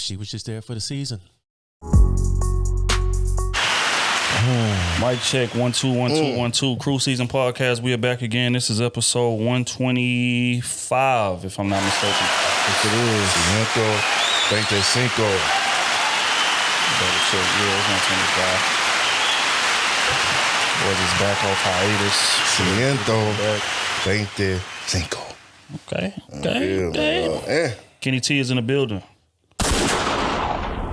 She was just there for the season. Mic check, 1 2 1 2 1 2. Krew Season Podcast. We are back again. This is episode 125, if I'm not mistaken. Yes, it is. Cimiento, 25. Double check. Yeah, it's 125. Boys is back off hiatus. Cimiento, 25. Okay. Kenny T is in the building.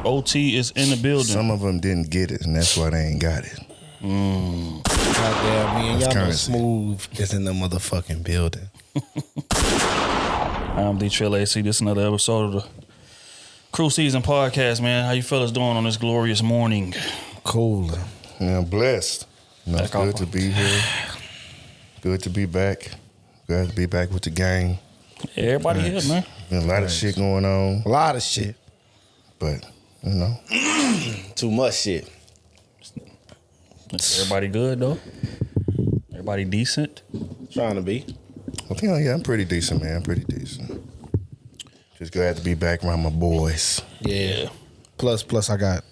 OT is in the building. Some of them didn't get it, and that's why they ain't got it. Goddamn, me and y'all know Smooth is in the motherfucking building. I'm D Trill AC. This is another episode of the Krew Season Podcast, man. How you fellas doing on this glorious morning? Cool. Yeah, blessed. It's good to be here. Good to be back. Glad to be back with the gang. Yeah, everybody here, man. Been a lot of shit going on. A lot of shit. But, you know. Too much shit. Everybody good, though? Everybody decent? Trying to be. Well, yeah, I'm pretty decent, man. Pretty decent. Just glad to be back around my boys. Yeah. Plus, I got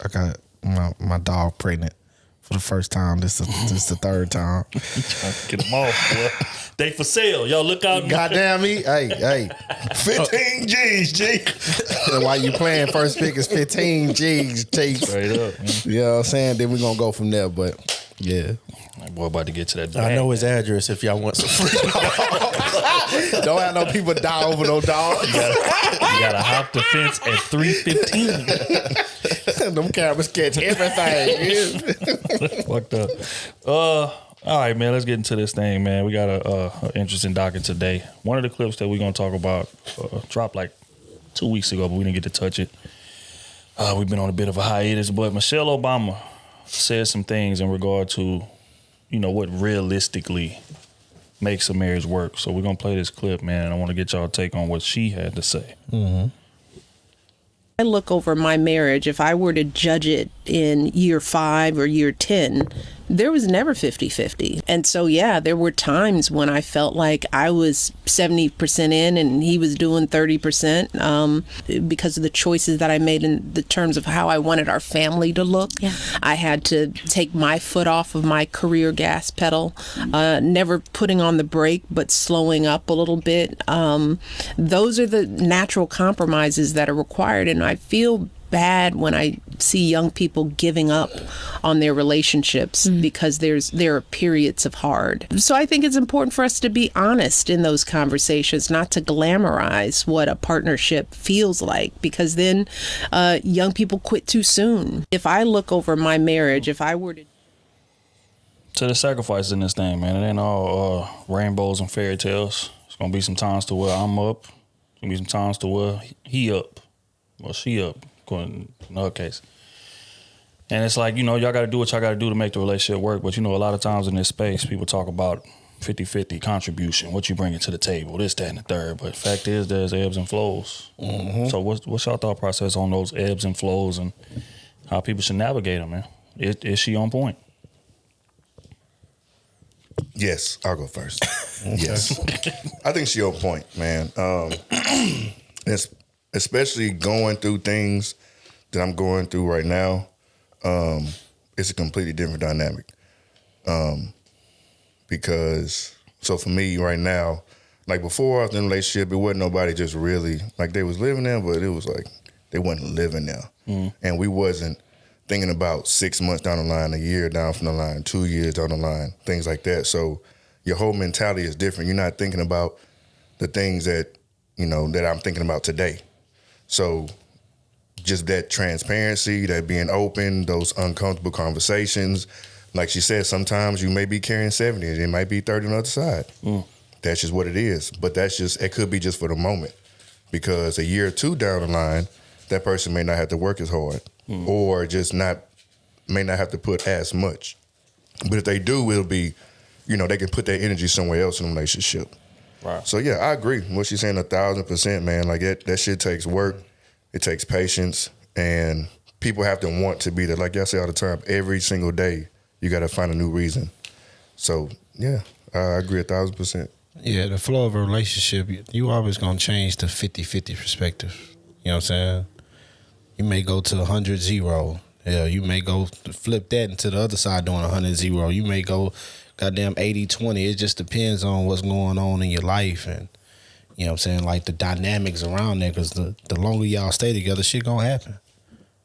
my dog pregnant for the first time. This is the third time. Trying to get them off, boy. They for sale. Y'all look out. Goddamn me. Hey. 15 G's, G. While you playing, first pick is 15 G's, G. Straight up, man. You know what I'm saying? Then we're going to go from there, but yeah. That boy about to get to that bag. I know his address if y'all want some free. Don't have no people die over no dog. You gotta hop the fence at 3:15. Them cameras catch everything. Fucked up. All right, man. Let's get into this thing, man. We got a interesting docket today. One of the clips that we're gonna talk about dropped like 2 weeks ago, but we didn't get to touch it. We've been on a bit of a hiatus, but Michelle Obama said some things in regard to, you know, what realistically makes a marriage work. So we're gonna play this clip, man. And I want to get y'all take on what she had to say. Mm-hmm. I look over my marriage, if I were to judge it in year 5 or year 10, there was never 50-50. And so, yeah, there were times when I felt like I was 70% in and he was doing 30% because of the choices that I made in the terms of how I wanted our family to look. Yeah. I had to take my foot off of my career gas pedal, never putting on the brake, but slowing up a little bit. Those are the natural compromises that are required. And I feel bad when I see young people giving up on their relationships because there are periods of hard. So I think it's important for us to be honest in those conversations, not to glamorize what a partnership feels like, because then young people quit too soon. If I look over my marriage, if I were to... So the sacrifice in this thing, man, it ain't all rainbows and fairy tales. It's gonna be some times to where I'm up. It's gonna be some times to where he up. Well, she up, in her case. And it's like, you know, y'all got to do what y'all got to do to make the relationship work. But, you know, a lot of times in this space, people talk about 50-50 contribution, what you bringing to the table, this, that, and the third. But the fact is, there's ebbs and flows. Mm-hmm. So what's y'all thought process on those ebbs and flows and how people should navigate them, man? Is she on point? Yes, I'll go first. Yes. I think she on point, man. Especially going through things that I'm going through right now, it's a completely different dynamic. Because, so for me right now, like before I was in a relationship, it wasn't nobody just really, like they was living there, but it was like they wasn't living there. And we wasn't thinking about 6 months down the line, a year down from the line, 2 years down the line, things like that. So your whole mentality is different. You're not thinking about the things that, you know, that I'm thinking about today. So just that transparency, that being open, those uncomfortable conversations. Like she said, sometimes you may be carrying 70 and it might be 30 on the other side. That's just what it is. But it could be just for the moment. Because a year or two down the line, that person may not have to work as hard or may not have to put as much. But if they do, it'll be, you know, they can put their energy somewhere else in a relationship. Right. So, yeah, I agree. What she's saying 1,000%, man. Like, that shit takes work. It takes patience. And people have to want to be there. Like y'all say all the time, every single day, you got to find a new reason. So, yeah, I agree 1,000%. Yeah, the flow of a relationship, you always going to change the 50-50 perspective. You know what I'm saying? You may go to 100-0. Yeah, you may go flip that into the other side doing 100-0. You may go goddamn 80-20. It just depends on what's going on in your life and, you know what I'm saying, like the dynamics around there, because the longer y'all stay together, shit gonna happen.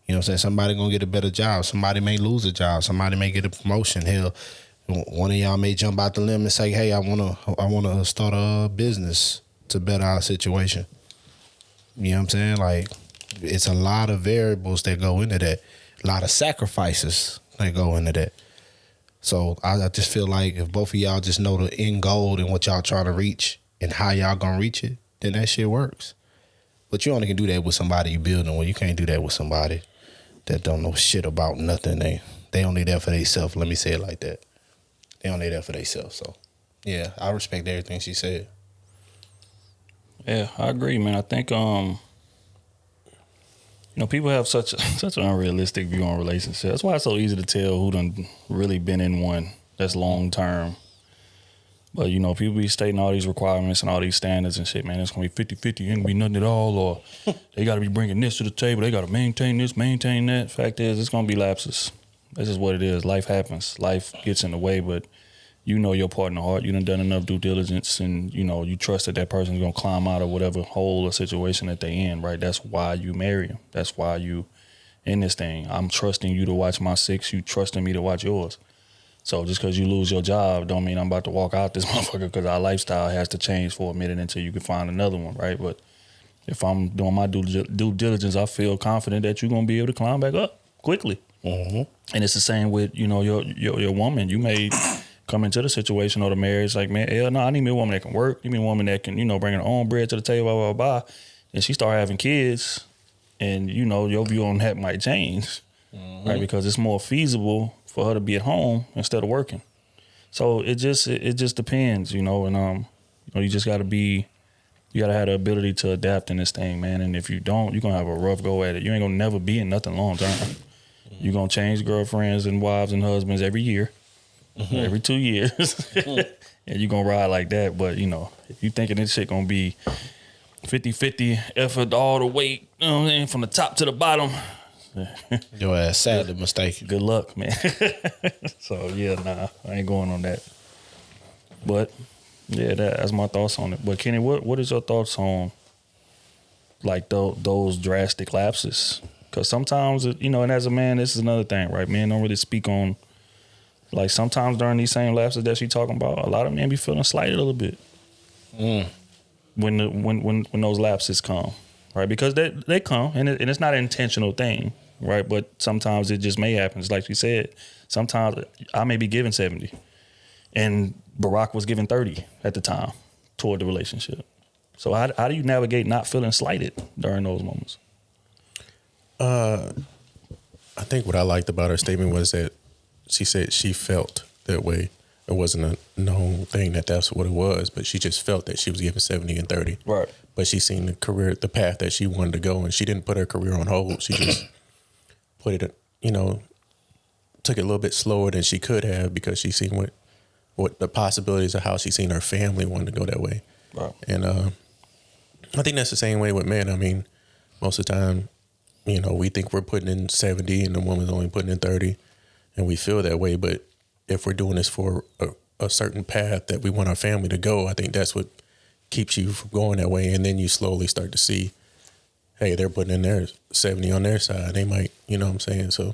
You know what I'm saying? Somebody gonna get a better job. Somebody may lose a job. Somebody may get a promotion. Hell, one of y'all may jump out the limb and say, hey, I wanna start a business to better our situation. You know what I'm saying? Like, it's a lot of variables that go into that. A lot of sacrifices that go into that. So I just feel like if both of y'all just know the end goal and what y'all trying to reach and how y'all gonna reach it, then that shit works. But you only can do that with somebody you building with. You can't do that with somebody that don't know shit about nothing. They only there for themselves. Let me say it like that. They only there for themselves. So yeah, I respect everything she said. Yeah, I agree, man. I think people have such an unrealistic view on relationships. That's why it's so easy to tell who done really been in one that's long term. But, people be stating all these requirements and all these standards and shit, man. It's going to be 50-50. Ain't going to be nothing at all. Or they got to be bringing this to the table. They got to maintain this, maintain that. Fact is, it's going to be lapses. That's just what it is. Life happens. Life gets in the way, but you know your partner heart. You done enough due diligence and, you trust that that person's going to climb out of whatever hole or situation that they in, right? That's why you marry them. That's why you in this thing. I'm trusting you to watch my six. You trusting me to watch yours. So just because you lose your job don't mean I'm about to walk out this motherfucker, because our lifestyle has to change for a minute until you can find another one, right? But if I'm doing my due diligence, I feel confident that you're going to be able to climb back up quickly. Mm-hmm. And it's the same with, your woman. You may come into the situation or the marriage like, man, hell no, I need me a woman that can work. Need me a woman that can, bring her own bread to the table, blah, blah, blah. And she start having kids and, your view on that might change, right? Because it's more feasible for her to be at home instead of working. So it just depends, and you just gotta have the ability to adapt in this thing, man. And if you don't, you're gonna have a rough go at it. You ain't gonna never be in nothing long term. You're gonna change girlfriends and wives and husbands every year, every 2 years. And you're gonna ride like that. But if you thinking this shit gonna be 50-50 effort all the way, from the top to the bottom, Your ass sadly mistaken. good luck, man. So yeah, nah, I ain't going on that. But yeah, that's my thoughts on it. But Kenny, what is your thoughts on like those drastic lapses? Because sometimes, and as a man, this is another thing, right? Men don't really speak on, like, sometimes during these same lapses that she talking about, a lot of men be feeling slighted a little bit when those lapses come. Right, because they come, and it's not an intentional thing, right? But sometimes it just may happen. It's like she said, sometimes I may be giving 70, and Barack was giving 30 at the time toward the relationship. So how do you navigate not feeling slighted during those moments? I think what I liked about her statement was that she said she felt that way. It wasn't a known thing that's what it was, but she just felt that she was giving 70 and 30. Right. But she seen the path that she wanted to go, and she didn't put her career on hold. She just put it, took it a little bit slower than she could have, because she seen what the possibilities of how she seen her family wanted to go that way. Right. And I think that's the same way with men. I mean, most of the time, we think we're putting in 70 and the woman's only putting in 30, and we feel that way. But if we're doing this for a certain path that we want our family to go, I think that's what keeps you from going that way. And then you slowly start to see, hey, they're putting in their 70 on their side. They might, you know what I'm saying? So,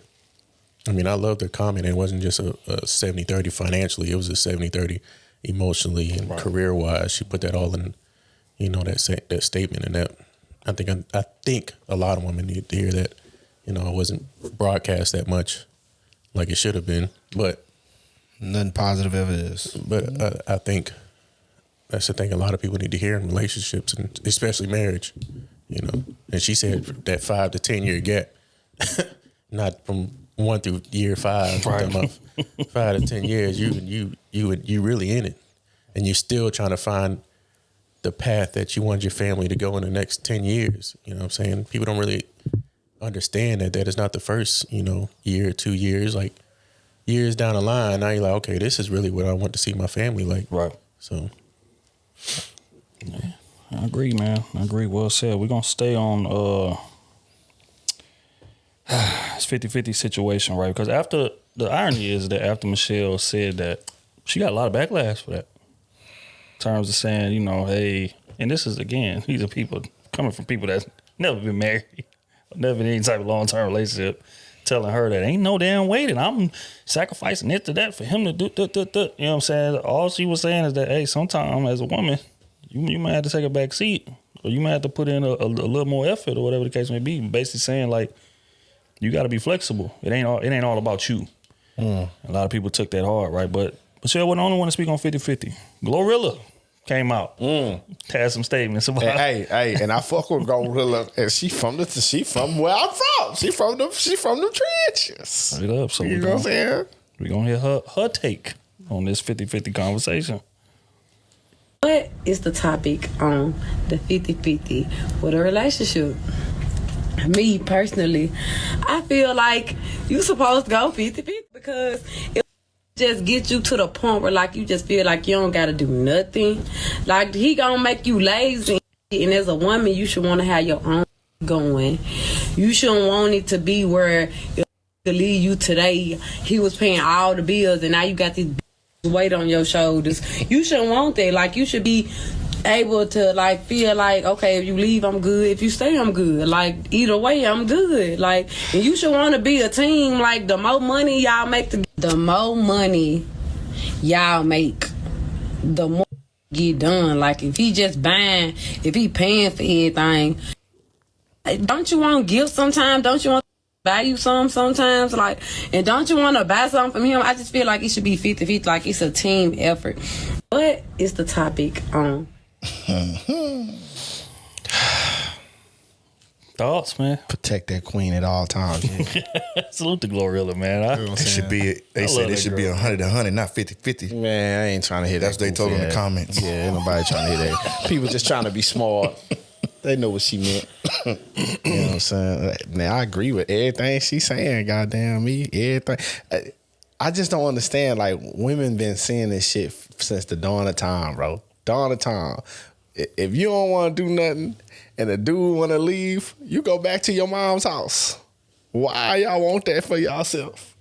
I mean, I love their comment. It wasn't just a 70-30 financially. It was a 70-30 emotionally and career-wise. She put that all in, that statement. And that, I think a lot of women need to hear that. It wasn't broadcast that much like it should have been, but nothing positive ever is. But I think that's the thing a lot of people need to hear in relationships, and especially marriage. And she said that 5 to 10 year gap, not from 1 through year 5. Right. About 5 to 10 years, you really in it, and you're still trying to find the path that you want your family to go in the next 10 years. You know what I'm saying? People don't really understand that is not the first, year, 2 years, like years down the line. Now you're like, okay, this is really what I want to see my family like. Right. So. Yeah, I agree, man. I agree. Well said. We're going to stay on it's 50-50 situation, right? Because the irony is that after Michelle said that, she got a lot of backlash for that. In terms of saying, you know, hey, and this is, again, these are people coming from people that's never been married, never been in any type of long-term relationship, telling her that ain't no damn way that I'm sacrificing it to that for him to do. You know what I'm saying? All she was saying is that, hey, sometimes as a woman, you might have to take a back seat, or you might have to put in a little more effort, or whatever the case may be. Basically saying, like, you got to be flexible. It ain't all about you. A lot of people took that hard, right? But Michelle wasn't the only one to speak on 50-50. Glorilla came out, had some statements about. Hey, and I fuck with Glorilla, and she from where I'm from. She from the trenches. Straight up. So you know what I'm saying? We're gonna hear her take on this 50-50 conversation. What is the topic on the 50-50 with a relationship? Me personally, I feel like you supposed to go 50-50 because it just get you to the point where, like, you just feel like you don't gotta do nothing. Like, he gonna make you lazy, and as a woman, you should want to have your own going. You shouldn't want it to be where to leave you today. He was paying all the bills, and now you got this weight on your shoulders. You shouldn't want that. Like, you should be able to, like, feel like, okay, if you leave, I'm good. If you stay, I'm good. Like, either way, I'm good. Like, and you should want to be a team. Like, the more money y'all make, the more money y'all make, the more get done. Like, if he just buying, if he paying for everything, don't you want gifts sometimes? Don't you want to buy you some sometimes? Like, and don't you want to buy something from him? I just feel like it should be 50-50. Like, it's a team effort. What is the topic on? Thoughts, man? Protect that queen at all times. Salute to Glorilla, man. It should be. They said it should be 100-100, not 50-50. Man, I ain't trying to hear that. That's what they told in the comments. Yeah, ain't nobody trying to hear that. People just trying to be smart. They know what she meant. You know what I'm saying? Now, I agree with everything she's saying. Goddamn me, everything. I just don't understand. Like, women been saying this shit since the dawn of time, bro. Dawn of time. If you don't want to do nothing and the dude want to leave, you go back to your mom's house. Why y'all want that for yourself?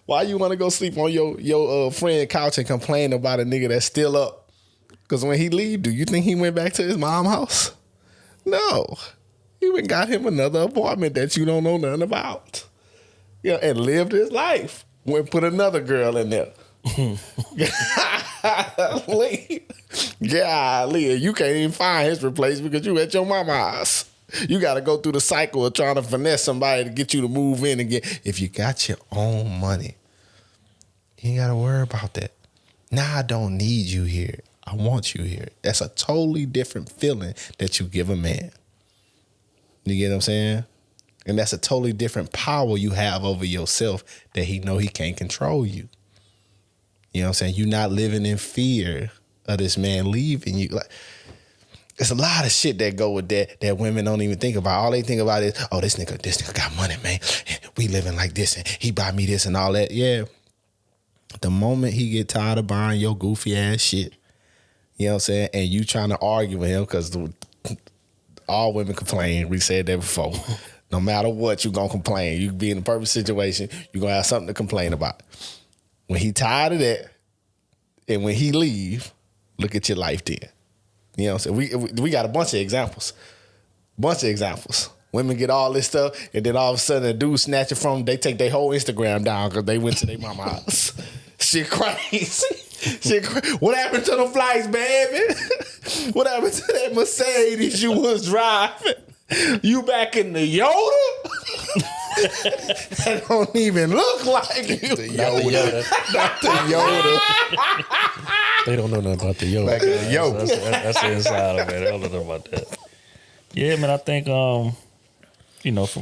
Why you want to go sleep on your friend couch and complain about a nigga that's still up? Because when he leave, do you think he went back to his mom's house? No. He went got him another apartment that you don't know nothing about. Yeah, and lived his life. Went put another girl in there. Golly, you can't even find his replacement because you at your mama's house. You got to go through the cycle of trying to finesse somebody to get you to move in again. If you got your own money, you ain't got to worry about that. Now I don't need you here. I want you here. That's a totally different feeling that you give a man. You get what I'm saying? And that's a totally different power you have over yourself that he know he can't control you. You know what I'm saying? You're not living in fear of this man leaving you. Like, there's a lot of shit that go with that women don't even think about. All they think about is, oh, this nigga got money, man. We living like this, and he buy me this and all that. Yeah. The moment he get tired of buying your goofy ass shit, you know what I'm saying, and you trying to argue with him, because all women complain. We said that before. No matter what, you gonna complain. You be in a perfect situation, you gonna have something to complain about. When he tired of that, and when he leave, look at your life then. You know what I'm saying? We got a bunch of examples. Women get all this stuff, and then all of a sudden a dude snatch it from them. They take their whole Instagram down because they went to their mama's house. Shit crazy. What happened to the flights, baby? What happened to that Mercedes you was driving? You back in the Yoda? That don't even look like you. The Yoda. Not the Yoda. They don't know nothing about the Yoda. Back in the Yoda. That's the inside of it. I don't know about that. Yeah, man, I think,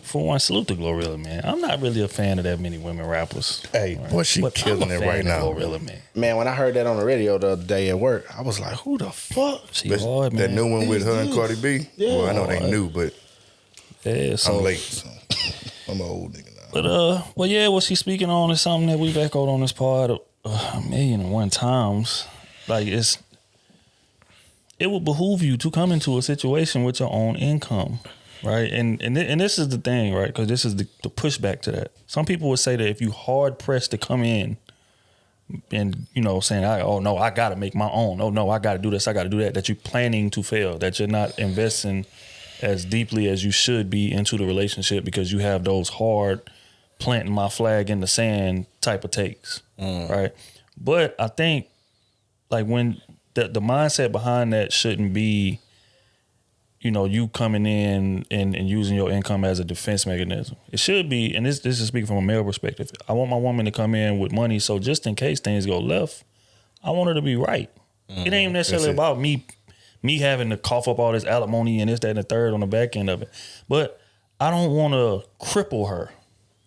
for one, salute to Glorilla, man. I'm not really a fan of that many women rappers. Hey, right? boy, she But killing I'm a it fan right of now. Glorilla, man. Man, when I heard that on the radio the other day at work, I was like, who the fuck? She hard, man. That new one with her and Cardi B? Yeah. Well, I know they new, but Yeah, so, I'm late. So I'm an old nigga now. But what she's speaking on is something that we've echoed on this pod 1,000,001 times. Like, it would behoove you to come into a situation with your own income. right? And this is the thing, right? Because this is the pushback to that. Some people would say that if you hard pressed to come in and, you know, saying, oh, no, I got to make my own. Oh, no, I got to do this. I got to do that you're planning to fail, that you're not investing as deeply as you should be into the relationship because you have those hard planting my flag in the sand type of takes, right? But I think, like, when the mindset behind that shouldn't be, you know, you coming in and using your income as a defense mechanism. It should be, and this is speaking from a male perspective, I want my woman to come in with money so just in case things go left, I want her to be right. It ain't necessarily about me having to cough up all this alimony and this, that, and the third on the back end of it. But I don't want to cripple her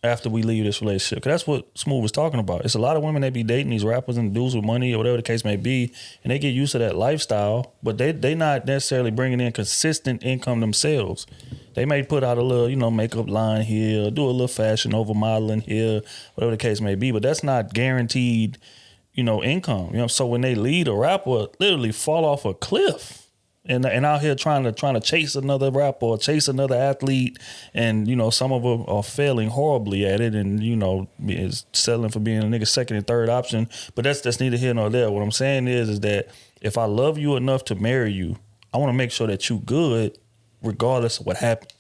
after we leave this relationship. Because that's what Smooth was talking about. It's a lot of women that be dating these rappers and dudes with money or whatever the case may be, and they get used to that lifestyle, but they not necessarily bringing in consistent income themselves. They may put out a little, you know, makeup line here, do a little fashion over modeling here, whatever the case may be, but that's not guaranteed, you know, income. You know, so when they lead a rapper, literally fall off a cliff. And out here trying to chase another rapper or chase another athlete, and you know some of them are failing horribly at it, and you know is settling for being a nigga second and third option. But that's neither here nor there. What I'm saying is that if I love you enough to marry you, I want to make sure that you good, regardless of what happens.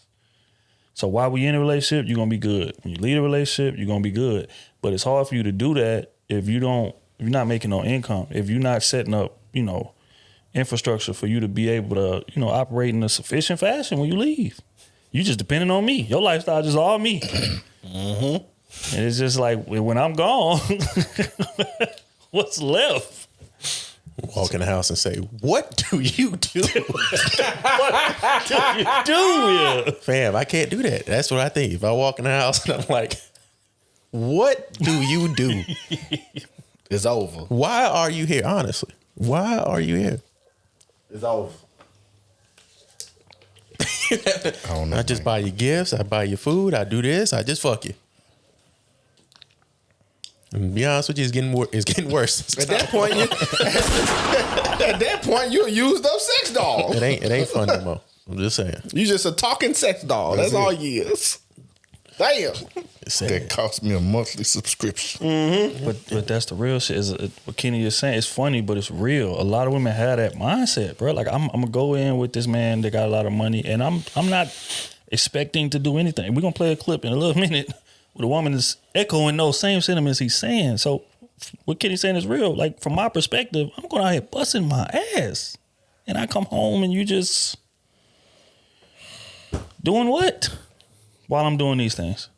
So while we in a relationship, you're gonna be good. When you leave a relationship, you're gonna be good. But it's hard for you to do that if you're not making no income, if you're not setting up, you know, infrastructure for you to be able to, you know, operate in a sufficient fashion when you leave. You just depending on me. Your lifestyle just all me. And it's just like when I'm gone, what's left? Walk in the house and say, "What do you do?" What do you do here? Fam, I can't do that. That's what I think. If I walk in the house and I'm like, "What do you do?" It's over. Why are you here? Honestly, why are you here? It's over. I don't know. I just buy you gifts. I buy you food. I do this. I just fuck you. And to be honest with you, it's getting worse. At that point, you a used up sex doll. It ain't fun no more. I'm just saying. You just a talking sex doll. That's all you is. Damn. That cost me a monthly subscription. But that's the real shit. Is what Kenny is saying. It's funny, but it's real. A lot of women have that mindset, bro. Like I'm gonna go in with this man that got a lot of money, and I'm not expecting to do anything. We're gonna play a clip in a little minute where the woman is echoing those same sentiments he's saying. So what Kenny's saying is real. Like from my perspective, I'm going out here busting my ass, and I come home and you just doing what while I'm doing these things?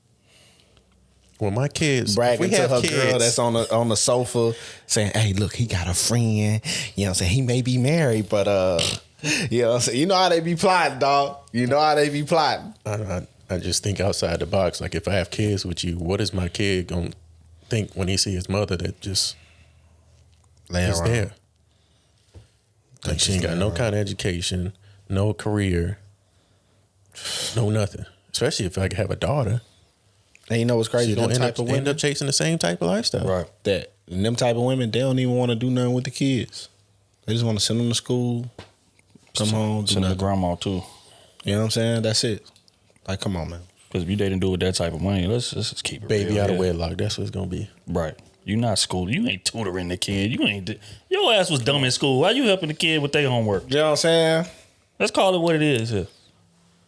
Well, my kids Bragging we to have her kids. girl that's on the sofa saying, "Hey, look, he got a friend. You know what I'm saying? He may be married, but you know what I'm saying? You know how they be plotting, dog. You know how they be plotting." I just think outside the box. Like if I have kids with you, what is my kid gonna think when he see his mother that just is there? Like she ain't got no kind of education, no career, no nothing. Especially if I have a daughter. And you know what's crazy? She Them don't type of women end up chasing the same type of lifestyle. Right. that and them type of women, they don't even want to do nothing with the kids. They just want to send them to school, come home, do Send the nothing. grandma too. You know what I'm saying? That's it. Like, come on, man. Because if you dating dude with that type of money, let's just keep it Baby real out of here. wedlock. That's what it's gonna be. Right. You not schooling. You ain't tutoring the kid. Your ass was dumb in school. Why you helping the kid with their homework? You know what I'm saying? Let's call it what it is here.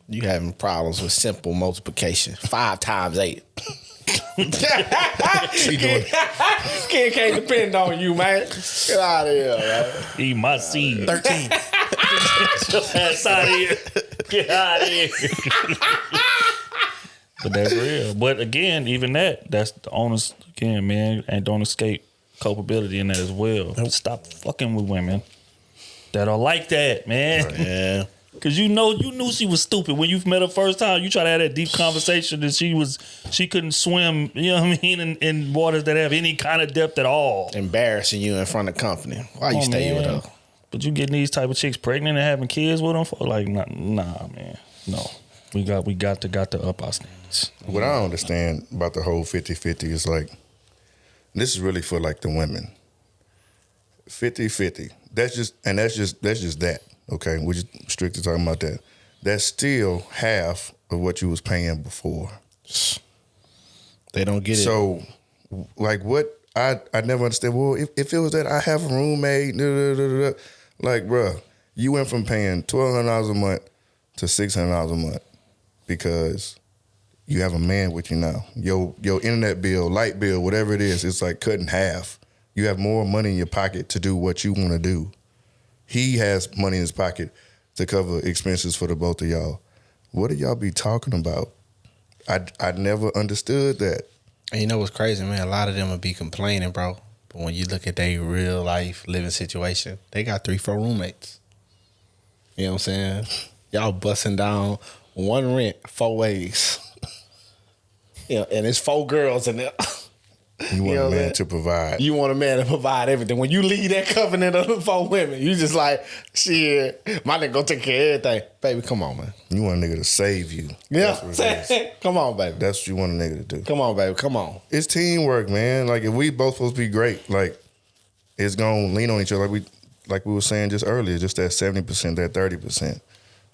You having problems with simple multiplication. 5 times 8. Kid can't depend on you, man. Get out of here, man. Eat my seed. 13. Get your ass out of here. Get out of here. But that's real. But again, even that's the onus, again, man, and don't escape culpability in that as well. Stop fucking with women that are like that, man. Yeah. Cause you knew she was stupid when you met her first time. You try to have that deep conversation that she couldn't swim, you know what I mean, in waters that have any kind of depth at all. Embarrassing you in front of company. Why you Oh, stay with man. her? But you getting these type of chicks pregnant and having kids with them for like nah, man. No. We got to up our standards. What I don't understand about the whole 50-50 is like, this is really for like the women. 50-50. That's just that. Okay, we're just strictly talking about that. that's still half of what you was paying before. They don't get it. So, like, what I never understand. Well, if it was that I have a roommate, like, bruh, you went from paying $1,200 a month to $600 a month because you have a man with you now. Your internet bill, light bill, whatever it is, it's like cut in half. You have more money in your pocket to do what you want to do. He has money in his pocket to cover expenses for the both of y'all. What do y'all be talking about? I never understood that. And you know what's crazy, man? A lot of them will be complaining, bro. But when you look at their real life living situation, they got 3-4 roommates. You know what I'm saying? Y'all busting down one rent 4 ways. You know, and it's 4 girls in there. You want know a what man I'm to provide. You want a man to provide everything. When you leave that covenant of the 4 women, you just like, shit, my nigga gonna take care of everything. Baby, come on, man. You want a nigga to save you. Yeah, That's what it is. come on, baby. That's what you want a nigga to do. Come on, baby. Come on. It's teamwork, man. Like, if we both supposed to be great, like, it's gonna lean on each other. Like we were saying just earlier, just that 70%, that 30%.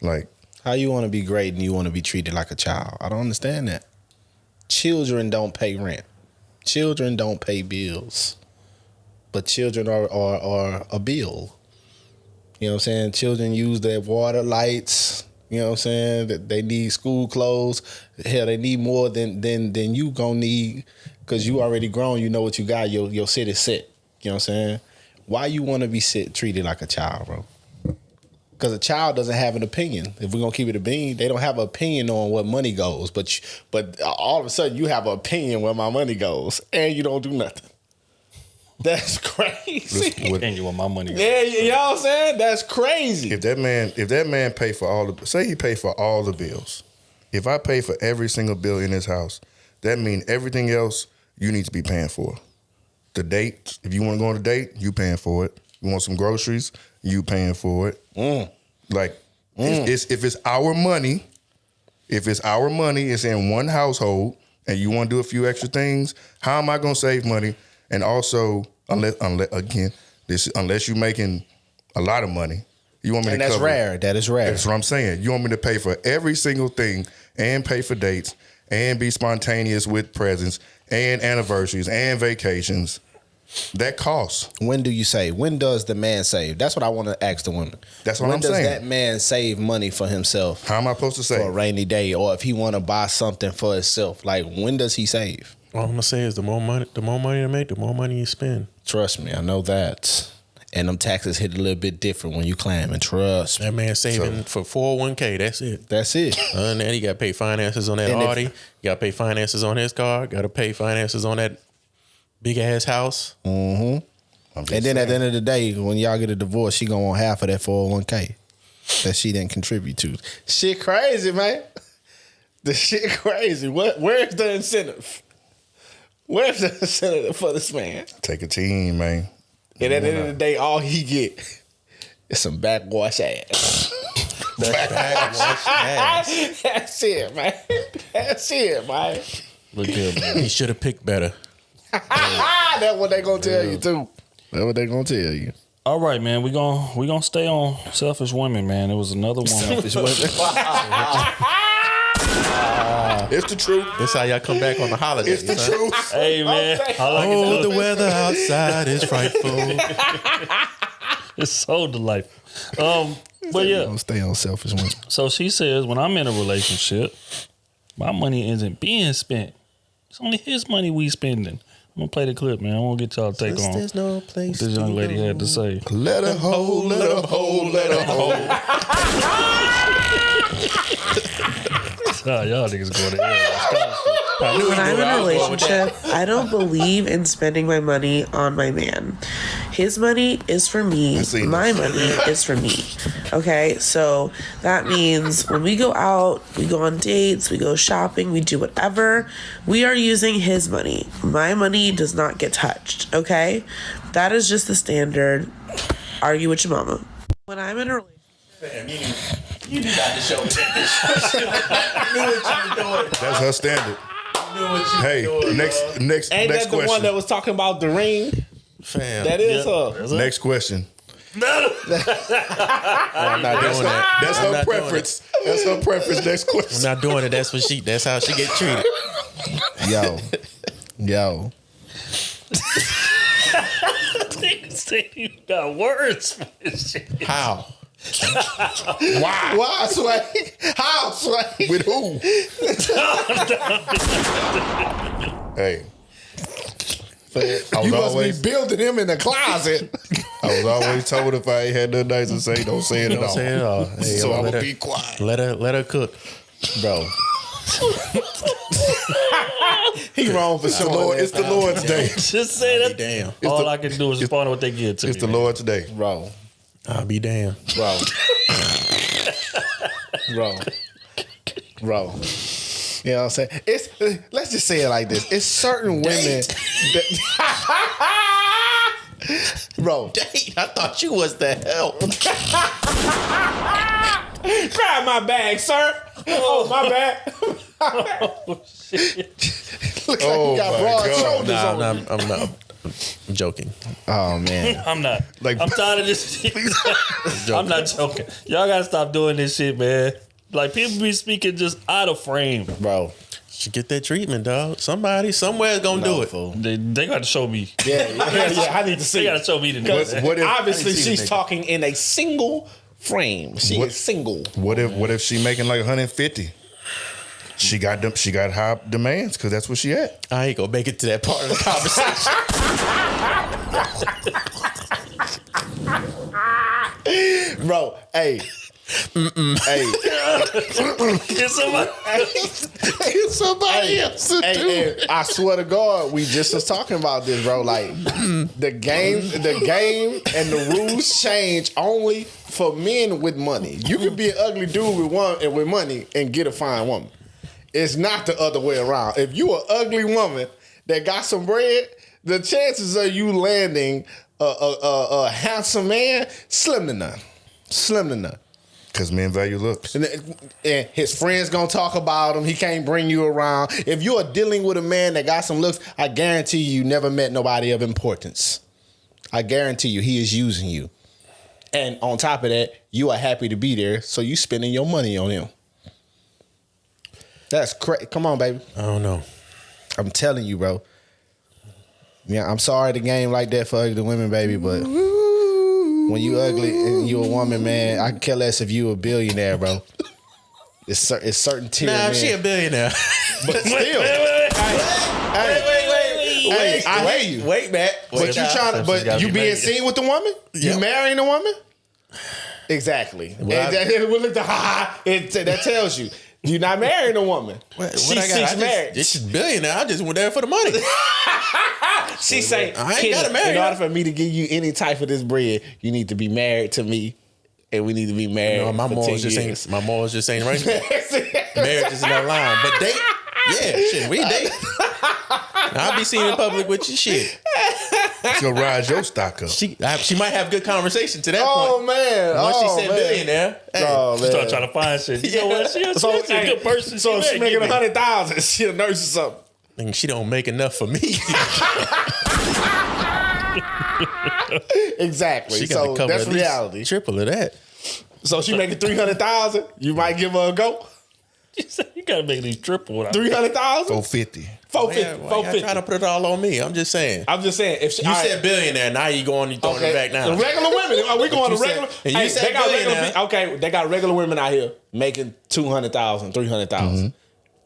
Like, How you want to be great and you want to be treated like a child? I don't understand that. Children don't pay rent. Children don't pay bills. But children are a bill. You know what I'm saying? Children use their water, lights. You know what I'm saying? They need school clothes. Hell, they need more than you gonna need because you already grown. You know what you got. Your city set. You know what I'm saying? Why you want to be treated like a child, bro? Because a child doesn't have an opinion. If we're gonna keep it a bean, they don't have an opinion on what money goes. But all of a sudden, you have an opinion where my money goes, and you don't do nothing. That's crazy. And you want my money? Yeah, you know what I'm saying? That's crazy. if that man pay for all the, say he pay for all the bills. If I pay for every single bill in his house, that means everything else you need to be paying for. The date, if you want to go on a date, you paying for it. You want some groceries, you paying for it. If it's our money, it's in one household, and you want to do a few extra things, how am I going to save money? And also, unless you're making a lot of money, you want me And to that's cover. rare. That is rare. That's what I'm saying. You want me to pay for every single thing and pay for dates and be spontaneous with presents and anniversaries and vacations. That costs. When do you save? When does the man save? That's what I want to ask the women. That's what I'm saying. When does that man save money for himself? How am I supposed to For a save? rainy day, or if he want to buy something for himself? Like, when does he save? All I'm gonna say is the more money you make, the more money you spend. Trust me, I know that. And them taxes hit a little bit different when you clamming. Trust me. That man saving for 401k. That's it. That's it. Other than that, he got to pay finances on that And if- Audi. You got to pay finances on his car. Got to pay finances on that big ass house. Mm-hmm. And then at the end of the day, when y'all get a divorce, she gonna want half of that 401k that she didn't contribute to. Shit crazy, man. The shit crazy. Where's the incentive? Where's the incentive for this man? Take a team, man. And at the end of the day, all he get is some backwash ass. Backwash ass. That's it, man. That's it, man. Look here, man. He should have picked better. That's what they gonna tell you too. That's what they gonna tell you. All right, man. We gonna stay on selfish women, man. There was another one. It's the truth. This how y'all come back on the holidays. It's the huh? truth. Hey, man. I like Oh, it. the weather outside is frightful. It's so delightful. But yeah. Don't stay on selfish women. So she says, when I'm in a relationship, my money isn't being spent. It's only his money we spending. I'm gonna play the clip, man. I want to get y'all take on There's no place what this young lady had to say. Let her hold, let her hold, let her hold. Y'all niggas going to hell. When I'm in a relationship, I don't believe in spending my money on my man. His money is for me. seen My this. money is for me. Okay, so that means when we go out, we go on dates, we go shopping, we do whatever, we are using his money. My money does not get touched. Okay, that is just the standard. Argue with your mama. When I'm in a relationship, You did not show me. That's her standard. Hey, next Ain't that the one question. that was talking about the ring? Fam. That is her. That's it. Next question. I'm not doing that. That's I'm her not doing preference. That's her preference. Next I'm question. not doing it. That's how she get treated. Yo. You got words for this shit. How? Why, Sway? How, Sway? With who? Hey. You must be building him in the closet. I was always told if I ain't had nothing nice to say, don't say it at all. Don't say it all. Hey, So I'm let gonna her- be quiet. Let her cook. Bro. He wrong for It's the sure. Lord. It's the Lord's day. Just say that. Damn. All I can do is respond to what they give to It's me. the man. Lord's day. Bro. I'll be damned. Bro. Bro. You know what I'm saying? It's let's just say it like this. It's certain women that Bro. Date. I thought you was the help. Grab my bag, sir. Oh, my bad. Look like Oh, you got my broad God. shoulders Nah, on. I'm not. I'm joking. Oh man. I'm not. Like- I'm tired of this shit. I'm not joking. Y'all gotta stop doing this shit, man. Like people be speaking just out of frame. Bro. She get that treatment, dog. Somebody somewhere gonna do it. Fool. They got to show me. Yeah. I need to see. They got to show me the nigga. What if Obviously, I didn't see the she's nigga. talking in a single frame. She What- is single. what if she making like 150? She got high demands because that's what she at. I ain't gonna make it to that part of the conversation. Bro, hey. Hey. Get somebody. Somebody else to Hey, I swear to God, we just was talking about this, bro. Like the game and the rules change only for men with money. You can be an ugly dude with money and get a fine woman. It's not the other way around. If you an ugly woman that got some bread, the chances of you landing a handsome man slim to none. Slim to none. Because men value looks. And his friends gonna talk about him. He can't bring you around. If you are dealing with a man that got some looks, I guarantee you never met nobody of importance. I guarantee you he is using you. And on top of that, you are happy to be there, so you spending your money on him. That's crazy. Come on, baby. I don't know. I'm telling you, bro. Yeah, I'm sorry the game like that for ugly women, baby, but when you ugly and you a woman, man, I can care less if you a billionaire, bro. It's certain tier Nah, men. she a billionaire. But still, Wait. hey, I hear you. Wait, Matt. But you trying to, but you being seen with the woman? You Yep. marrying a woman? Exactly. Well, Look, that tells you you're not marrying a woman. She's married. This is billionaire. I just went there for the money. She say, I ain't "Kenny, gotta marry in her." order for me to give you any type of this bread, you need to be married to me, and we need to be married. No, my for morals 10 just years. ain't. My morals just ain't right. Marriage is in that line, but date. Yeah, shit, we date. I'll be seen in public with your shit. She's gonna rise your stock up. She might have good conversation to that Oh point. man! Once oh, she said man. billionaire, hey, Oh man! Start trying to find shit. You know what? She's So, a good person. So if she making better give me. 100,000, she a nurse or something. and she don't make enough for me. Exactly. She got to So cover that's at least reality. triple of that. So she making 300,000. You might give her a go. You gotta make these triple. 300,000. 450. 450. Why y'all trying to put it all on me? I'm just saying. I'm just saying. If she, You all right, said billionaire. Now you throwing it back now. The regular women. Are we going to You said- regular? and you said they got regular. billionaire. Okay, they got regular women out here making 200,000, 300,000.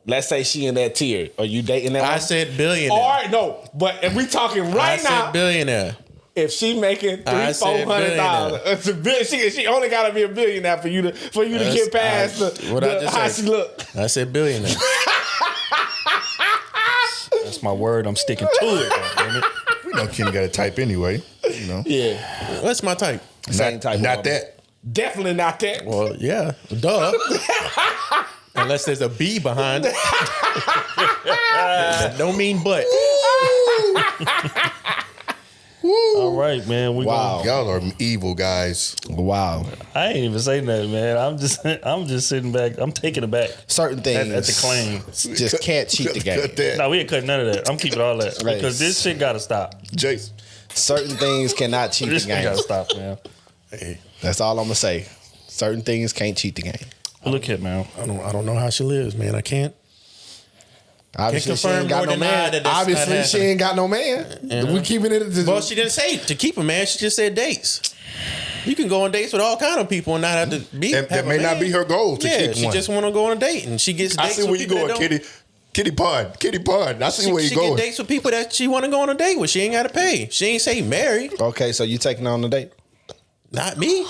Let's say she in that tier. Are you dating that? I woman? said billionaire. All right, no. But if we talking I right said now, billionaire. if she making I said 400,000, it's a she only got to be a billionaire for you to get past what I the just how said. she look. I said billionaire. That's my word. I'm sticking to it. goddammit. We know Kenny got a type anyway. You know. Yeah, What's my type? same type. of Not woman. that. Definitely not that. Well, yeah, duh. Unless there's a B behind it. That don't mean but. All right, man. We Wow. Y'all are evil guys. Wow. I ain't even saying nothing, man. I'm just sitting back. I'm taking it back. Certain things At the claim. just can't cheat the game. Cut that. No, we ain't cutting none of that. I'm keeping all that Right. because this shit gotta stop. Jason. Certain things cannot cheat the This shit game. gotta stop, man. Hey, That's all I'm gonna say. Certain things can't cheat the game. Well, look at man. I don't know how she lives, man. I can't. Obviously, she confirm ain't got nor no deny man. that that's Obviously, not she ain't got no man. We keeping it. Well, she didn't say to keep a man. She just said dates. You can go on dates with all kind of people and not have to be. That may not be her goal to keep she one. just want to go on a date, and she gets. I Dates see with where you people that going, don't- Kitty Pond. I see where you She going. get dates with people that she want to go on a date with. She ain't got to pay. She ain't say marry. Okay, so you taking her on the date? Not me.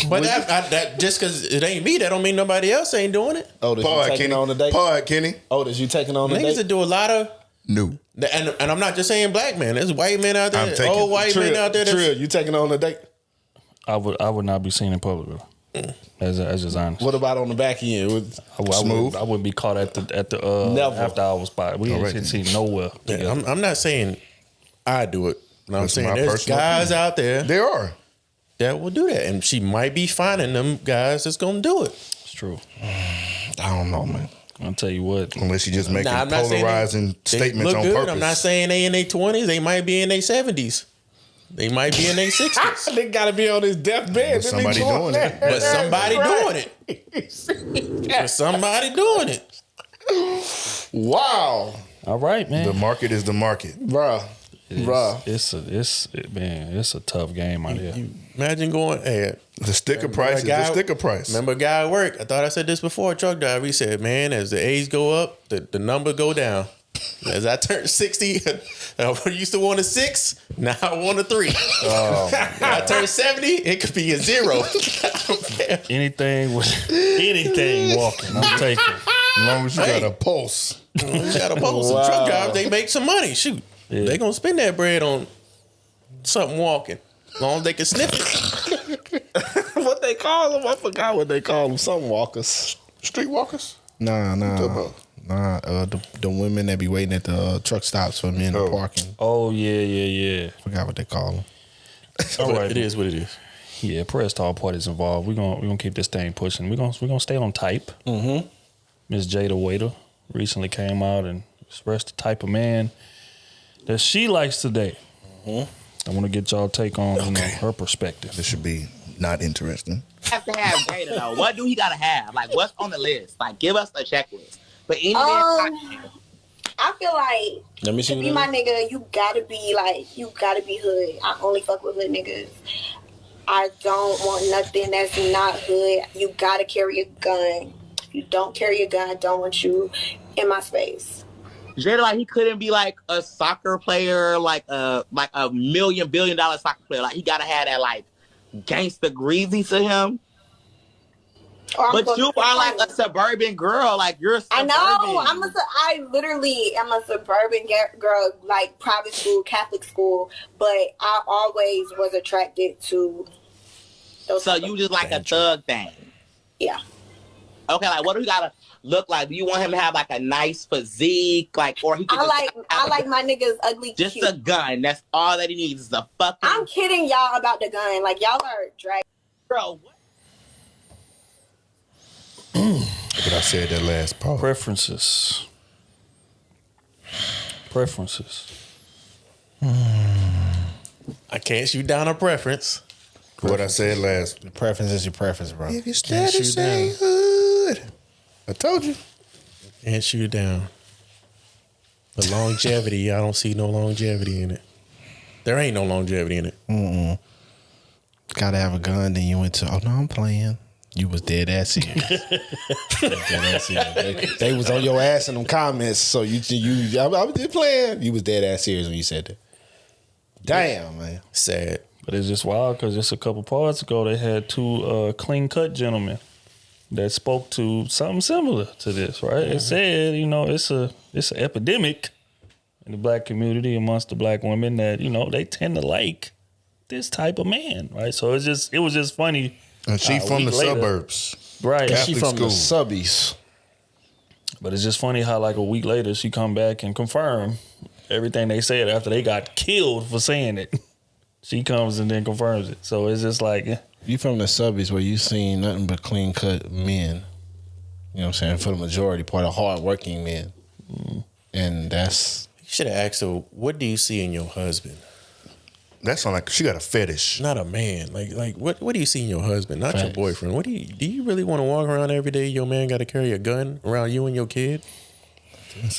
But that just because it ain't me, that don't mean nobody else ain't doing it. Otis, you Pod, taking Kenny. her on the date? Pod, Kenny. Otis, you taking her on the Niggas that date? do a lot of. No. And I'm not just saying black men. There's white men out there, old white men out there. Trill, you taking her on the date? I would not be seen in public with her. As just honest. What about on the back end? I would be caught at the Never. after hours spot. We ain't seen nowhere. Yeah, I'm not saying I do it. No, I'm That's saying my there's personal guys opinion. out there There are. that will do that, and she might be finding them guys that's gonna do it. It's true. I don't know, man. I'll tell you what. Unless you just making I'm not saying polarizing they statements look on good. purpose. I'm not saying they in their 20s. They might be in their 70s. They might be in their 60s. They gotta be on his deathbed. But somebody doing it. But somebody doing it. But somebody doing it. Wow, All right, man. The market is the market. bruh. It's a tough game out here. Imagine going, hey, The sticker price is the sticker price. remember a guy at work, I thought I said this before, a truck driver, he said, man, as the age go up, the number go down. As I turned 60, I used to want a 6, now I want a 3. I turned 70, it could be a 0. I don't care. Anything walking, I'm taking. As long as you Hey. got a pulse. You got to post. Wow. Truck drivers, they make some money. Shoot. Yeah. They going to spend that bread on something walking. As long as they can sniff it. What they call them? I forgot what they call them. Some walkers. Streetwalkers? Nah. about? The women that be waiting at the truck stops for men Oh. parking. Oh yeah. Forgot what they call them. All right, It is what it is. Yeah, press to all parties involved. We're gonna keep this thing pushing. We're gonna stay on type. Mm-hmm. Miss Jada Waiter recently came out and expressed the type of man that she likes to date. I want to get y'all take on her perspective. This should be not interesting. Have to have Jada though. What do he gotta have? Like, what's on the list? Like, give us a checklist. But any man, I feel like Let me see. to be my nigga, you gotta be hood. I only fuck with hood niggas. I don't want nothing that's not hood. You gotta carry a gun. If you don't carry a gun, I don't want you in my space. Jada, like, he couldn't be like a soccer player, like a $1 billion soccer player. Like, he gotta have that like gangsta greasy to him. Or I'm But going you to are like California. a suburban girl. Like, you're I suburban. know. I literally am a suburban girl, like private school, Catholic school. But I always was attracted to those. So you just like a thug thing. Yeah. Okay, like, what do you gotta look like? Do you want him to have like a nice physique, like, or he? Can I like my niggas ugly. just cute. a gun. That's all that he needs is a fucking. I'm kidding y'all about the gun. Like y'all are drag. Bro, what? But I said that last part. Preferences. I can't shoot down a preference. What I said last. Your preference is your preference, bro. If you Can't steady shoot say hood. I told you. Can't shoot it down. The longevity, I don't see no longevity in it. There ain't no longevity in it. Gotta have a gun. Then you went to. Oh no, I'm playing. You was dead ass serious. Dead ass serious. They was on your ass in them comments. So I was just playing. You was dead ass serious when you said that. Damn, man. Sad. But it's just wild because just a couple parts ago they had two clean cut gentlemen that spoke to something similar to this, right? It said, it's an epidemic in the black community amongst the black women that, they tend to like this type of man, right? So it was just funny. And she A from the week later. suburbs. Right. Catholic She from the school. subbies. But it's just funny how like a week later she come back and confirm everything they said after they got killed for saying it. She comes and then confirms it. So it's just like, You from the subbies where you seen nothing but clean cut men. You know what I'm saying? For the majority part of hard working men. And that's You should have asked her, what do you see in your husband? That sound like she got a fetish. Not a man. Like what do you see in your husband? Not your boyfriend. Do you really want to walk around every day? Your man got to carry a gun around you and your kid?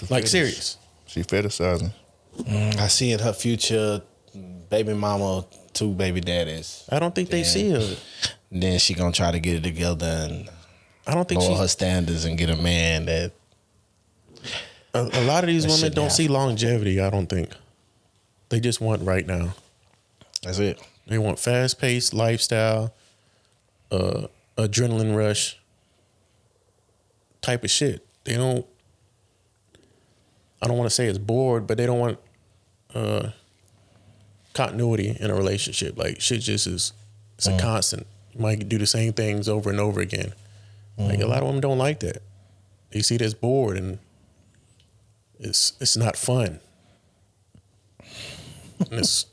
Like serious? She fetishizing. I see in her future baby mama, 2 baby daddies. I don't think they see her. Then she gonna try to get it together and I don't think lower her standards and get a man that. A lot of these women don't see longevity. I don't think. They just want right now. That's it. They want fast-paced lifestyle, adrenaline rush type of shit. They don't. I don't want to say it's bored, but they don't want continuity in a relationship. Like shit just is. It's a constant. You might do the same things over and over again. Like a lot of women don't like that. They see it as bored and it's not fun. And it's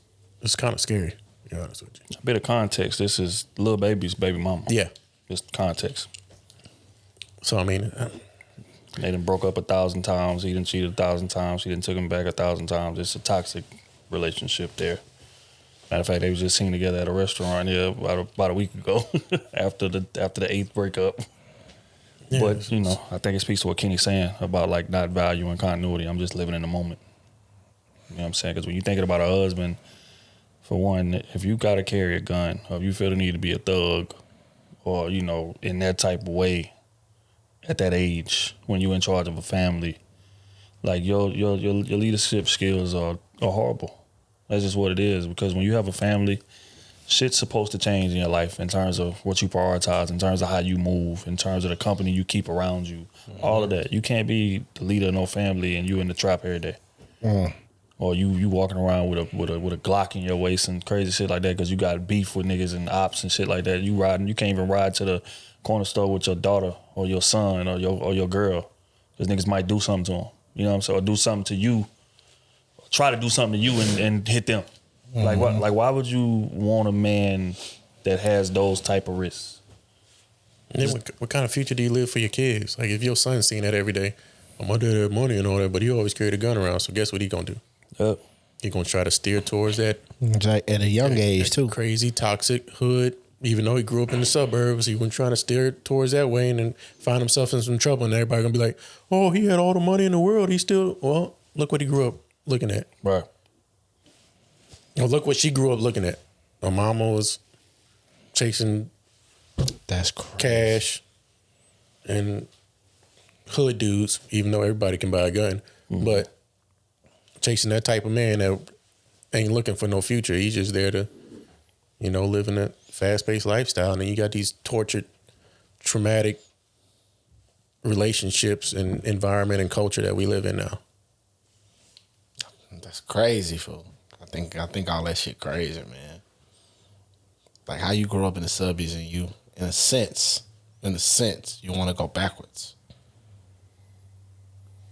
kind of scary, to be honest with you. A bit of context. This is Lil Baby's baby mama. Yeah. Just context. So I mean, they done broke up 1,000 times. He done cheated 1,000 times. She done took him back 1,000 times. It's a toxic relationship there. Matter of fact, they was just seen together at a restaurant here about a week ago after the 8th breakup. Yeah, but you know, I think it speaks to what Kenny's saying about like not valuing continuity. I'm just living in the moment. You know what I'm saying? Because when you're thinking about a husband, for one, if you got to carry a gun, or if you feel the need to be a thug, or you know, in that type of way, at that age when you're in charge of a family, like your leadership skills are horrible. That's just what it is. Because when you have a family, shit's supposed to change in your life in terms of what you prioritize, in terms of how you move, in terms of the company you keep around you, all of that. You can't be the leader of no family and you in the trap every day. Or you walking around with a Glock in your waist and crazy shit like that because you got beef with niggas and ops and shit like that. You can't even ride to the corner store with your daughter or your son or your girl because niggas might do something to them. You know what I'm saying? Or do something to you. Try to do something to you and hit them. Like why would you want a man that has those type of risks? And then what kind of future do you live for your kids? Like if your son's seeing that every day, my dad had money and all that, but he always carried a gun around. So guess what he gonna do? Yep. He gonna try to steer towards that at a young age too. Crazy toxic hood. Even though he grew up in the suburbs, he was trying to steer towards that way and then find himself in some trouble. And everybody gonna be like, "Oh, he had all the money in the world. He still look what he grew up looking at." Right. Well, look what she grew up looking at. My mama was chasing cash and hood dudes, even though everybody can buy a gun. But chasing that type of man that ain't looking for no future. He's just there to, live in a fast-paced lifestyle. And then you got these tortured, traumatic relationships and environment and culture that we live in now. That's crazy, fool. I think all that shit crazy, man. Like how you grew up in the suburbs and you, in a sense, you want to go backwards.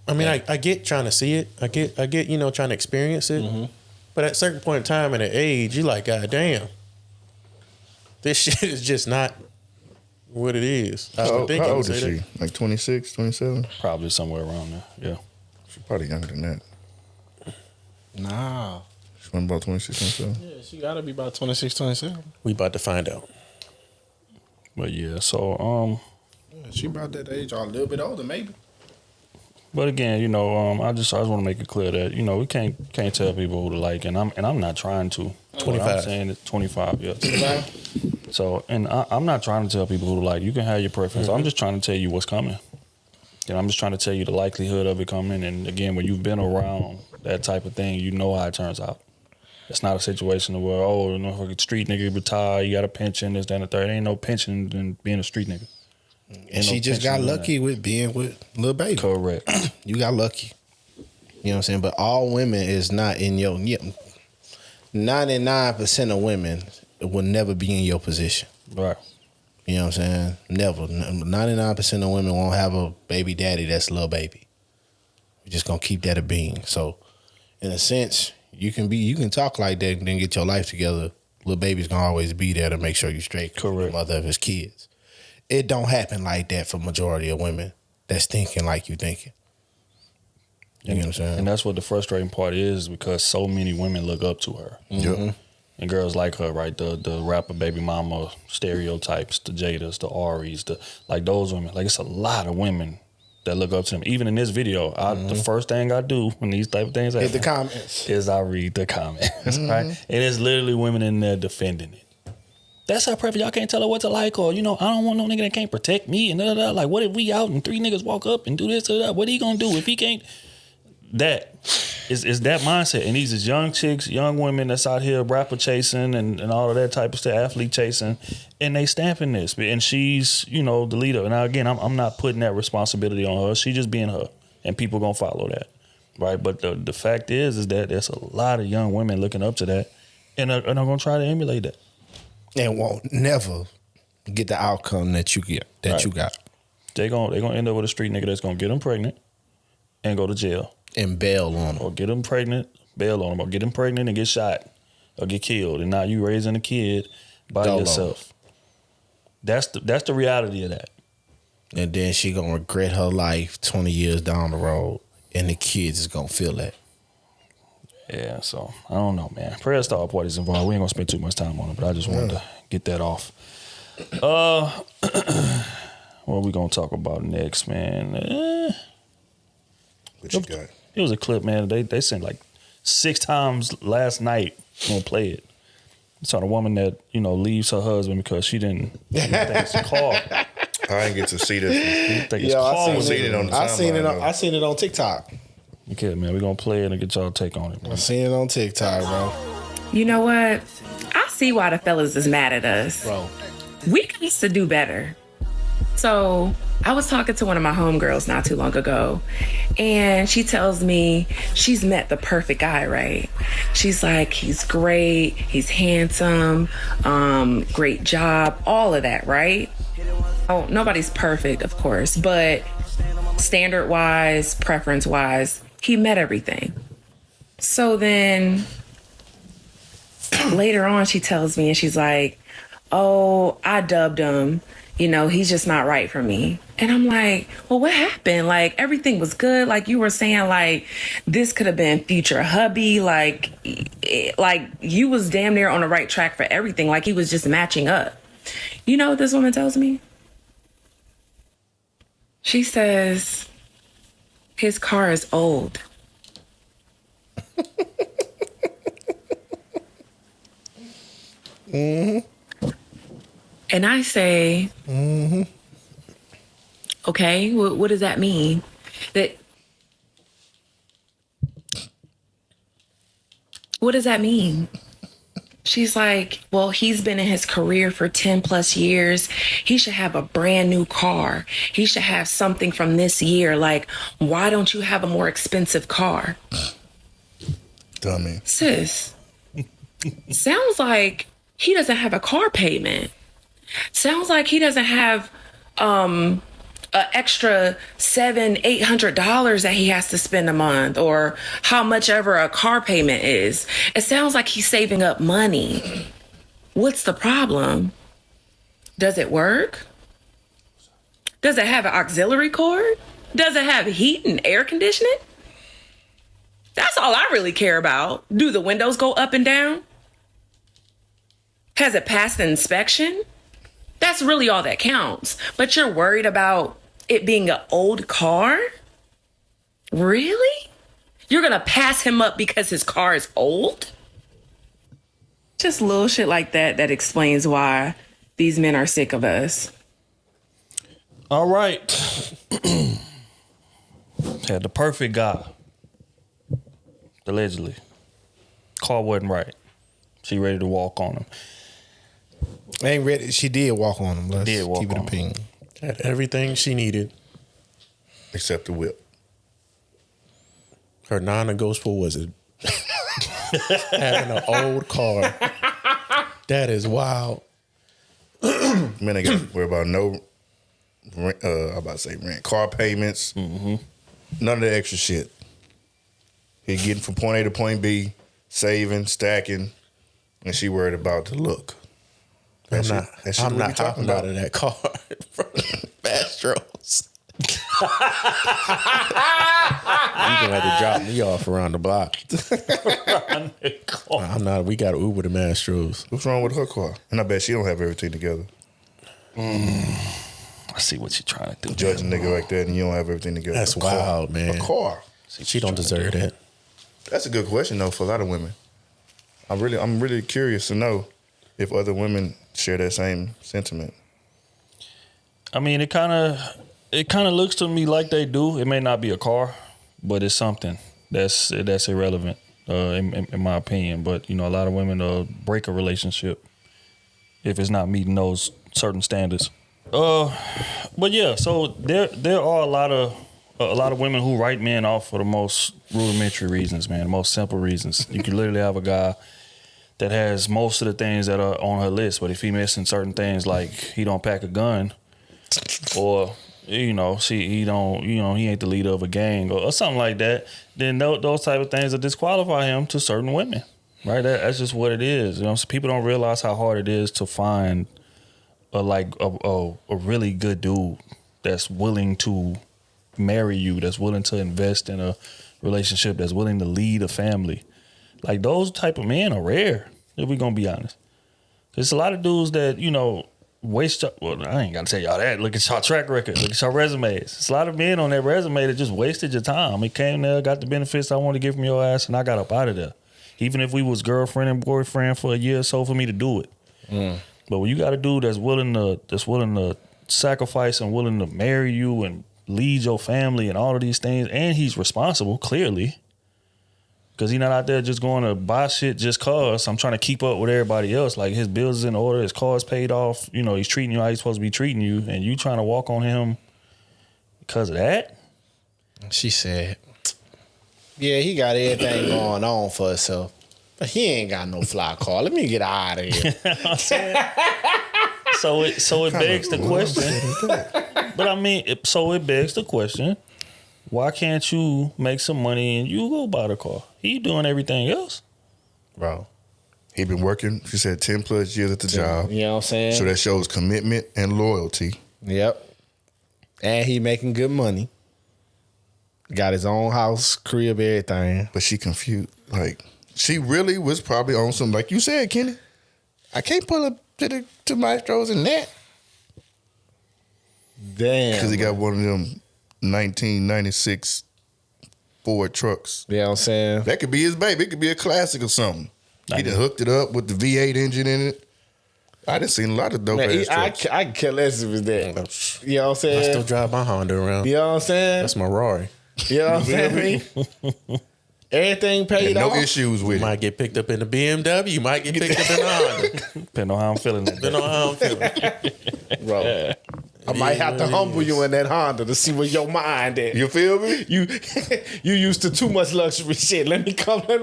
I mean, I get trying to see it. I get trying to experience it. But at a certain point in time and the age, you're like, God damn, this shit is just not what it is. How old is she? Like 26, 27? Probably somewhere around there, yeah. She's probably younger than that. Nah. She went about 26, 27? Yeah, she gotta be about 26, 27. We about to find out. But yeah, so she about that age or a little bit older, maybe. But again, I just want to make it clear that we can't tell people who to like, and I'm not trying to. 25. What I'm saying is 25. Yeah. 25. So, and I'm not trying to tell people who to like. You can have your preference. I'm just trying to tell you what's coming. And I'm just trying to tell you the likelihood of it coming. And again, when you've been around that type of thing, you know how it turns out. It's not a situation where fucking street nigga retire, you got a pension, this, that, and the third. Ain't no pension in being a street nigga. And she just got lucky with being with Lil Baby. Correct. You got lucky. You know what I'm saying? But all women is not in your... 99% of women will never be in your position. Right. You know what I'm saying? Never. 99% of women won't have a baby daddy that's Lil Baby. We're just going to keep that a being. So, in a sense, you can talk like that and then get your life together. Lil Baby's going to always be there to make sure you straight. Correct. The mother of his kids. It don't happen like that for majority of women that's thinking like you thinking. You know what I'm saying? And that's what the frustrating part is because so many women look up to her. Mm-hmm. And girls like her, right? The rapper baby mama stereotypes, the Jadas, the Aries, like those women. Like it's a lot of women that look up to them. Even in this video, the first thing I do when these type of things happen, Hit the comments. is I read the comments, right? And it's literally women in there defending it. That's how perfect. Y'all can't tell her what to like, or I don't want no nigga that can't protect me, and like, what if we out and 3 niggas walk up and do this or that? What he gonna do if he can't? That is that mindset, and these is young chicks, young women that's out here rapper chasing and all of that type of stuff, athlete chasing, and they stamping this, and she's the leader. And now again, I'm not putting that responsibility on her. She just being her, and people gonna follow that, right? But the fact is that there's a lot of young women looking up to that, and are gonna try to emulate that, and won't never get the outcome that you get you got. They gonna end up with a street nigga that's gonna get them pregnant and go to jail. And bail on them. Or get them pregnant, bail on them. Or get them pregnant and get shot. Or get killed. And now you raising a kid by yourself. That's the reality of that. And then she gonna regret her life 20 years down the road. And the kids is gonna feel that. Yeah, so I don't know, man. Prayers to all parties involved. We ain't gonna spend too much time on it, but I just wanted to get that off. What we gonna talk about next, man? What you got? It was a clip, man. They sent like 6 times last night. I'm gonna play it. It's on a woman that leaves her husband because she didn't think it's a car. I didn't get to see this. I seen it on TikTok. Okay, man, we're gonna play it and get y'all take on it, man. I seen it on TikTok, bro. You know what? I see why the fellas is mad at us. Bro. We used to do better. So I was talking to one of my homegirls not too long ago, and she tells me she's met the perfect guy, right? She's like, he's great, he's handsome, great job, all of that, right? Oh, nobody's perfect, of course, but standard-wise, preference-wise, he met everything. So then later on, she tells me, and she's like, oh, I dubbed him. He's just not right for me. And I'm like, well, what happened? Like, everything was good. Like, you were saying, like, this could have been future hubby. Like, you was damn near on the right track for everything. Like, he was just matching up. You know what this woman tells me? She says, his car is old. And I say, okay, what does that mean? What does that mean? She's like, well, he's been in his career for 10 plus years. He should have a brand new car. He should have something from this year. Like, why don't you have a more expensive car? Dummy. Sis, sounds like he doesn't have a car payment. Sounds like he doesn't have an extra $700-800 that he has to spend a month, or how much ever a car payment is. It sounds like he's saving up money. What's the problem? Does it work? Does it have an auxiliary cord? Does it have heat and air conditioning? That's all I really care about. Do the windows go up and down? Has it passed the inspection? That's really all that counts. But you're worried about it being an old car? Really? You're gonna pass him up because his car is old? Just little shit like that explains why these men are sick of us. All right. Had the perfect guy. Allegedly. Car wasn't right. She ready to walk on him. Ain't ready. She did walk on him. Let's keep it a ping. Had everything she needed. Except the whip. Her non-negotiable was it having an old car. That is wild. Man, I got to worry about no rent, I'm about to say rent, car payments, none of the extra shit. He getting from point A to point B, saving, stacking, and she worried about the look. I'm not hopping out of that car from Astros. gonna have to drop me off around the block. I'm not. We got Uber to Mastro's. What's wrong with her car? And I bet she don't have everything together. I see what you're trying to do. Judge a nigga like that and you don't have everything together. That's wild, man. A car. She don't deserve that. That's a good question though for a lot of women. I'm really curious to know if other women share that same sentiment. I mean, it kind of looks to me like they do. It may not be a car, but it's something that's irrelevant in my opinion. But you know, a lot of women break a relationship if it's not meeting those certain standards. But yeah, so there are a lot of women who write men off for the most rudimentary reasons, man, the most simple reasons. You can literally have a guy that has most of the things that are on her list, but if he missing certain things like he don't pack a gun, or he ain't the leader of a gang or something like that, then those type of things that disqualify him to certain women, right? That's just what it is. You know, so people don't realize how hard it is to find a really good dude that's willing to marry you, that's willing to invest in a relationship, that's willing to lead a family. Like those type of men are rare, if we're gonna be honest. There's a lot of dudes that, you know, waste. Well, I ain't gotta tell y'all that. Look at y'all track record. Look at y'all resumes. There's a lot of men on that resume that just wasted your time. He came there, got the benefits I wanted to get from your ass, and I got up out of there. Even if we was girlfriend and boyfriend for a year or so for me to do it. But when you got a dude that's willing to sacrifice and willing to marry you and lead your family and all of these things, and he's responsible, clearly. Because he's not out there just going to buy shit just cause I'm trying to keep up with everybody else. Like his bills is in order, his car's paid off. You know, he's treating you how he's supposed to be treating you, and you trying to walk on him because of that? She said, yeah, he got everything going on for himself, but he ain't got no fly car. Let me get out of here. So it begs the question. But I mean, it begs the question. Why can't you make some money and you go buy the car? He doing everything else. Bro. He been working, she said, 10 plus years at the job. You know what I'm saying? So that shows commitment and loyalty. Yep. And he making good money. Got his own house, crib, everything. But she confused. Like, she really was probably on some, like you said, Kenny, I can't pull up to Maestro's in that. Damn. Because he got one of them 1996 Ford trucks. You know what I'm saying? That could be his baby. It could be a classic or something. He done hooked it up with the V8 engine in it. I done seen a lot of dope ass trucks. I can care less if it's that. You know what I'm saying? I still drive my Honda around. You know what I'm saying? That's my Rari. You know what I'm saying? Everything paid off. No issues with You might get picked up in the BMW. You might get picked up in the Honda. Depending on how I'm feeling. Depending on how I'm feeling. Bro. I might have to humble you in that Honda to see where your mind at. You feel me? You used to too much luxury shit. Let me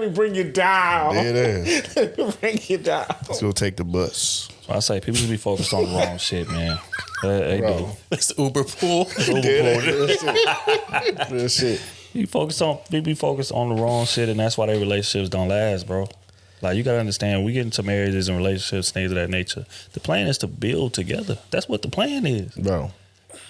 bring you down. There it is. Let me bring you down. Let's go take the bus. So I say people should be focused on the wrong shit, man. They do. It's the Uber pool. Real shit. They be focused on the wrong shit, and that's why their relationships don't last, bro. Like, you gotta understand, we get into marriages and relationships, things of that nature. The plan is to build together. That's what the plan is. Bro.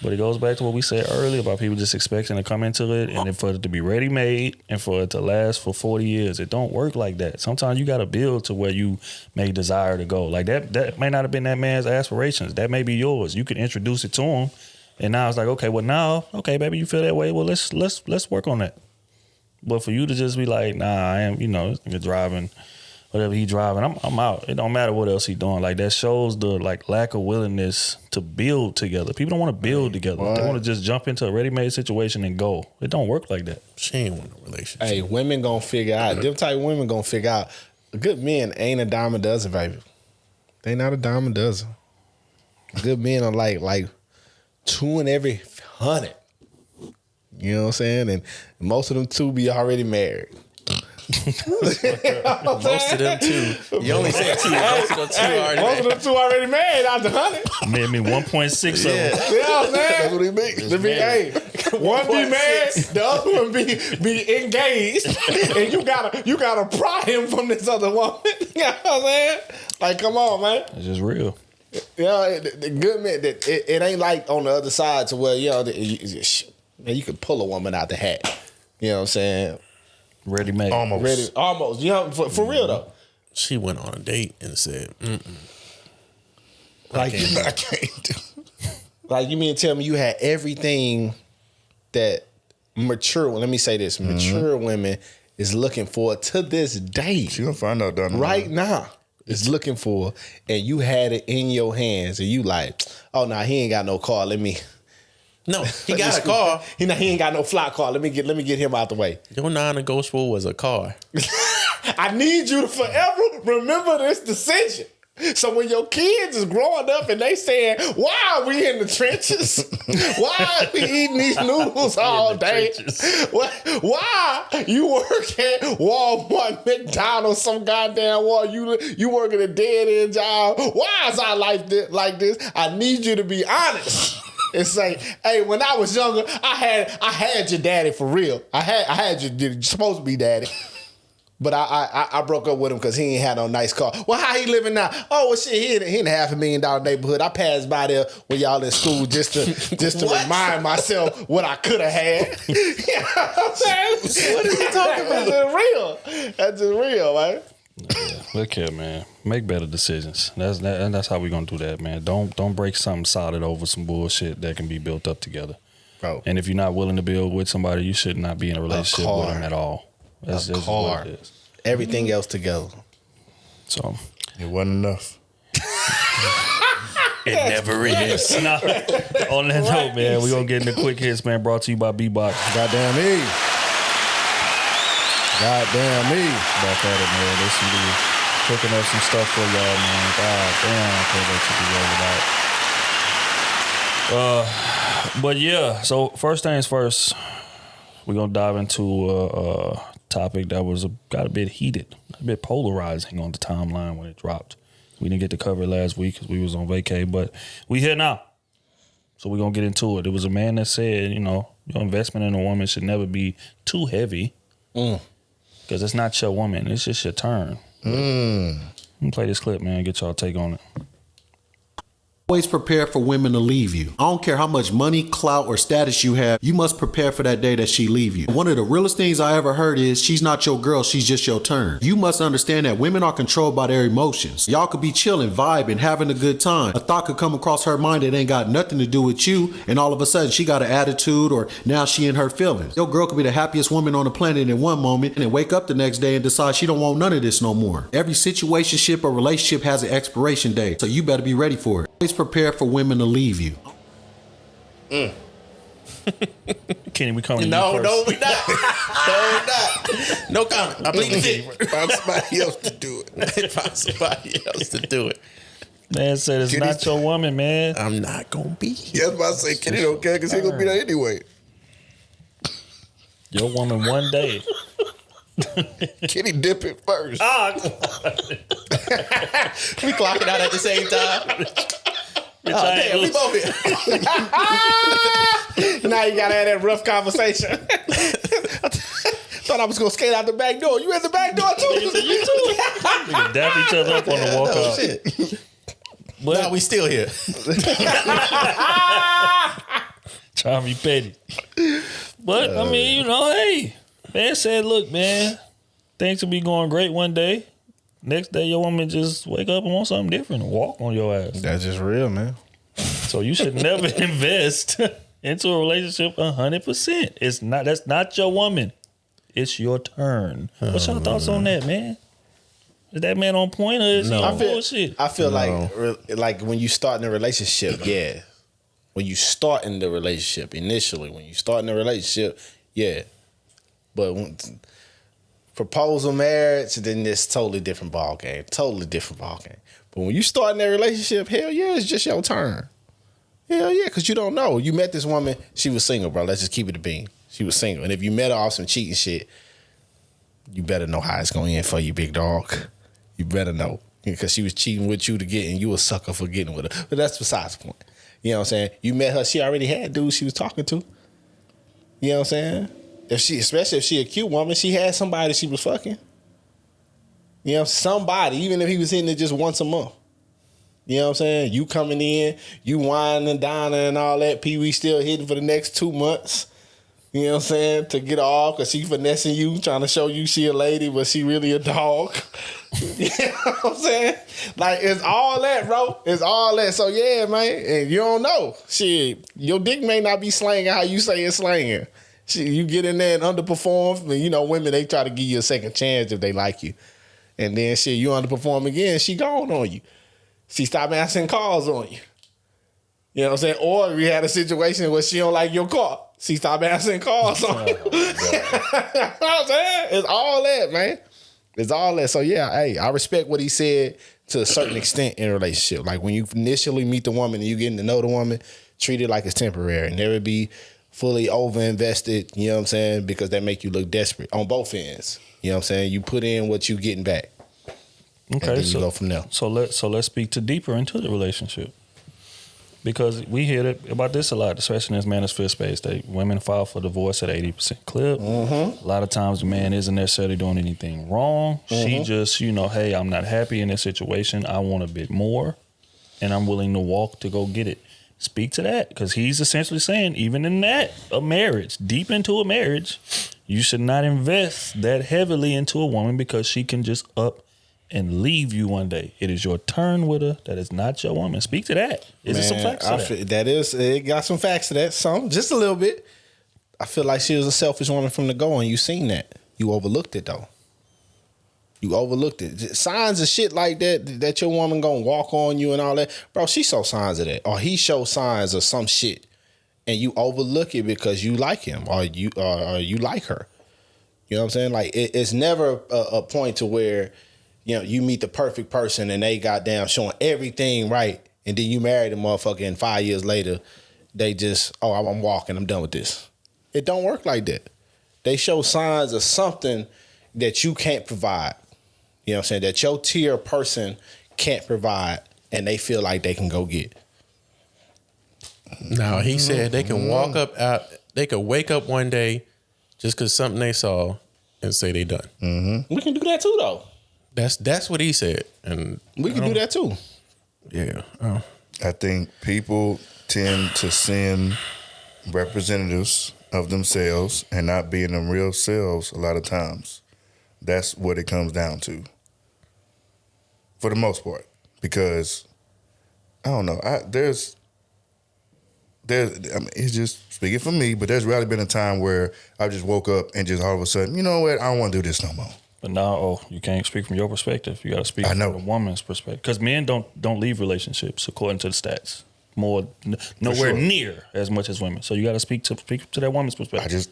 But it goes back to what we said earlier about people just expecting to come into it and then for it to be ready-made and for it to last for 40 years. It don't work like that. Sometimes you got to build to where you may desire to go. Like that may not have been that man's aspirations. That may be yours. You can introduce it to him, and now it's like, okay, well now, okay, baby, you feel that way. Well, let's work on that. But for you to just be like, nah, I am, this nigga driving whatever he driving, I'm out. It don't matter what else he doing. Like, that shows the lack of willingness to build together. People don't want to build together. What? They want to just jump into a ready-made situation and go. It don't work like that. She ain't want a relationship. Hey, women gonna figure out. Them type of women gonna figure out. Good men ain't a dime a dozen, baby. They not a dime a dozen. Good men are like 2 in every 100. You know what I'm saying? And most of them too be already married. Most of them too. You only said 2. Most of them 2 already. Most of them 2 already married out the 100. I mean 1.6 of them. You know what I'm saying? That's what he makes. One be married, the other one be engaged, and you gotta pry him from this other woman. You know what I'm saying? Like, come on, man. It's just real. You know, the good man, it ain't like on the other side to where, man, you could pull a woman out the hat. You know what I'm saying? Ready made. Almost. You know, for real though. She went on a date and said, Like, I can't do. Like, you mean to tell me you had everything that mature, let me say this, mature women is looking for to this day. She gonna find out down the right line. now. Is looking for, and you had it in your hands, and you like, oh nah, he ain't got no car. Let me. no, he got a car. He ain't got no fly car. Let me get him out the way. Your non-negotiable was a car. I need you to forever remember this decision. So when your kids is growing up and they saying, why are we in the trenches? Why are we eating these noodles all day? Why you work at Walmart, McDonald's, some goddamn wall? You working a dead-end job. Why is our life like this? I need you to be honest. And say, hey, when I was younger, I had your daddy for real. I had your supposed to be daddy. But I broke up with him because he ain't had no nice car. Well, how he living now? Oh, well, shit, he in a $500,000 neighborhood. I passed by there when y'all in school just to remind myself what I could have had. You know what I'm saying? What is he talking about? That's real. That's just real, man. Yeah, look here, man. Make better decisions. That's how we gonna do that, man. Don't break something solid over some bullshit that can be built up together. Bro. And if you're not willing to build with somebody, you should not be in a relationship with them at all. That's just what it is. Everything else together. So It wasn't enough. it never is. Nah, on that note, man, we're gonna get into quick hits, man. Brought to you by B-Box. Goddamn me. Goddamn me. Back at it, man. They should be cooking up some stuff for y'all, man. God damn, I can't wait to be worried about. But yeah, so first things first, we're gonna dive into a topic that got a bit heated, a bit polarizing on the timeline when it dropped. We didn't get to cover it last week because we was on vacay, but we here now. So we're gonna get into it. It was a man that said, your investment in a woman should never be too heavy. Because it's not your woman, it's just your turn. Let me play this clip, man, get y'all take on it. Always prepare for women to leave you. I don't care how much money, clout, or status you have, you must prepare for that day that she leave you. One of the realest things I ever heard is, she's not your girl, she's just your turn. You must understand that women are controlled by their emotions. Y'all could be chilling, vibing, having a good time. A thought could come across her mind that ain't got nothing to do with you, and all of a sudden she got an attitude, or now she in her feelings. Your girl could be the happiest woman on the planet in one moment, and wake up the next day and decide she don't want none of this no more. Every situationship or relationship has an expiration date, so you better be ready for it. Always prepare for women to leave you. Kenny, we coming to No, you no, first. we not. No, we not. No comment. I plead the fifth. Find somebody else to do it. Find somebody else to do it. Man said it's not your woman, man. I'm not gonna be here. Yeah, I was about to say, Kenny don't care because he gonna be there anyway. Your woman one day. Kenny dip it first. We clocking out at the same time. Oh, damn, we both here. Now you gotta have that rough conversation. Thought I was gonna skate out the back door. You at the back door too? You too. We can dap each other up on the walk No, out. shit. But No, we still here. trying to be petty. But I mean, hey, man said, look, man, things will be going great one day. Next day, your woman just wake up and want something different and walk on your ass. That's just real, man. So you should never invest into a relationship 100%. That's not your woman. It's your turn. What's your thoughts on that, man? Is that man on point or is he on bullshit? I feel like when you start in a relationship, yeah. When you start in the relationship, initially, when you start in a relationship, yeah. But when proposal, marriage, then it's totally different ball game. Totally different ball game. But when you start in that relationship, hell yeah, it's just your turn. Hell yeah, because you don't know. You met this woman, she was single, bro. Let's just keep it a bean. She was single. And if you met her off some cheating shit, you better know how it's going to end for you, big dog. You better know. Because she was cheating with you to get, and you a sucker for getting with her. But that's besides the point. You know what I'm saying? You met her, she already had dudes she was talking to. You know what I'm saying? Especially if she a cute woman, she had somebody she was fucking. You know, somebody, even if he was hitting it just once a month. You know what I'm saying? You coming in, you whining and dining and all that. Pee-wee still hitting for the next 2 months. You know what I'm saying? To get off because she finessing you, trying to show you she a lady, but she really a dog. You know what I'm saying? Like, it's all that, bro. It's all that. So, yeah, man. And you don't know. Shit, your dick may not be slanging how you say it's slanging. Shit, you get in there and underperform. And, you know, women, they try to give you a second chance if they like you. And then, shit, you underperform again, she gone on you. She stop answering calls on you. You know what I'm saying? Or we had a situation where she don't like your car. She stopped answering calls on you. You know what I'm saying? It's all that, man. It's all that. So, yeah, hey, I respect what he said to a certain extent in a relationship. Like, when you initially meet the woman and you getting to know the woman, treat it like it's temporary. Never be fully over-invested, you know what I'm saying, because that make you look desperate on both ends. You know what I'm saying? You put in what you getting back. Okay, and then you go from there. So let's speak to deeper into the relationship. Because we hear about this a lot, especially in this manosphere space. That women file for divorce at 80% clip. A lot of times the man isn't necessarily doing anything wrong. She just, hey, I'm not happy in this situation. I want a bit more, and I'm willing to walk to go get it. Speak to that, because he's essentially saying, even in that, a marriage, deep into a marriage, you should not invest that heavily into a woman because she can just up and leave you one day. It is your turn with her. That is not your woman. Speak to that. Is there some facts to that? It got some facts to that. Some, just a little bit. I feel like she was a selfish woman from the go, and you seen that. You overlooked it, though. You overlooked it. Signs of shit like that your woman gonna walk on you and all that. Bro, she show signs of that. Or he show signs of some shit. And you overlook it because you like him or you like her. You know what I'm saying? Like, it's never a point to where, you meet the perfect person and they goddamn showing everything right, and then you marry the motherfucker and 5 years later, they just, I'm walking, I'm done with this. It don't work like that. They show signs of something that you can't provide. You know what I'm saying? That your tier person can't provide, and they feel like they can go get. Now, he said they can they could wake up one day just because something they saw and say they done. We can do that too, though. That's what he said, and we can do that too. Yeah, I think people tend to send representatives of themselves and not being them real selves a lot of times. That's what it comes down to, for the most part. Because I don't know, there's it's just speaking for me, but there's rarely been a time where I just woke up and just all of a sudden, you know what, I don't want to do this no more. But now, you can't speak from your perspective. You got to speak from the woman's perspective. Because men don't leave relationships, according to the stats, nowhere near as much as women. So you got to speak to that woman's perspective. I just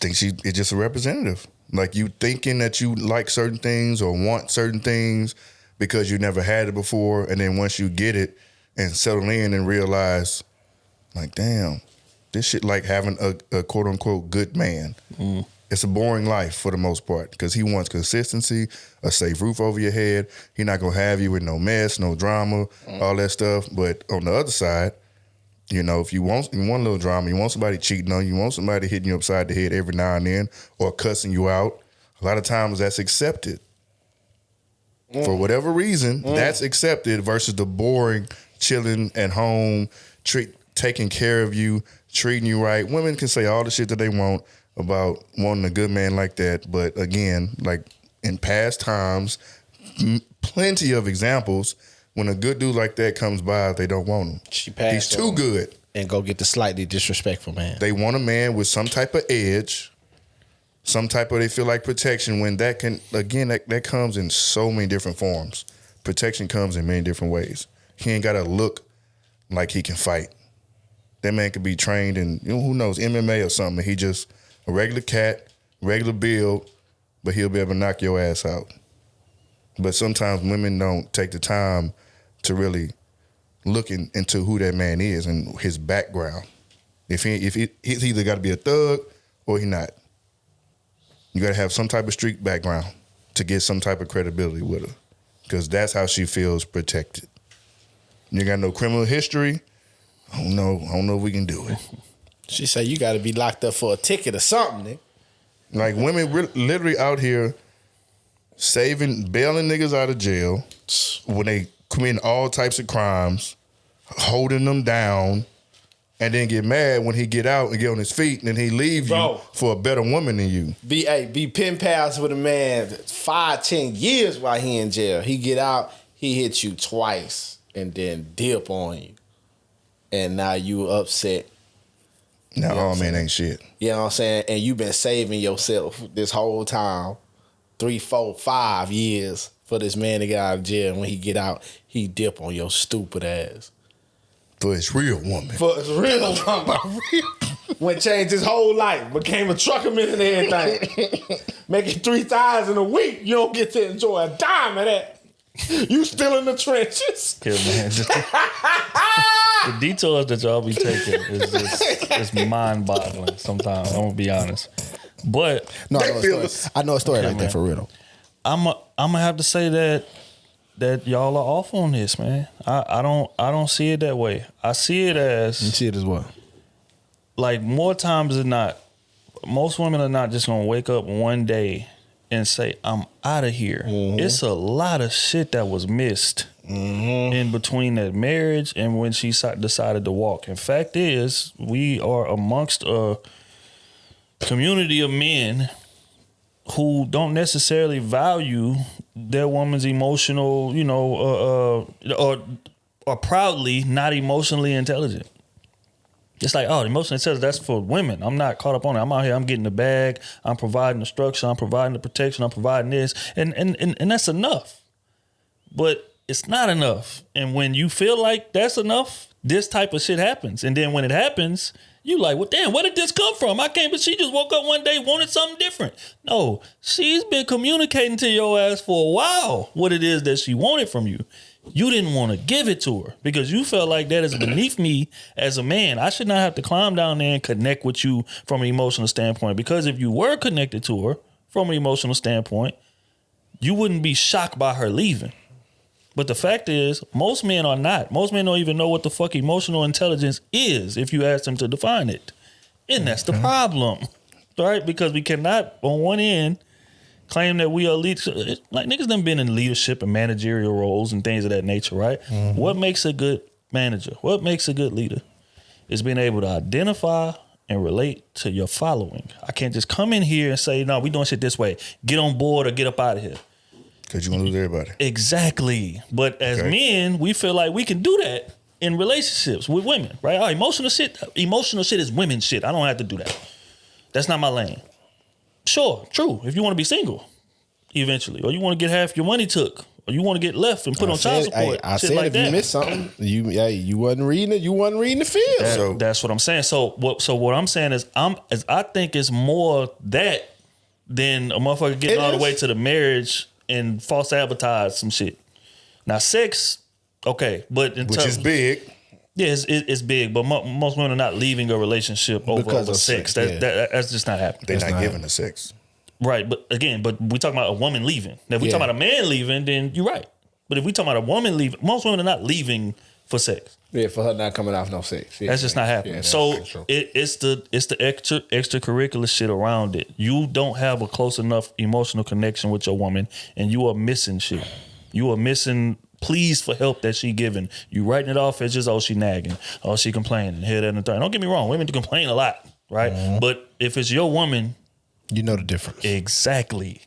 think it's just a representative. Like, you thinking that you like certain things or want certain things because you never had it before, and then once you get it and settle in and realize, like, damn, this shit like having a quote unquote good man. It's a boring life for the most part because he wants consistency, a safe roof over your head. He not gonna have you with no mess, no drama, all that stuff. But on the other side, if you want a little drama, you want somebody cheating on you, you want somebody hitting you upside the head every now and then or cussing you out, a lot of times that's accepted. For whatever reason, that's accepted versus the boring, chilling at home, taking care of you, treating you right. Women can say all the shit that they want about wanting a good man like that. But again, like in past times, plenty of examples, when a good dude like that comes by, they don't want him. He's too good. And go get the slightly disrespectful man. They want a man with some type of edge, some type of, they feel like protection, when that can, again, that comes in so many different forms. Protection comes in many different ways. He ain't got to look like he can fight. That man could be trained in, who knows, MMA or something. He just a regular cat, regular build, but he'll be able to knock your ass out. But sometimes women don't take the time to really look into who that man is and his background. If he's either got to be a thug or he not. You got to have some type of street background to get some type of credibility with her, because that's how she feels protected. You got no criminal history, I don't know if we can do it. She said you got to be locked up for a ticket or something, nigga. Like, women literally out here bailing niggas out of jail when they committing all types of crimes, holding them down, and then get mad when he get out and get on his feet and then he leave you for a better woman than you. Be pen pals with a man 5-10 years while he in jail. He get out, he hit you twice and then dip on you. And now you upset. Now all men ain't shit. You know what I'm saying? And you been saving yourself this whole time, 3, 4, 5 years for this man to get out of jail. And when he get out, he dip on your stupid ass. For his real woman. For his real woman. Went changed his whole life. Became a trucker man and everything. Making 3,000 a week. You don't get to enjoy a dime of that. You still in the trenches. Yeah, man. The detours that y'all be taking is just it's mind-boggling sometimes. I'm gonna be honest. But no, I know a story like that for real. I'm gonna have to say that y'all are off on this, man. I don't see it that way. I see it as you see it as what? Like more times than not, most women are not just gonna wake up one day and say, I'm out of here. Mm-hmm. It's a lot of shit that was missed in between that marriage and when she decided to walk. And fact is, we are amongst a community of men who don't necessarily value their woman's emotional, or are proudly not emotionally intelligent. It's like, oh, emotional intelligence, that's for women. I'm not caught up on it. I'm out here, I'm getting the bag, I'm providing the structure, I'm providing the protection, I'm providing this. And that's enough. But it's not enough. And when you feel like that's enough, this type of shit happens. And then when it happens, you like, well, damn, where did this come from? I can't, but she just woke up one day, wanted something different. No, she's been communicating to your ass for a while what it is that she wanted from you. You didn't want to give it to her because you felt like that is beneath me as a man. I should not have to climb down there and connect with you from an emotional standpoint, because if you were connected to her from an emotional standpoint, you wouldn't be shocked by her leaving. But the fact is, most men are not. Most men don't even know what the fuck emotional intelligence is if you ask them to define it. And that's the problem, right? Because we cannot, on one end, claim that we are leaders. Like niggas done been in leadership and managerial roles and things of that nature, right? Mm-hmm. What makes a good manager? What makes a good leader is being able to identify and relate to your following. I can't just come in here and say, no, we doing shit this way. Get on board or get up out of here. Because you're going to lose everybody. Exactly. But as men, we feel like we can do that in relationships with women, right? Oh, emotional shit is women's shit. I don't have to do that. That's not my lane. Sure, true. If you want to be single, eventually, or you want to get half your money took, or you want to get left and put on child support, I shit said like if that. you missed something, you wasn't reading it. You wasn't reading the field. That's what I'm saying. So what I'm saying is, I think it's more that than a motherfucker getting all the way to the marriage and false advertise some shit. Now, sex, okay, but which is big. Yeah, it's big, but most women are not leaving a relationship over sex. That's just not happening. They're not giving the sex. Right, but we talking about a woman leaving. Now, if we talking about a man leaving, then you're right. But if we talking about a woman leaving, most women are not leaving for sex. Yeah, for her not coming off no sex. Yeah, that's just not happening. So it's the extracurricular shit around it. You don't have a close enough emotional connection with your woman, and you are missing shit. You are missing pleas for help that she giving. You writing it off as just, oh, she nagging, oh, she complaining, here, that, and the third. Don't get me wrong, women do complain a lot, right? Mm-hmm. But if it's your woman, you know the difference. Exactly.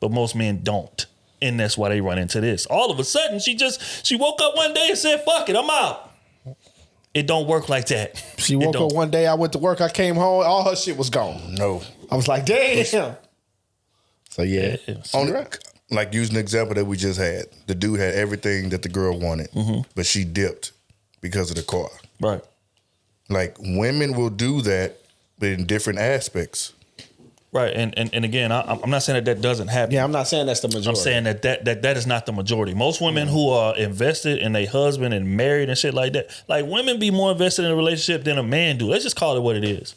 But most men don't. And that's why they run into this. All of a sudden, she woke up one day and said, fuck it, I'm out. It don't work like that. She woke up one day, I went to work, I came home, all her shit was gone. No. I was like, damn. So yeah. Like using the example that we just had. The dude had everything that the girl wanted, but she dipped because of the car. Right. Like women will do that, but in different aspects. Right, and again, I'm not saying that doesn't happen. Yeah, I'm not saying that's the majority. I'm saying that is not the majority. Most women who are invested in their husband and married and shit like that, like women be more invested in a relationship than a man do. Let's just call it what it is.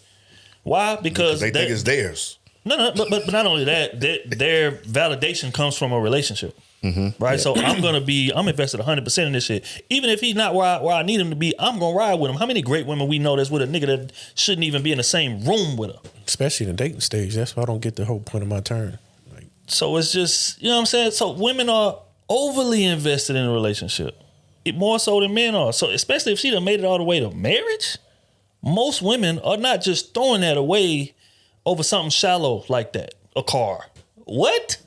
Why? Because they think it's theirs. No, but not only that, their validation comes from a relationship. Mm-hmm. Right, yeah. So I'm invested 100% in this shit. Even if he's not where I need him to be, I'm gonna ride with him. How many great women we know that's with a nigga that shouldn't even be in the same room with her? Especially in the dating stage. That's why I don't get the whole point of my turn. So it's just, you know what I'm saying? So women are overly invested in a relationship, more so than men are. So especially if she done made it all the way to marriage, Most women are not just throwing that away over something shallow like that, a car. What?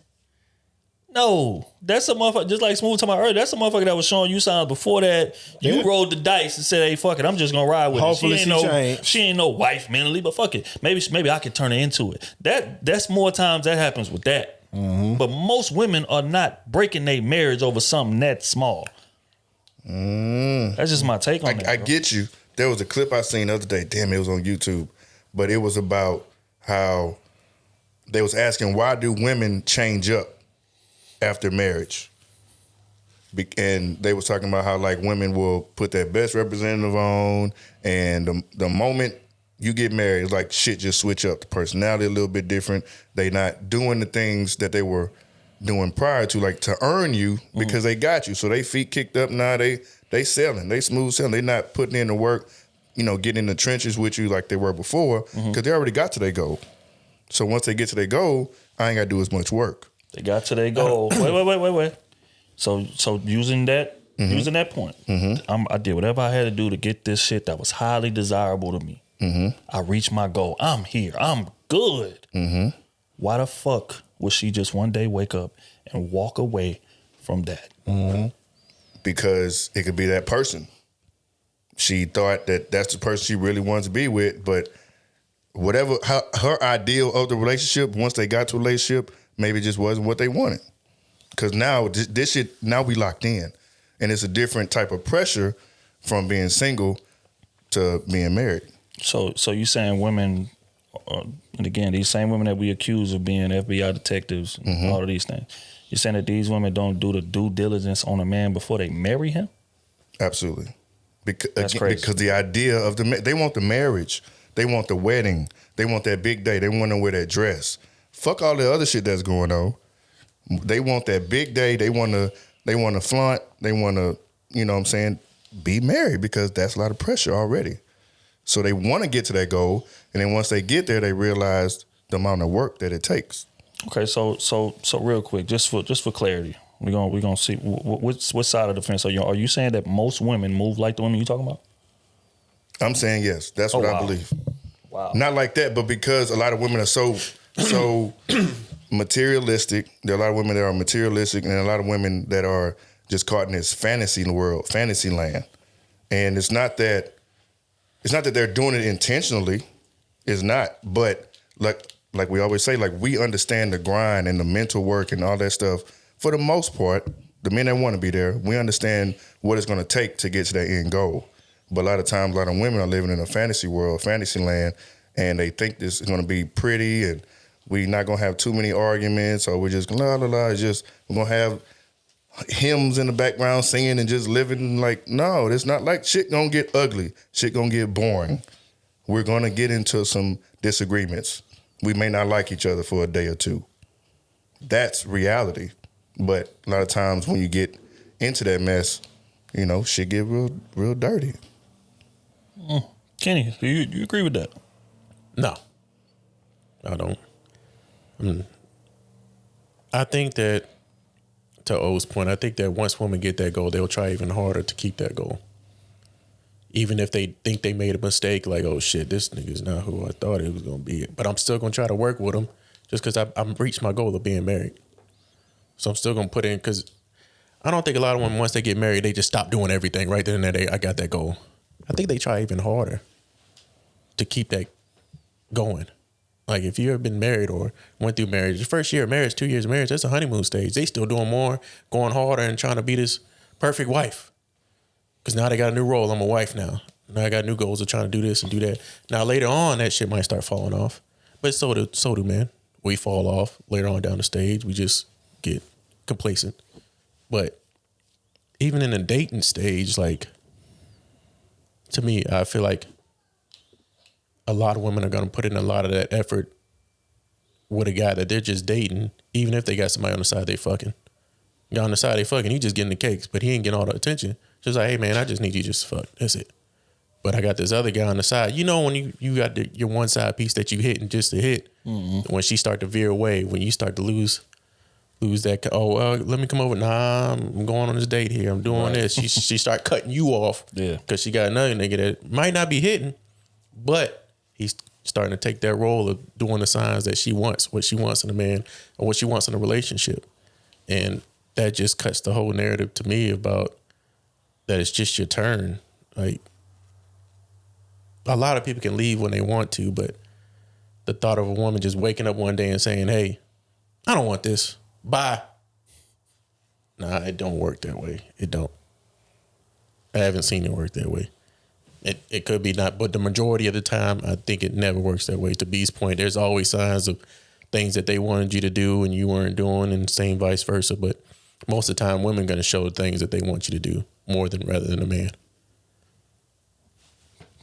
No, that's a motherfucker. Just like Smooth talking about earlier, that's a motherfucker that was showing you signs before that. You rolled the dice and said, "Hey, fuck it, I'm just gonna ride with Hopefully it." She ain't no wife mentally, but fuck it. Maybe I could turn her into it. That's more times that happens with that. But most women are not breaking their marriage over something that small. That's just my take on that. I get you. There was a clip I seen the other day. Damn, it was on YouTube, but it was about how they was asking, why do women change up after marriage? And they was talking about how like women will put their best representative on, and the moment you get married, it's like shit just switch up. The personality a little bit different. They not doing the things that they were doing prior to, like to earn you because they got you. So they feet kicked up now. They selling. They smooth selling. They not putting in the work, getting in the trenches with you like they were before because they already got to their goal. So once they get to their goal, I ain't got to do as much work. They got to their goal. Wait. So using that point, I did whatever I had to do to get this shit that was highly desirable to me. I reached my goal. I'm here. I'm good. Why the fuck would she just one day wake up and walk away from that? Because it could be that person. She thought that that's the person she really wants to be with, but whatever her ideal of the relationship, once they got to a relationship, maybe it just wasn't what they wanted. Because now this shit, now we locked in, and it's a different type of pressure from being single to being married. So you saying women, and again, these same women that we accuse of being FBI detectives and all of these things, you're saying that these women don't do the due diligence on a man before they marry him? Absolutely. That's crazy. Because the idea of they want the marriage, they want the wedding, they want that big day, they want to wear that dress. Fuck all the other shit that's going on. They want that big day, they want to flaunt, they want to, be married, because that's a lot of pressure already. So they want to get to that goal, and then once they get there, they realize the amount of work that it takes. Okay, so real quick, just for clarity, we're gonna see what side of the fence are you on? Are you saying that most women move like the women you talking about? I'm saying yes. That's what I believe. Wow. Not like that, but because a lot of women are so materialistic. There are a lot of women that are materialistic, and a lot of women that are just caught in this fantasy world, fantasy land. And it's not that they're doing it intentionally. It's not. But like we always say, like, we understand the grind and the mental work and all that stuff. For the most part, the men that want to be there, we understand what it's going to take to get to that end goal. But a lot of times, a lot of women are living in a fantasy world, fantasy land, and they think this is going to be pretty, and we're not going to have too many arguments, or we're just la la la. It's just we're going to have hymns in the background singing and just living like, no, it's not like shit going to get ugly. Shit going to get boring. We're going to get into some disagreements. We may not like each other for a day or two. That's reality. But a lot of times when you get into that mess, shit get real dirty. Kenny, do you agree with that? No, I don't. I think that, to O's point, I think that once women get that goal, they'll try even harder to keep that goal. Even if they think they made a mistake, like, oh shit, this nigga's not who I thought it was going to be. But I'm still going to try to work with him just because I've reached my goal of being married. So I'm still going to put in, because I don't think a lot of women, once they get married, they just stop doing everything right then and there. I got that goal. I think they try even harder to keep that going. Like, if you ever been married or went through marriage, the first year of marriage, 2 years of marriage, that's a honeymoon stage. They still doing more, going harder and trying to be this perfect wife. Because now they got a new role. I'm a wife now. Now I got new goals of trying to do this and do that. Now later on, that shit might start falling off. But so do men. We fall off later on down the stage. We just get complacent. But even in the dating stage, like, to me, I feel like a lot of women are going to put in a lot of that effort with a guy that they're just dating, even if they got somebody on the side they fucking. Guy on the side they fucking, he just getting the cakes, but he ain't getting all the attention. Just like, hey man, I just need you just to fuck. That's it. But I got this other guy on the side. When you got your one side piece that you hit and just to hit, when she start to veer away, when you start to lose that, let me come over. Nah, I'm going on this date here. I'm doing this. She start cutting you off. Yeah. Because she got another nigga that might not be hitting, But he's starting to take that role of doing the signs that she wants, what she wants in a man, or what she wants in a relationship. And that just cuts the whole narrative to me about that it's just your turn. Like, a lot of people can leave when they want to, but the thought of a woman just waking up one day and saying, hey, I don't want this. Bye. Nah, it don't work that way. It don't. I haven't seen it work that way. It could be not, but the majority of the time, I think it never works that way. To B's point, there's always signs of things that they wanted you to do and you weren't doing, and same vice versa. But most of the time, women are going to show the things that they want you to do rather than a man.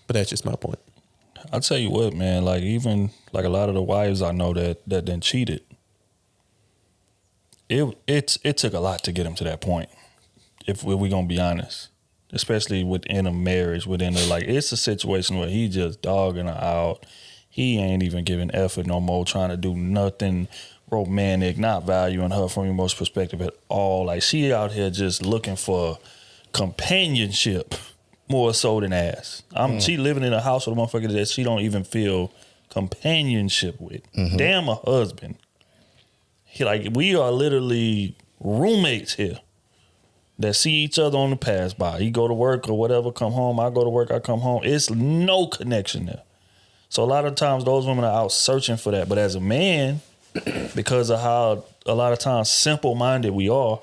But that's just my point. I'll tell you what, man, like even like a lot of the wives I know that then cheated, it took a lot to get them to that point, if we're going to be honest. Especially within a marriage, it's a situation where he just dogging her out. He ain't even giving effort no more, trying to do nothing romantic, not valuing her from your most perspective at all. Like, she out here just looking for companionship more so than ass. She living in a house with a motherfucker that she don't even feel companionship with. Damn a husband. We are literally roommates here that see each other on the pass by. He go to work or whatever, come home. I go to work, I come home. It's no connection there. So a lot of times those women are out searching for that. But as a man, because of how a lot of times simple-minded we are,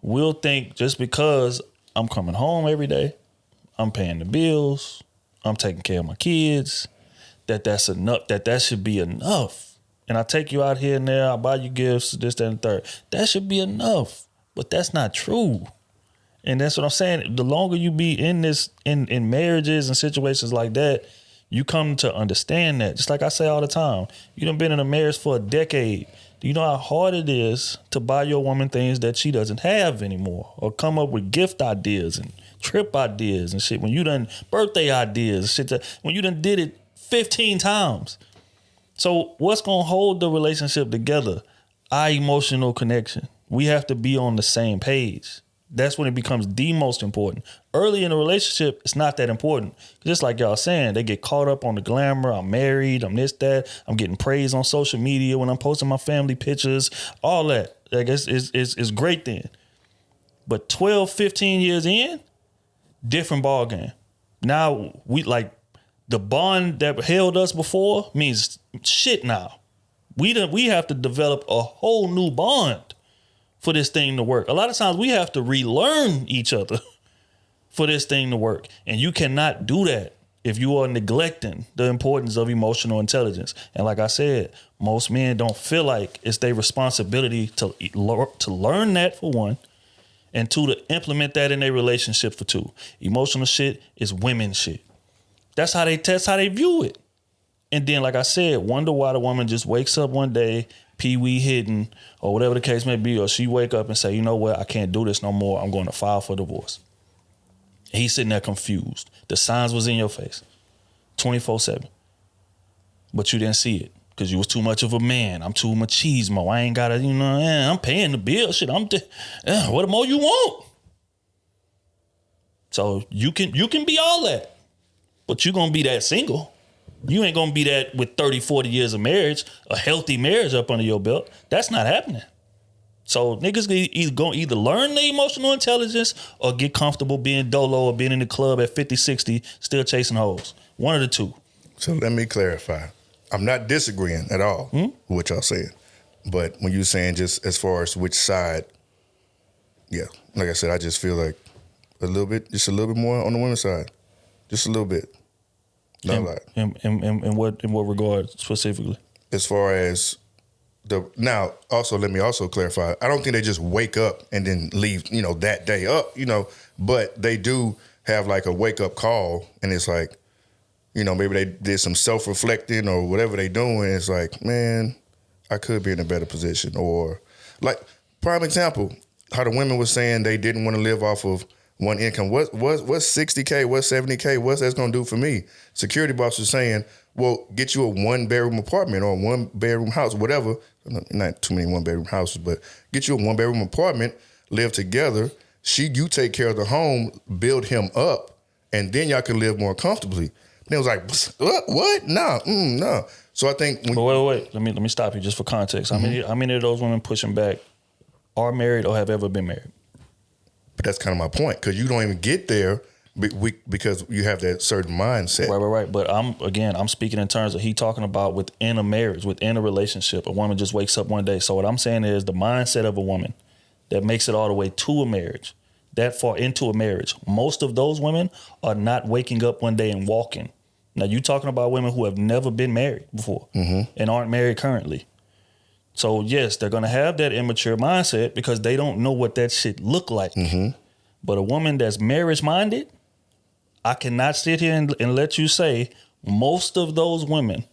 we'll think just because I'm coming home every day, I'm paying the bills, I'm taking care of my kids, that's enough, that should be enough. And I take you out here and there, I buy you gifts, this, that, and the third. That should be enough. But that's not true. And that's what I'm saying. The longer you be in this, in marriages and situations like that, you come to understand that. Just like I say all the time, you done been in a marriage for a decade. Do you know how hard it is to buy your woman things that she doesn't have anymore? Or come up with gift ideas and trip ideas and shit. When you done birthday ideas and shit, when you done did it 15 times. So what's going to hold the relationship together? Our emotional connection. We have to be on the same page. That's when it becomes the most important. Early in a relationship, it's not that important. Just like y'all saying, they get caught up on the glamour. I'm married. I'm this, that. I'm getting praise on social media when I'm posting my family pictures. All that. I guess it's great then. But 12, 15 years in, different ball game. Now, the bond that held us before means shit now. We have to develop a whole new bond for this thing to work. A lot of times we have to relearn each other for this thing to work. And you cannot do that if you are neglecting the importance of emotional intelligence. And like I said, most men don't feel like it's their responsibility to learn that, for one, and two, to implement that in their relationship, for two. Emotional shit is women shit. That's how they view it. And then, like I said, wonder why the woman just wakes up one day, pee-wee hidden, or whatever the case may be, or she wake up and say, you know what, I can't do this no more. I'm going to file for divorce. And he's sitting there confused. The signs was in your face, 24/7. But you didn't see it because you was too much of a man. I'm too machismo. I ain't got to, I'm paying the bill. Shit, what more you want? So you can be all that, but you're going to be that single. You ain't going to be that with 30, 40 years of marriage, a healthy marriage up under your belt. That's not happening. So niggas either learn the emotional intelligence or get comfortable being dolo or being in the club at 50, 60, still chasing hoes. One of the two. So let me clarify. I'm not disagreeing at all with what y'all saying. But when you're saying just as far as which side, yeah, like I said, I just feel like just a little bit more on the women's side. Just a little bit. Not a lot. In what regard specifically? As far as now, also let me also clarify. I don't think they just wake up and then leave, that day up, but they do have like a wake up call, and it's like, maybe they did some self-reflecting or whatever they doing. It's like, man, I could be in a better position. Or like, prime example, how the women were saying they didn't want to live off of one income. What's 60K? What's 70K? What's that's gonna do for me? Security boss was saying, well, get you a 1-bedroom apartment or a 1-bedroom house, whatever. Not too many 1-bedroom houses, but get you a 1-bedroom apartment, live together. You take care of the home, build him up, and then y'all can live more comfortably. They was like, what? No, no. So I think. Wait. Let me stop you just for context. How many of those women pushing back are married or have ever been married? But that's kind of my point, because you don't even get there because you have that certain mindset. Right. But I'm speaking in terms of he talking about within a marriage, within a relationship. A woman just wakes up one day. So what I'm saying is the mindset of a woman that makes it all the way to a marriage, that far into a marriage. Most of those women are not waking up one day and walking. Now you talking about women who have never been married before and aren't married currently. So yes, they're gonna have that immature mindset because they don't know what that shit look like. But a woman that's marriage minded, I cannot sit here and let you say most of those women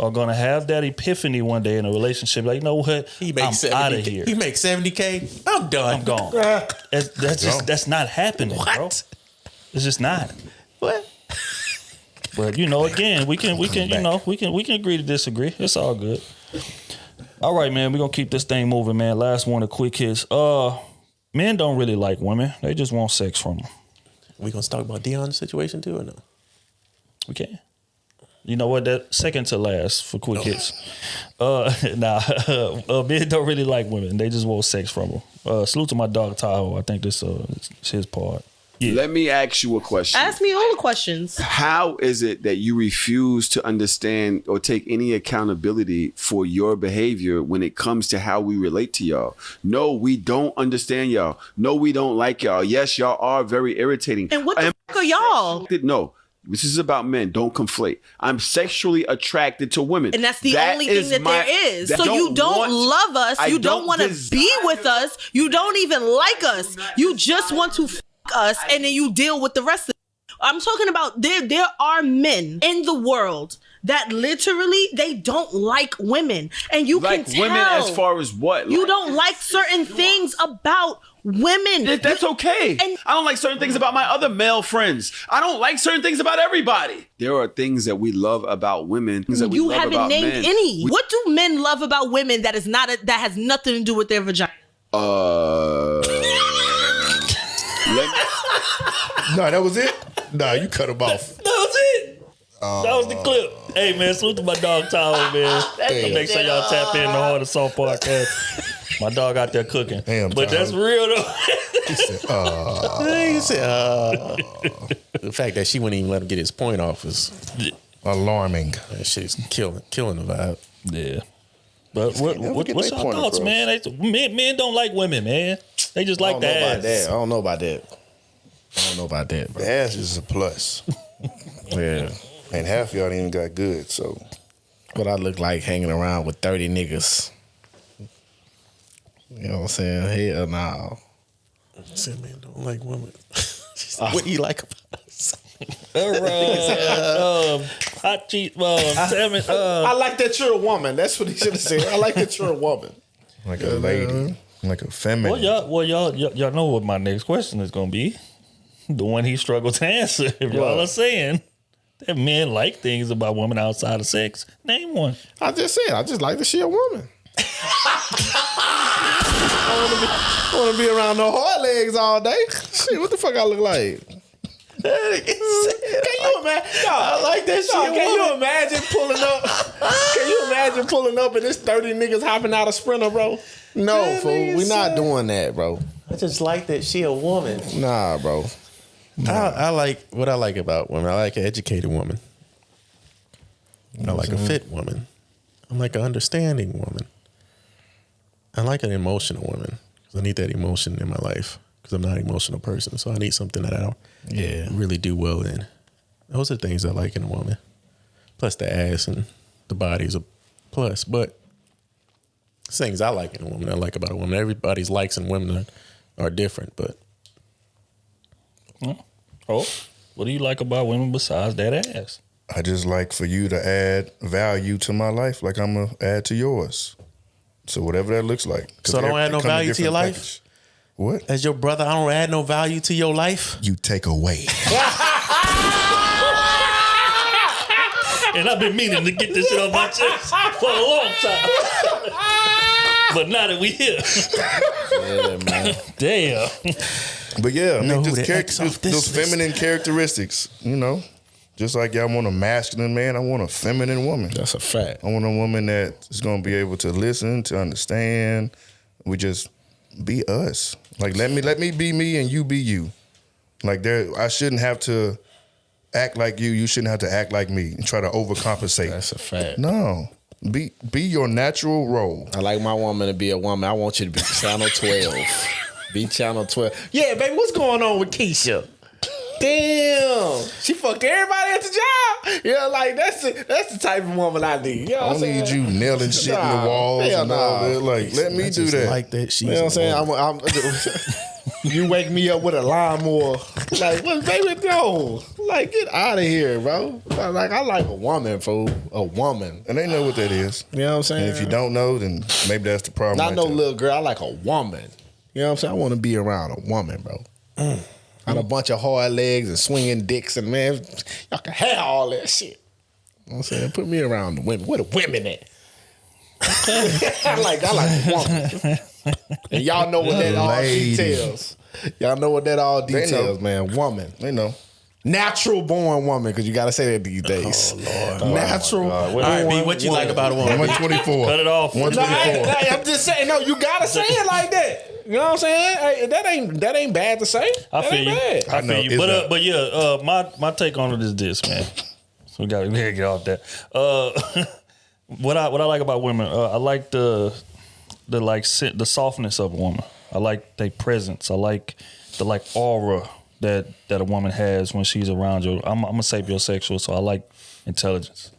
are gonna have that epiphany one day in a relationship. Like, you know what? I'm out of here. He makes 70K. I'm done. I'm gone. That's not happening, bro. It's just not. What? But again, we can agree to disagree. It's all good. All right, man. We're gonna keep this thing moving, man. Last one, a quick hits. Men don't really like women. They just want sex from them. We gonna talk about Deion's situation too, or no? We can. You know what? That second to last for quick hits. Men don't really like women. They just want sex from them. Salute to my dog Tahoe. I think this is his part. Yeah. Let me ask you a question. Ask me all the questions. How is it that you refuse to understand or take any accountability for your behavior when it comes to how we relate to y'all? No, we don't understand y'all. No, we don't like y'all. Yes, y'all are very irritating. And what the fuck are y'all? No. This is about men. Don't conflate. I'm sexually attracted to women. And that's the only thing that there is. So you don't love us. You don't want to be with us. You don't even like us. You just want to fuck us, and then you deal with the rest of it. I'm talking about there are men in the world that literally they don't like women. And you like can tell. Women as far as what? You don't like certain things about women. That's okay. And I don't like certain things about my other male friends. I don't like certain things about everybody. There are things that we love about women. Things that we you love haven't about named men. any. What do men love about women that is not that has nothing to do with their vagina? No, that was it? No, you cut him off. That was it. That was the clip. Hey, man, salute to my dog Tahoe, man. Make sure y'all tap in the Hard and Soft podcast. My dog out there cooking. Damn, but Tahoe. that's real, though. He said, the fact that she wouldn't even let him get his point off is alarming. That shit's killing the vibe. Yeah. But what's your thoughts, man? Men don't like women, man. They just like the ass. I don't know about that. Bro. The ass is a plus. Yeah. And half y'all ain't even got good, so. What I look like hanging around with 30 niggas. You know what I'm saying? Hell no. I said, man, don't like women. What do you like about us? Hot cheese, salmon. I like that you're a woman. That's what he should have said. I like that you're a woman. Like a lady. Like a feminine. Y'all know what my next question is gonna be. The one he struggled to answer. If y'all are saying that men like things about women outside of sex, name one. I just said, I just like that she a woman. I want to be around no hard legs all day. Shit, what the fuck I look like? Can you imagine? I like that shit. Can you imagine pulling up? Can you imagine pulling up and there's 30 niggas hopping out of Sprinter, bro? No, fool. We not doing that, bro. I just like that she a woman. Nah, bro. I like what I like about women. I like an educated woman. I like a fit woman. I like an understanding woman. I like an emotional woman. I need that emotion in my life because I'm not an emotional person. So I need something that I don't really do well in. Those are things I like in a woman. Plus the ass and the body is a plus. But things I like in a woman, I like about a woman. Everybody's likes in women are different, but. Oh, what do you like about women besides that ass? I just like for you to add value to my life like I'm going to add to yours. So whatever that looks like. So don't add no value to your life? Package. What? As your brother, I don't add no value to your life? You take away. And I've been meaning to get this shit off my chest for a long time. But now that we here. Yeah, man. Damn. But yeah, I mean, just those feminine characteristics, you know. Just like y'all want a masculine man, I want a feminine woman. That's a fact. I want a woman that is going to be able to listen, to understand. We just be us. Like, let me be me and you be you. Like, I shouldn't have to act like you. You shouldn't have to act like me and try to overcompensate. That's a fact. No. Be your natural role. I like my woman to be a woman. I want you to be channel 12. Be channel 12. Yeah, baby, what's going on with Keisha? Damn, she fucked everybody at the job. Yeah, like that's the type of woman I need. You know what I'm saying? I don't need you nailing shit in the walls and all that. Like, let me do that. Like that. You know what I'm saying? You wake me up with a lawnmower. Like, what, baby? No. Like, get out of here, bro. Like, I like a woman, fool. A woman. And they know what that is. You know what I'm saying? And if you don't know, then maybe that's the problem. Not no little girl. I like a woman. You know what I'm saying? I want to be around a woman, bro. Got a bunch of hard legs and swinging dicks, and man, y'all can have all that shit. You know what I'm saying? Put me around the women. Where the women at? I like a woman. And y'all know what that all details. Y'all know what that all details, man. Woman. They know. Natural born woman, because you got to say that these days. Oh, Lord. Natural All right, B, what you like about a woman? 124. Cut it off. 124. I'm just saying, no, you got to say it like that. You know what I'm saying? Hey, that ain't bad to say. I feel you. I feel you. But yeah, my take on it is this, man. So we gotta get off that. What I like about women, I like the softness of a woman. I like their presence. I like the aura that a woman has when she's around you. I'm a sapiosexual, so I like intelligence.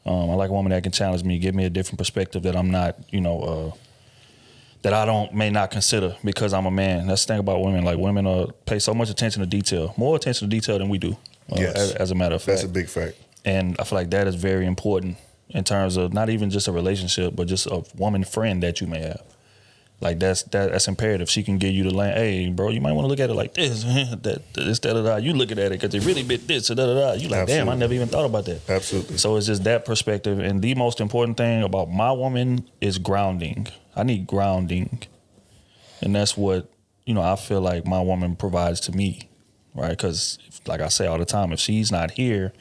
I like a woman that can challenge me, give me a different perspective that I'm not, that I may not consider because I'm a man. That's the thing about women. Like, women pay so much attention to detail, more attention to detail than we do. Yes. As a matter of fact. That's a big fact. And I feel like that is very important in terms of not even just a relationship, but just a woman friend that you may have. Like, that's imperative. She can give you the line. Hey, bro, you might want to look at it like this, that. You looking at it because it really bit this, You like, Absolutely. Damn, I never even thought about that. Absolutely. So it's just that perspective. And the most important thing about my woman is grounding. I need grounding. And that's what, I feel like my woman provides to me, right? Because, like I say all the time, if she's not here,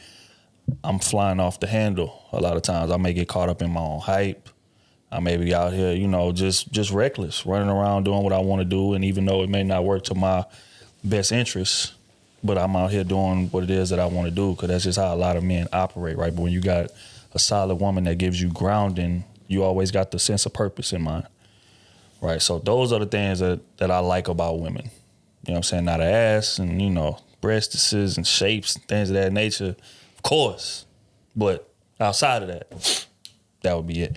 I'm flying off the handle a lot of times. I may get caught up in my own hype. I may be out here, just reckless, running around doing what I want to do. And even though it may not work to my best interests, but I'm out here doing what it is that I want to do, because that's just how a lot of men operate, right? But when you got a solid woman that gives you grounding, you always got the sense of purpose in mind, right? So those are the things that I like about women. You know what I'm saying? Not an ass and, breasts and shapes and things of that nature, of course. But outside of that would be it.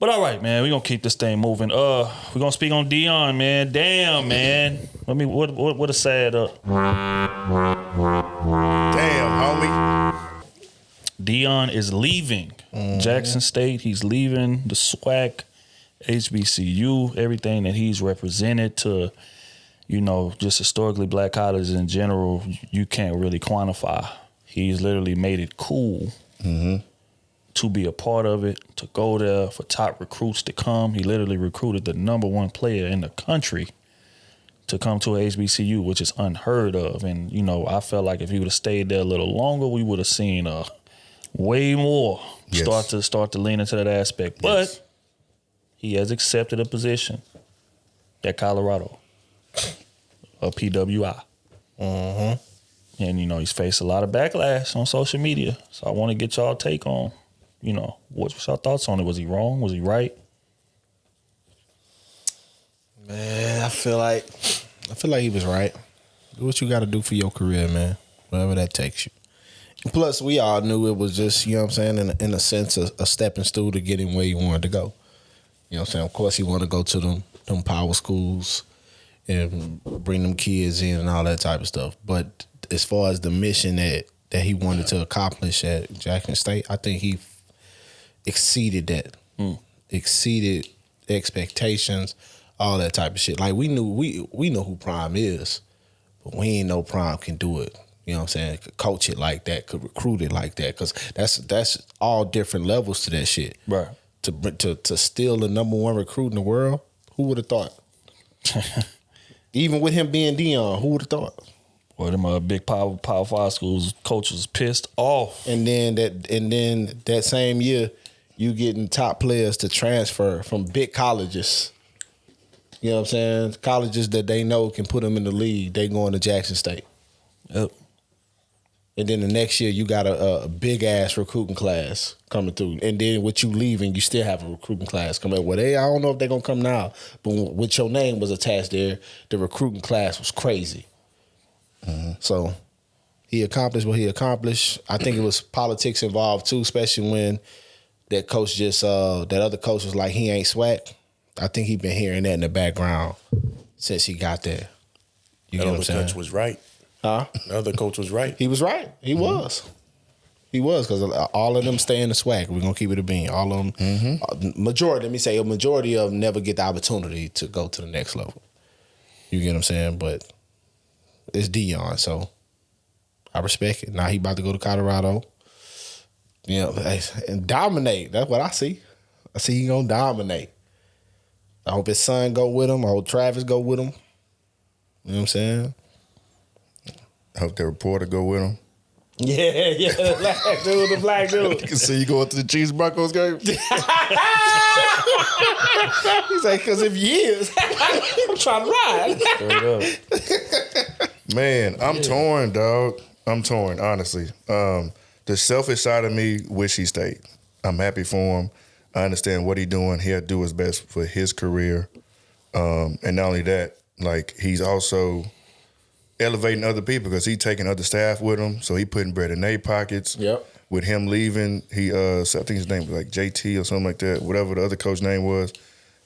But all right, man, we're going to keep this thing moving. We're going to speak on Deion, man. Damn, man. What a sad Damn, homie. Deion is leaving Jackson State. He's leaving the SWAC, HBCU, everything that he's represented to, just historically black colleges in general, you can't really quantify. He's literally made it cool to be a part of it, to go there, for top recruits to come. He literally recruited the number one player in the country to come to a HBCU, which is unheard of. And, I felt like if he would have stayed there a little longer, we would have seen way more start to lean into that aspect. Yes. But he has accepted a position at Colorado, a PWI. And, he's faced a lot of backlash on social media. So I want to get y'all take on, what's your thoughts on it? Was he wrong? Was he right? Man, I feel like he was right. Do what you got to do for your career, man. Wherever that takes you. Plus, we all knew it was just, in a sense, a stepping stool to get him where he wanted to go. You know what I'm saying? Of course, he wanted to go to them power schools and bring them kids in and all that type of stuff. But as far as the mission that he wanted to accomplish at Jackson State, I think he exceeded that. Exceeded expectations, all that type of shit. Like, we know who Prime is, but we ain't know Prime can do it. You know what I'm saying? Could coach it like that, could recruit it like that, because that's all different levels to that shit. Right. To steal the number one recruit in the world, who would have thought? Even with him being Deion, who would have thought? Well, them big power 5 schools coaches pissed off. And then that same year, you getting top players to transfer from big colleges. You know what I'm saying? Colleges that they know can put them in the league. They going to Jackson State. Yep. And then the next year, you got a big-ass recruiting class coming through. And then with you leaving, you still have a recruiting class coming. Well, I don't know if they're going to come now. But with your name was attached there, the recruiting class was crazy. Mm-hmm. So he accomplished what he accomplished. I think it was politics involved, too, especially when that coach that other coach was like, he ain't swag. I think he been hearing that in the background since he got there. You the know what other I'm saying? coach was right. Huh? The other coach was right. He was right. He was. He was, because all of them stay in the swag. We're going to keep it a bean. All of them, majority of them never get the opportunity to go to the next level. You get what I'm saying? But it's Deion, so I respect it. Now he about to go to Colorado. You know, and dominate. That's what I see. I see he going to dominate. I hope his son go with him. I hope Travis go with him. You know what I'm saying? I hope that reporter go with him. Yeah, the black dude. You can see you going to the Chiefs Broncos game. He's like, because if years, I'm trying to ride. Straight up. Man, I'm torn, dog. I'm torn, honestly. The selfish side of me wish he stayed. I'm happy for him. I understand what he's doing. He'll do his best for his career. And not only that, like, he's also elevating other people because he's taking other staff with him. So he putting bread in their pockets. Yep. With him leaving, I think his name was like JT or something like that, whatever the other coach name was.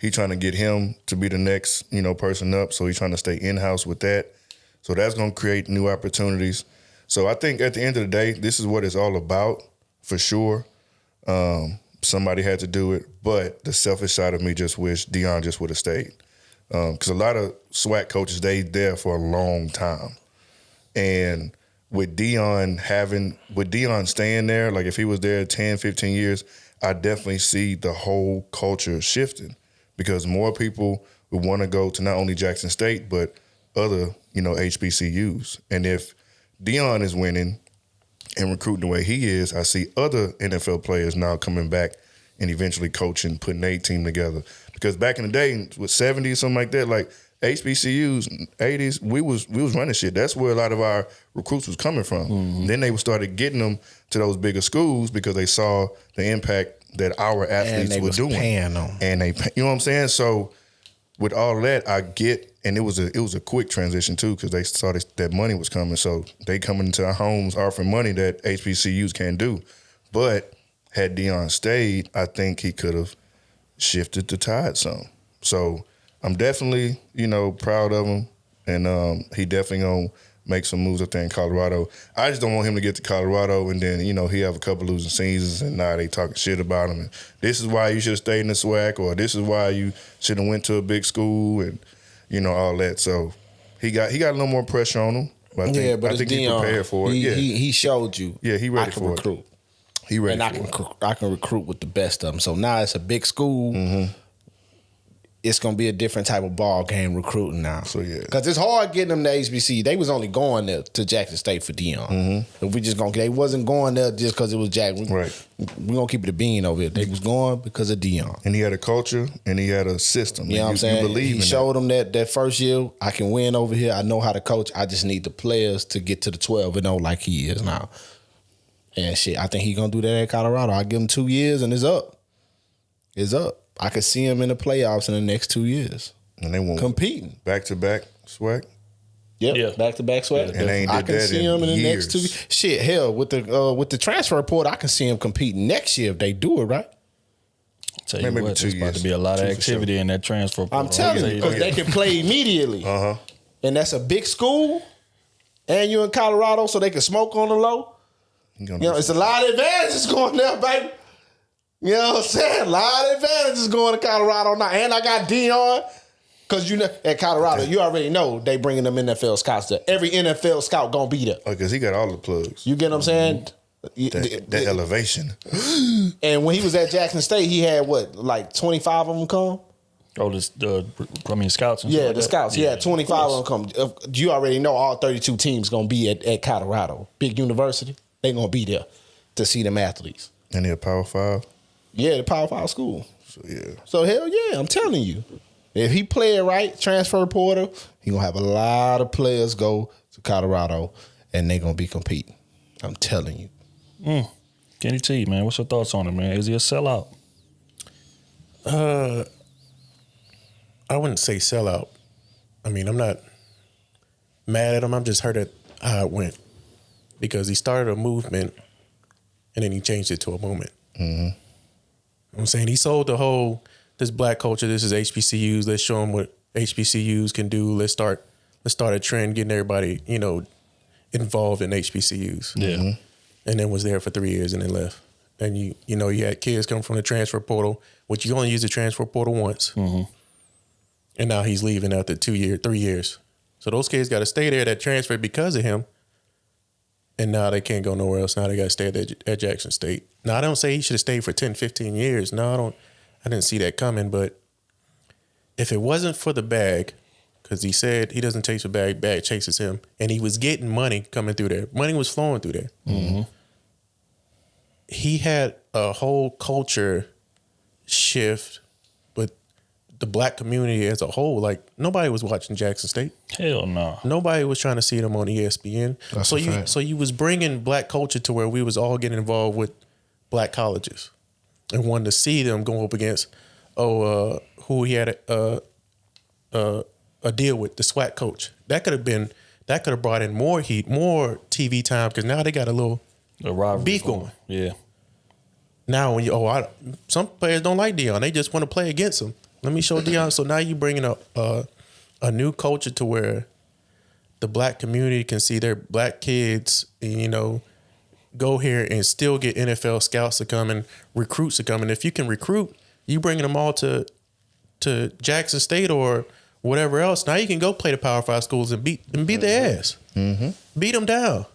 He trying to get him to be the next, person up. So he's trying to stay in-house with that. So that's going to create new opportunities. So I think at the end of the day, this is what it's all about, for sure. Somebody had to do it, but the selfish side of me just wish Deion just would have stayed. Because a lot of SWAC coaches, they there for a long time. And with Deion staying there, like if he was there 10, 15 years, I definitely see the whole culture shifting because more people would want to go to not only Jackson State, but other, HBCUs. And if Deion is winning and recruiting the way he is, I see other NFL players now coming back and eventually coaching, putting a team together. Because back in the day, with 70s, something like that, like HBCUs, 80s, we was running shit. That's where a lot of our recruits was coming from. Mm-hmm. Then they started getting them to those bigger schools because they saw the impact that our athletes were doing. Paying them. And they, you know what I'm saying? So with all of that, I get, and it was a quick transition too because they saw that money was coming. So they coming into our homes offering money that HBCUs can't do. But had Deion stayed, I think he could have shifted the tide some. So I'm definitely, proud of him. And he definitely going to make some moves up there in Colorado. I just don't want him to get to Colorado and then, he have a couple losing seasons and now they talking shit about him. And this is why you should have stayed in the SWAC or this is why you should have went to a big school and, all that. So he got a little more pressure on him. But I think he's prepared for it. He showed you. Yeah, he ready for recruit. it. He ready and I can recruit with the best of them. So now it's a big school. Mm-hmm. It's gonna be a different type of ball game recruiting now. So yeah, because it's hard getting them to HBC. They was only going there to Jackson State for Deion. Mm-hmm. If we just they wasn't going there just because it was Jackson. Right. We gonna keep it a bean over here. They was going because of Deion. And he had a culture and he had a system. You know what I'm saying? You believe he showed them that first year I can win over here. I know how to coach. I just need the players to get to the 12-0 like he is now. And shit, I think he gonna do that at Colorado. I give him 2 years and it's up. It's up. I could see him in the playoffs in the next 2 years. And they won't competing back-to-back SWAC. Yep, yeah. Back-to-back SWAC. And they ain't I can see him in the next 2 years. Shit, hell, with the transfer report, I can see him competing next year if they do it right. Tell you what, there's about to be a lot of activity in that transfer report. I'm telling you, because they can play immediately. And that's a big school, and you're in Colorado, so they can smoke on the low. It's a lot of advantages going there, baby. You know what I'm saying? A lot of advantages going to Colorado now. And I got Deion. Because at Colorado, you already know they bringing them NFL scouts there. Every NFL scout going to be there. Because he got all the plugs. You get what I'm saying? That elevation. And when he was at Jackson State, he had 25 of them come? Oh, scouts. And Yeah, like the scouts. Yeah, 25 of them come. You already know all 32 teams going to be at Colorado. Big university. They going to be there to see them athletes. And they're Power 5? Yeah, the Power 5 school. So, yeah. So, hell yeah, I'm telling you. If he play it right, transfer portal, he going to have a lot of players go to Colorado, and they going to be competing. I'm telling you. Kenny T, man, what's your thoughts on it, man? Is he a sellout? I wouldn't say sellout. I mean, I'm not mad at him. I'm just hurt at how it went because he started a movement and then he changed it to a moment. Mm-hmm. I'm saying he sold this black culture. This is HBCUs. Let's show them what HBCUs can do. Let's start a trend getting everybody, involved in HBCUs. Yeah. Mm-hmm. And then was there for 3 years and then left. And you had kids come from the transfer portal, which you only use the transfer portal once. Mm-hmm. And now he's leaving after 3 years. So those kids got to stay there that transferred because of him. And now they can't go nowhere else. Now they got to stay at Jackson State. Now, I don't say he should have stayed for 10, 15 years. No, I didn't see that coming. But if it wasn't for the bag, because he said he doesn't chase a bag chases him. And he was getting money coming through there. Money was flowing through there. Mm-hmm. He had a whole culture shift with the black community as a whole. Like, nobody was watching Jackson State. Hell no. Nobody was trying to see them on ESPN. That's a fact. So you was bringing black culture to where we was all getting involved with black colleges and wanted to see them go up against who he had a deal with, the SWAT coach. That could have brought in more heat, more TV time, because now they got a little beef going. Yeah. Now when some players don't like Deion, they just want to play against him. Let me show Deion. So now you bringing up a new culture to where the black community can see their black kids, go here and still get NFL scouts to come and recruits to come. And if you can recruit, you bringing them all to Jackson State or whatever else. Now you can go play the Power 5 schools and beat their ass. Mm-hmm. Beat them down.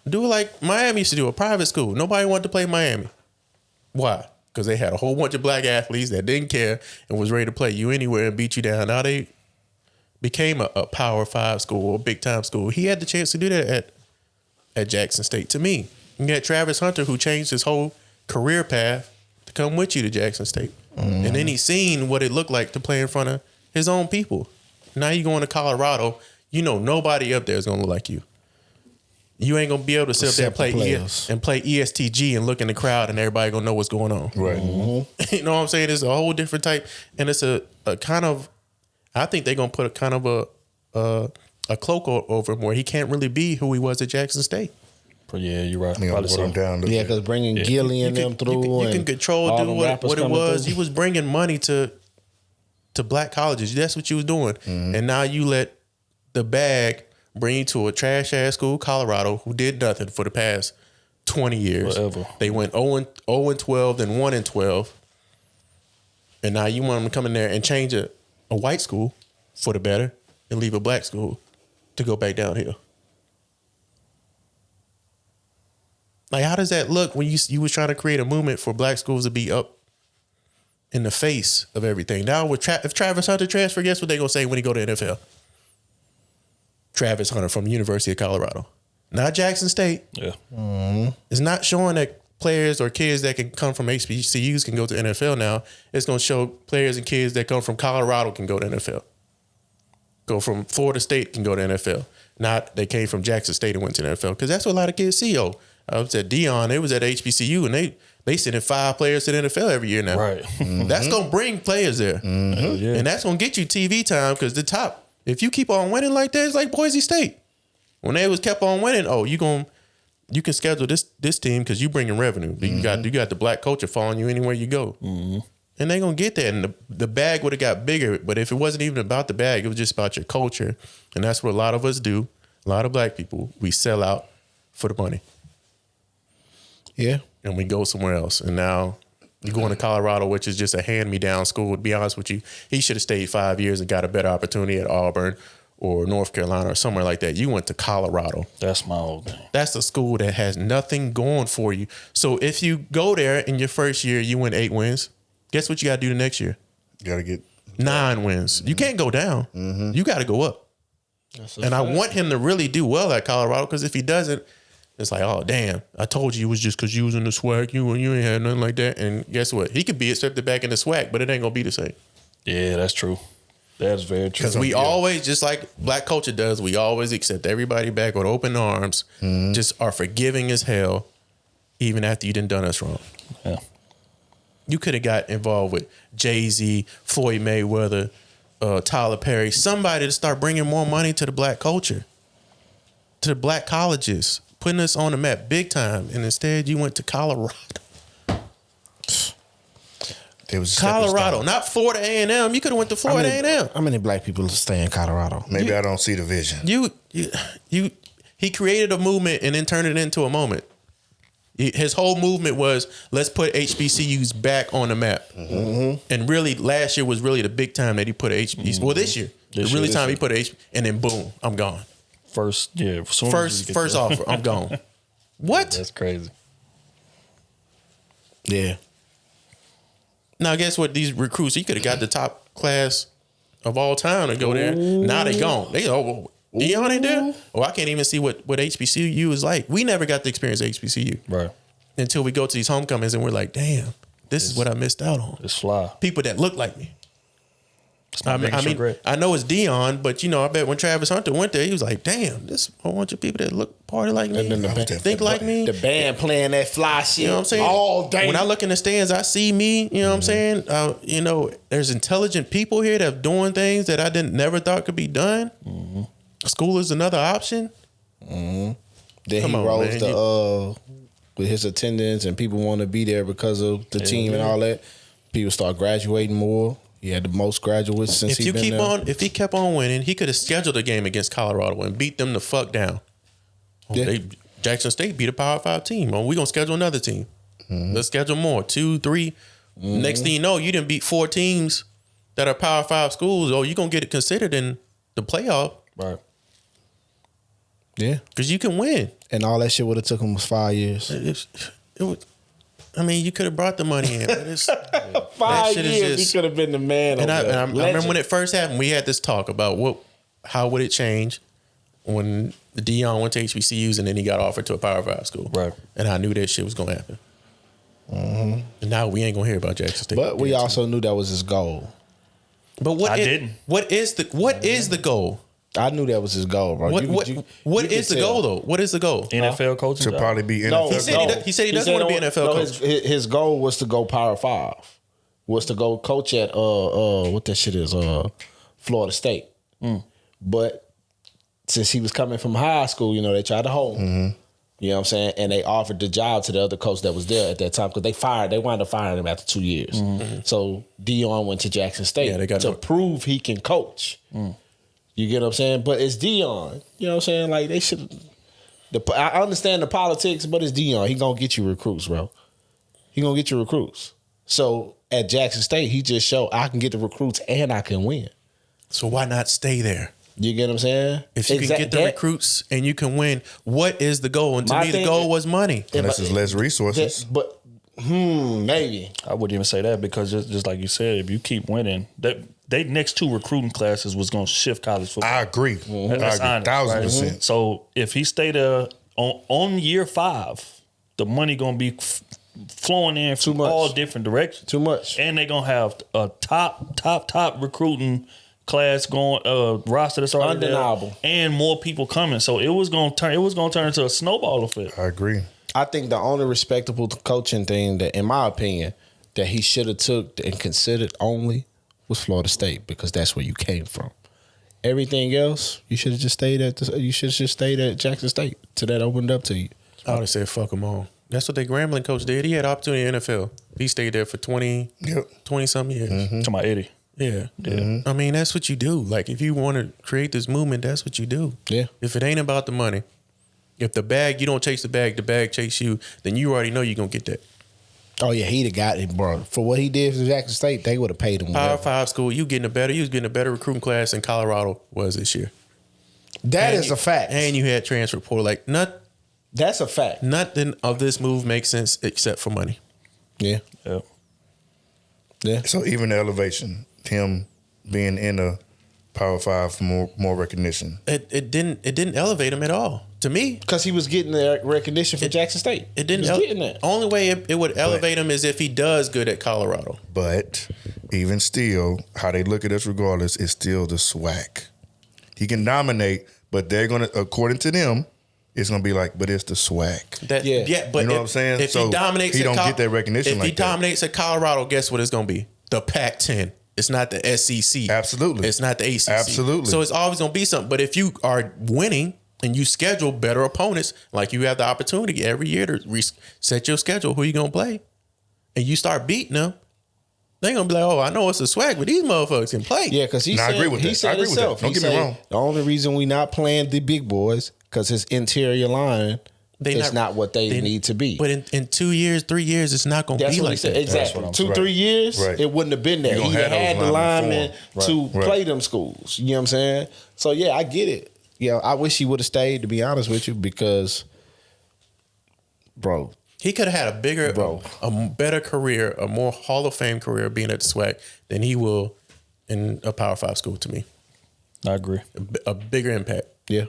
Do it like Miami used to do, a private school. Nobody wanted to play Miami. Why? Because they had a whole bunch of black athletes that didn't care and was ready to play you anywhere and beat you down. Now they became a Power 5 school or big time school. He had the chance to do that at Jackson State. To me, you got Travis Hunter, who changed his whole career path to come with you to Jackson State. Mm-hmm. And then he seen what it looked like to play in front of his own people. Now you going to Colorado, nobody up there is going to look like you. You ain't going to be able to sit up there and play ESTG and look in the crowd and everybody going to know what's going on. Right. Mm-hmm. You know what I'm saying? It's a whole different type. And it's a kind of, I think they're going to put a kind of a cloak over him where he can't really be who he was at Jackson State. But yeah, you're right. Yeah, because bringing Gilly and them through. You can control what it was. You was bringing money to black colleges. That's what you was doing. Mm-hmm. And now you let the bag bring you to a trash ass school, Colorado, who did nothing for the past 20 years. Whatever. They went 0-12, then 1-12. And now you want them to come in there and change a white school for the better and leave a black school to go back downhill. Like, how does that look when you was trying to create a movement for black schools to be up in the face of everything? Now, if Travis Hunter transfer, guess what they gonna say when he go to NFL? Travis Hunter from the University of Colorado, not Jackson State. Yeah, It's not showing that players or kids that can come from HBCUs can go to NFL now. It's gonna show players and kids that come from Colorado can go to NFL. Go from Florida State can go to NFL. Not they came from Jackson State and went to the NFL, because that's what a lot of kids see. I was at Deion. They was at HBCU and they sending 5 players to the NFL every year now. Right. Mm-hmm. That's gonna bring players there, yeah. and that's gonna get you TV time, because the top. If you keep on winning like that, it's like Boise State. When they was kept on winning, you can schedule this team because you bringing revenue. Mm-hmm. You got the black culture following you anywhere you go, and they gonna get that. And the bag would have got bigger, but if it wasn't even about the bag, it was just about your culture, and that's what a lot of us do. A lot of black people, we sell out for the money. Yeah, and we go somewhere else, and now. You're going to Colorado, which is just a hand-me-down school. To be honest with you, he should have stayed 5 years and got a better opportunity at Auburn or North Carolina or somewhere like that. You went to Colorado. That's my whole thing. That's a school that has nothing going for you. So if you go there in your first year, you win 8 wins, guess what you got to do the next year? You got to get 9 wins. You can't go down. You got to go up. And I want him to really do well at Colorado, because if he doesn't, it's like, oh, damn, I told you it was just because you was in the SWAC. You ain't had nothing like that. And guess what? He could be accepted back in the SWAC, but it ain't going to be the same. Yeah, that's true. That's very true. Because we always, just like black culture does, we always accept everybody back with open arms, just are forgiving as hell, even after you done us wrong. Yeah. You could have got involved with Jay-Z, Floyd Mayweather, Tyler Perry, somebody to start bringing more money to the black culture, to the black colleges, putting us on the map big time. And instead you went to Colorado. It was Colorado, not Florida A&M. You could have went to Florida A&M. How many black people stay in Colorado? Maybe I don't see the vision. He created a movement and then turned it into a moment. His whole movement was, let's put HBCUs back on the map. And really, last year was really the big time that he put HBCUs. Well, this year, he put HBCUs, and then boom, I'm gone. First offer, I'm gone. What? That's crazy. Yeah. Now, guess what? These recruits, he could have got the top class of all time to go there. Now they gone. They go, Deion ain't there? I can't even see what HBCU is like. We never got to experience HBCU. Right. Until we go to these homecomings and we're like, damn, this is what I missed out on. It's fly. People that look like me. I mean, I know it's Deion, but I bet when Travis Hunter went there, he was like, damn, this a whole bunch of people that look party like me, And then think like me. The band playing that fly shit, You know what I'm saying? all day. When I look in the stands, I see me. You know what I'm saying? There's intelligent people here that are doing things that I never thought could be done. School is another option. Then he rose with his attendance, and people want to be there because of the team and all that. People start graduating more. He had the most graduates since he's been there. If he kept on winning, he could have scheduled a game against Colorado and beat them the fuck down. Jackson State beat a Power 5 team. We're going to schedule another team. Let's schedule more. 2, 3. Next thing you know, you didn't beat 4 teams that are Power 5 schools. You're going to get it considered in the playoff. Right. Yeah. Because you can win. And all that shit would have took him was 5 years. You could have brought the money in. But it's, 5 years, he could have been the man. And I remember when it first happened, we had this talk about how would it change when Deion went to HBCUs and then he got offered to a Power 5 school. Right. And I knew that shit was going to happen. And now we ain't going to hear about Jackson State. But we also knew that was his goal. But what is the goal? I knew that was his goal, bro. What is the goal, though? What is the goal? NFL coach? To probably be NFL. He said he doesn't want to be an NFL coach. His goal was to go Power 5. Was to go coach at what that shit is, Florida State. But since he was coming from high school, they tried to hold him. You know what I'm saying? And they offered the job to the other coach that was there at that time, because they wound up firing him after 2 years. So Deion went to Jackson State to prove he can coach. You get what I'm saying? But it's Deion. You know what I'm saying? Like, they should. I understand the politics, but it's Deion. He gonna get you recruits, bro. He gonna get you recruits. So at Jackson State, he just showed I can get the recruits and I can win. So why not stay there? You get what I'm saying? If you can get the recruits and you can win, what is the goal? And to me, the goal was money. Unless there's less resources. But maybe. I wouldn't even say that, because just like you said, if you keep winning, they next 2 recruiting classes was going to shift college football. I agree. That's honest, 1,000%. Right? So if he stayed there on year 5, the money going to be flowing in from all different directions. Too much. And they're going to have a top recruiting class going roster that's already undeniable, there, and more people coming. So it was going to turn into a snowball effect. I agree. I think the only respectable coaching thing that, in my opinion, that he should have took and considered only was Florida State, because that's where you came from. Everything else, you should have just stayed at. You should have just stayed at Jackson State till that opened up to you. I would have said fuck them all. That's what their Grambling coach did. He had opportunity in the NFL. He stayed there for 20 something years. To my 80. Yeah. I mean, that's what you do. Like, if you want to create this movement, that's what you do. Yeah. If it ain't about the money, if you don't chase the bag chase you, then you already know you're going to get that. Oh, yeah, he'd have got it, bro. For what he did for Jackson State, they would have paid him. Power 5 school, you was getting a better recruiting class than Colorado was this year. That is a fact. And you had transfer portal. That's a fact. Nothing of this move makes sense except for money. Yeah. Yeah. Yeah. So even the elevation, him being in a Power 5 for more recognition. It didn't elevate him at all to me because he was getting the recognition from Jackson State. It didn't. Getting that. Only way it would elevate him is if he does good at Colorado. But even still, how they look at us regardless is still the swag. He can dominate, but they're gonna, according to them, it's gonna be like, but it's the swag. But you know what I'm saying? If he dominates, he don't get that recognition. If he dominates at Colorado, guess what it's gonna be? The Pac-10. It's not the SEC. Absolutely. It's not the ACC. Absolutely. So it's always gonna be something. But if you are winning and you schedule better opponents, like you have the opportunity every year to reset your schedule, who you gonna play, and you start beating them, they're gonna be like, oh, I know it's a swag, but these motherfuckers can play. Yeah, because he said himself. Don't get me wrong. The only reason we not playing the big boys because his interior line is not what they need to be. But in 2 years, 3 years, it's not gonna be like that. Exactly. 2-3 years, it wouldn't have been there. He had the linemen to play them schools. You know what I'm saying? So yeah, I get it. Yeah, I wish he would have stayed, to be honest with you, because, bro. He could have had a better career, a more Hall of Fame career being at the SWAC than he will in a Power 5 school to me. I agree. A bigger impact. Yeah.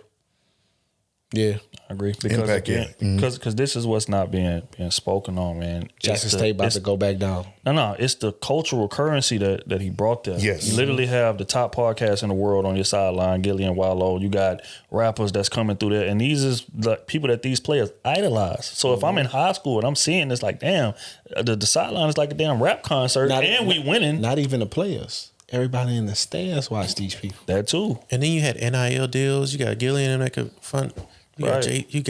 Yeah. I agree. Because this is what's not being spoken on, man. Jackson State about to go back down. No, it's the cultural currency that he brought there. Yes. You literally have the top podcast in the world on your sideline, Gilly and Wallow. You got rappers that's coming through there, and these is the people that these players idolize. So if I'm in high school and I'm seeing this, like, damn, the sideline is like a damn rap concert, we winning. Not even the players. Everybody in the stands watch these people. That too. And then you had NIL deals. You got Gillian and make a fun. You got Jay, you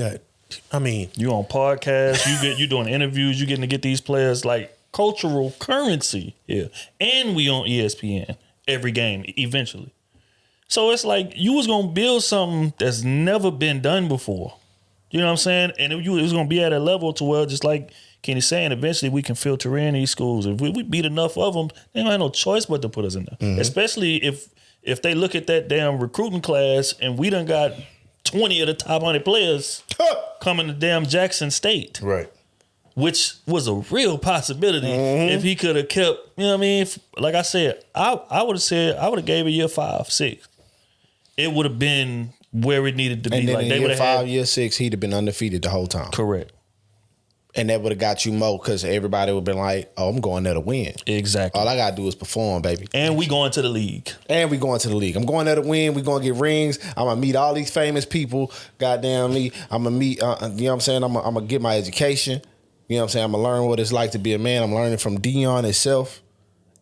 on podcasts, you doing interviews, you getting to get these players like cultural currency here. And we on ESPN every game eventually. So it's like you was gonna build something that's never been done before. You know what I'm saying? And it was gonna be at a level to where, just like Kenny's saying, eventually we can filter in these schools. If we beat enough of them, they don't have no choice but to put us in there. Mm-hmm. Especially if they look at that damn recruiting class and we done got 20 of the top 100 players coming to damn Jackson State. Right. Which was a real possibility if he could have kept, you know what I mean? Like I said, I would have gave it year 5, 6. It would have been where it needed to be. And then like in they year 5, year 6, he'd have been undefeated the whole time. Correct. And that would have got you more because everybody would have been like, oh, I'm going there to win. Exactly. All I got to do is perform, baby. And we going to the league. I'm going there to win. We going to get rings. I'm going to meet all these famous people. Goddamn me. I'm going to meet, you know what I'm saying? I'm going to get my education. You know what I'm saying? I'm going to learn what it's like to be a man. I'm learning from Deion itself.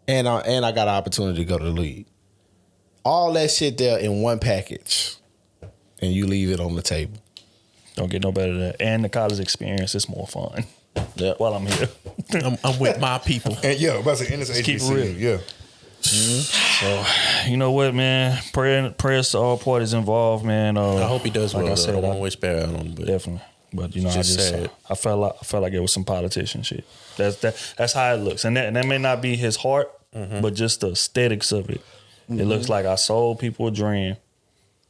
And I got an opportunity to go to the league. All that shit there in one package. And you leave it on the table. Don't get no better than that. And the college experience is more fun. Yeah. While I'm here. I'm with my people. And yeah, I'm about to say, in this HBCU, keep it real. yeah. So, you know what, man? Prayers to all parties involved, man. I hope he does well. Like I said, I don't want to wish bad on him, but definitely. But you know, just I felt like it was some politician shit. That's how it looks, and that may not be his heart, but just the aesthetics of it. It looks like I sold people a dream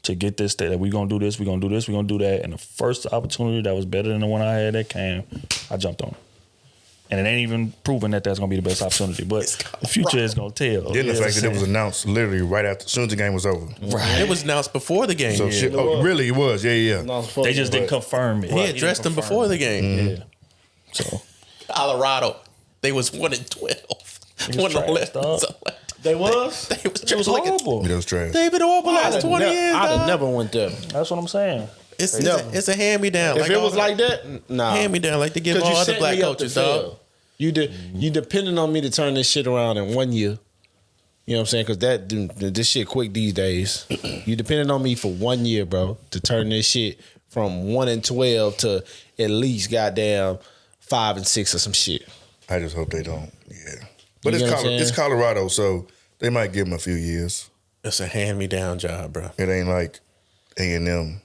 to get this, that we're going to do this, we're going to do this, we're going to do that. And the first opportunity that was better than the one I had that came, I jumped on it. And it ain't even proven that that's going to be the best opportunity. But the future is going to tell. Then the fact that it was announced literally right after, as soon as the game was over. Right. It was announced before the game. So shit, really it was. Yeah. They just didn't confirm it. He addressed them before the game. Yeah. So Colorado, they was 1-12. 1-11. They was? It was horrible. It was trash. They've been horrible last 20 years. I'd have never went there. That's what I'm saying. It's a hand-me-down. If it was like that, nah. Hand-me-down, like they give all other black coaches, dog. You depending on me to turn this shit around in 1 year. You know what I'm saying? Because this shit quick these days. You depending on me for 1 year, bro, to turn this shit from 1-12 to at least goddamn 5-6 or some shit. I just hope they don't. Yeah. But it's Colorado, so they might give them a few years. It's a hand-me-down job, bro. It ain't like A&M,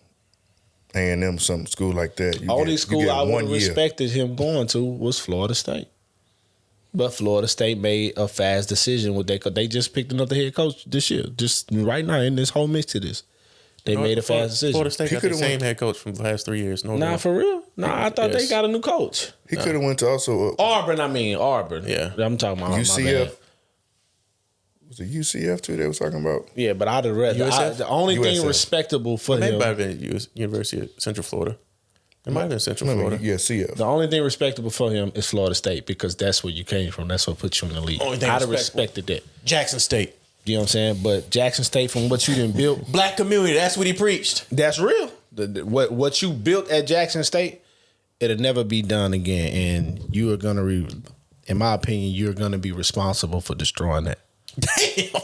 some school like that. Only school I would have respected him going to was Florida State. But Florida State made a fast decision with that because they just picked another head coach this year. Just right now in this whole mix to this. They made a fast decision. Florida State got the same head coach from the last 3 years. For real? I thought they got a new coach. He could have went to also Auburn. Yeah. I'm talking about UCF. Was it UCF too? They was talking about. Yeah, but I'd have read the only thing respectable for him. It might have been University of Central Florida. It might have been Central Florida. Yeah, CF. The only thing respectable for him is Florida State because that's where you came from. That's what put you in the league. I'd have respected that. Jackson State. You know what I'm saying? But Jackson State, from what you done built, black community. That's what he preached. That's real. What you built at Jackson State, it'll never be done again, and you are gonna, in my opinion, you're gonna be responsible for destroying that. Damn.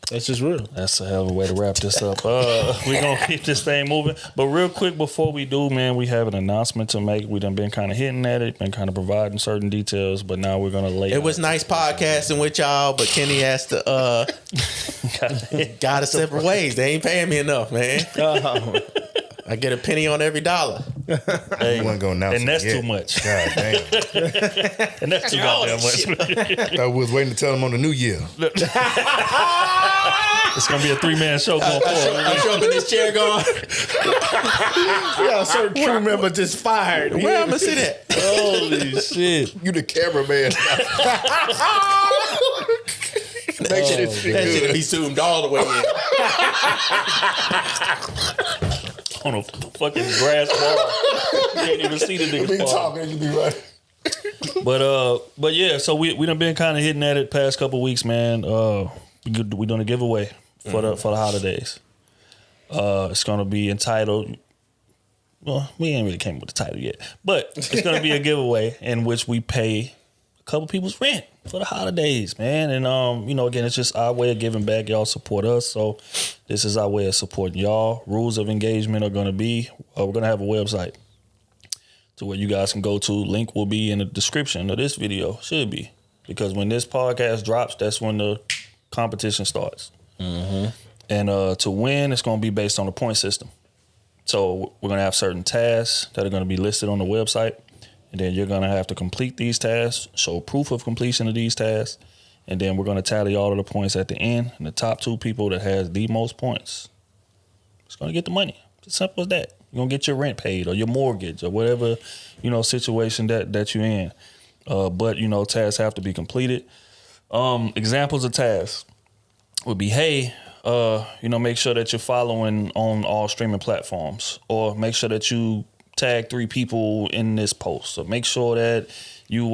That's just real. That's a hell of a way to wrap this up. We're going to keep this thing moving. But real quick before we do, man, we have an announcement to make. We done been kind of hitting at it, been kind of providing certain details, but now we're going to lay it. It was nice podcasting with y'all, but Kenny has to, got to separate ways. They ain't paying me enough, man. I get a penny on every dollar. Hey, and that's too much. God damn. And that's too goddamn much. I was waiting to tell him on the new year. It's gonna be a 3-man show going forward. I show up in this chair going. Yeah, a certain crew member just fired. Where I'm gonna sit at? Holy shit! You the cameraman. That shit be zoomed all the way in. On a fucking grass wall. You can't even see the niggas fall. You be right. But yeah, so we done been kind of hitting at it past couple weeks, man. We doing a giveaway for the holidays. It's gonna be entitled. Well, we ain't really came up with the title yet, but it's gonna be a giveaway in which we pay a couple people's rent for the holidays, man. And again, it's just our way of giving back. Y'all support us, so this is our way of supporting y'all. Rules of engagement are gonna be we're gonna have a website to where you guys can go to. Link will be in the description of this video. Should be, because when this podcast drops, that's when the competition starts. Mm-hmm. And to win, it's going to be based on the point system. So we're going to have certain tasks that are going to be listed on the website, and then you're going to have to complete these tasks, show proof of completion of these tasks, and then we're going to tally all of the points at the end, and the top 2 people that has the most points is going to get the money. It's as simple as that. You're going to get your rent paid or your mortgage or whatever, situation that you're in. But tasks have to be completed. Examples of tasks would be, hey, make sure that you're following on all streaming platforms, or make sure that you tag 3 people in this post, or make sure that you,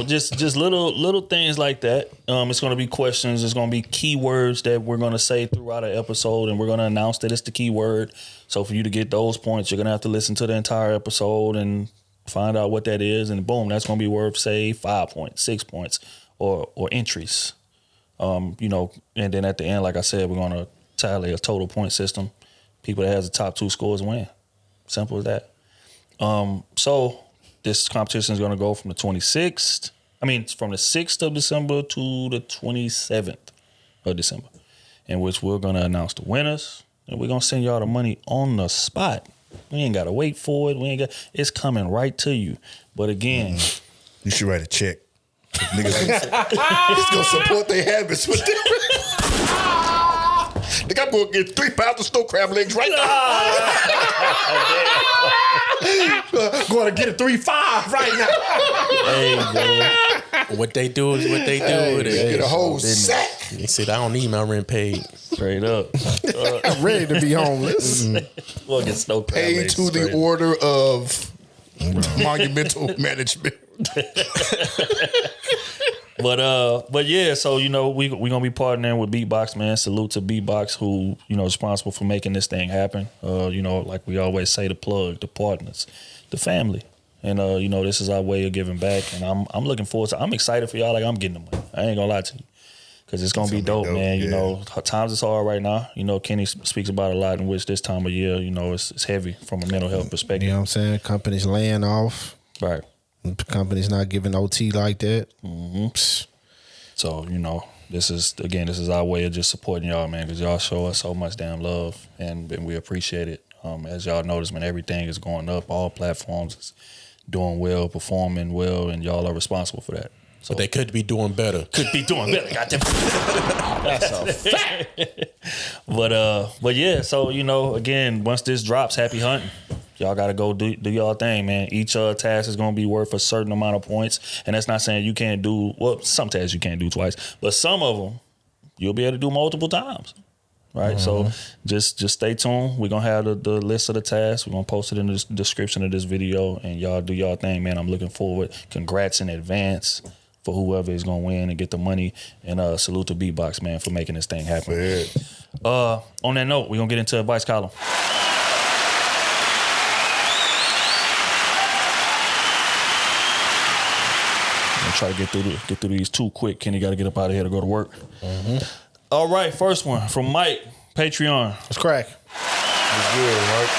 just little things like that. It's going to be questions. It's going to be keywords that we're going to say throughout an episode, and we're going to announce that it's the keyword. So for you to get those points, you're going to have to listen to the entire episode and find out what that is, and boom, that's going to be worth, say, 5 points, 6 points. Or entries, and then at the end, like I said, we're gonna tally a total point system. People that has the top 2 scores win. Simple as that. So this competition is gonna go from the 6th of December to the 27th of December, in which we're gonna announce the winners, and we're gonna send y'all the money on the spot. We ain't gotta wait for it. It's coming right to you. But again, you should write a check. Niggas he's gonna support their habits with them. Nigga, I'm gonna get 3 pounds of snow crab legs right now. Going to get a 3.5 right now. Hey, man. What they do is what they do. Get a whole sack. He said, I don't need my rent paid. Straight up. I'm ready to be homeless. We'll get snow crab paid legs to the order of monumental management. But yeah, so we gonna be partnering with Beatbox, man. Salute to Beatbox, who responsible for making this thing happen. Like we always say, the plug, the partners, the family, and this is our way of giving back. And I'm looking forward to. I'm excited for y'all. Like I'm getting the money. I ain't gonna lie to you, because it's gonna be dope, man. Yeah. Times is hard right now. Kenny speaks about a lot in which this time of year, it's heavy from a mental health perspective. You know what I'm saying? Companies laying off. Right. Companies not giving OT like that. Mm-hmm. So, this is our way of just supporting y'all, man, because y'all show us so much damn love, and we appreciate it. As y'all notice, man, everything is going up. All platforms is doing well, performing well, and y'all are responsible for that. So but they could be doing better. Could be doing better. Goddamn. That's a fact. But yeah, so again, once this drops, happy hunting. Y'all gotta go do y'all thing, man. Each task is gonna be worth a certain amount of points, and that's not saying you can't do. Well, some tasks you can't do twice, but some of them you'll be able to do multiple times. Right, so just stay tuned. We're gonna have the list of the tasks. We're gonna post it in the description of this video, and y'all do y'all thing, man. I'm looking forward. Congrats in advance for whoever is gonna win and get the money. And salute to Beatbox, man, for making this thing happen. On that note, we're gonna get into advice column. I'm gonna try to get through these too quick. Kenny got to get up out of here to go to work. All right, first one from Mike, Patreon. Let's crack. It's good, right?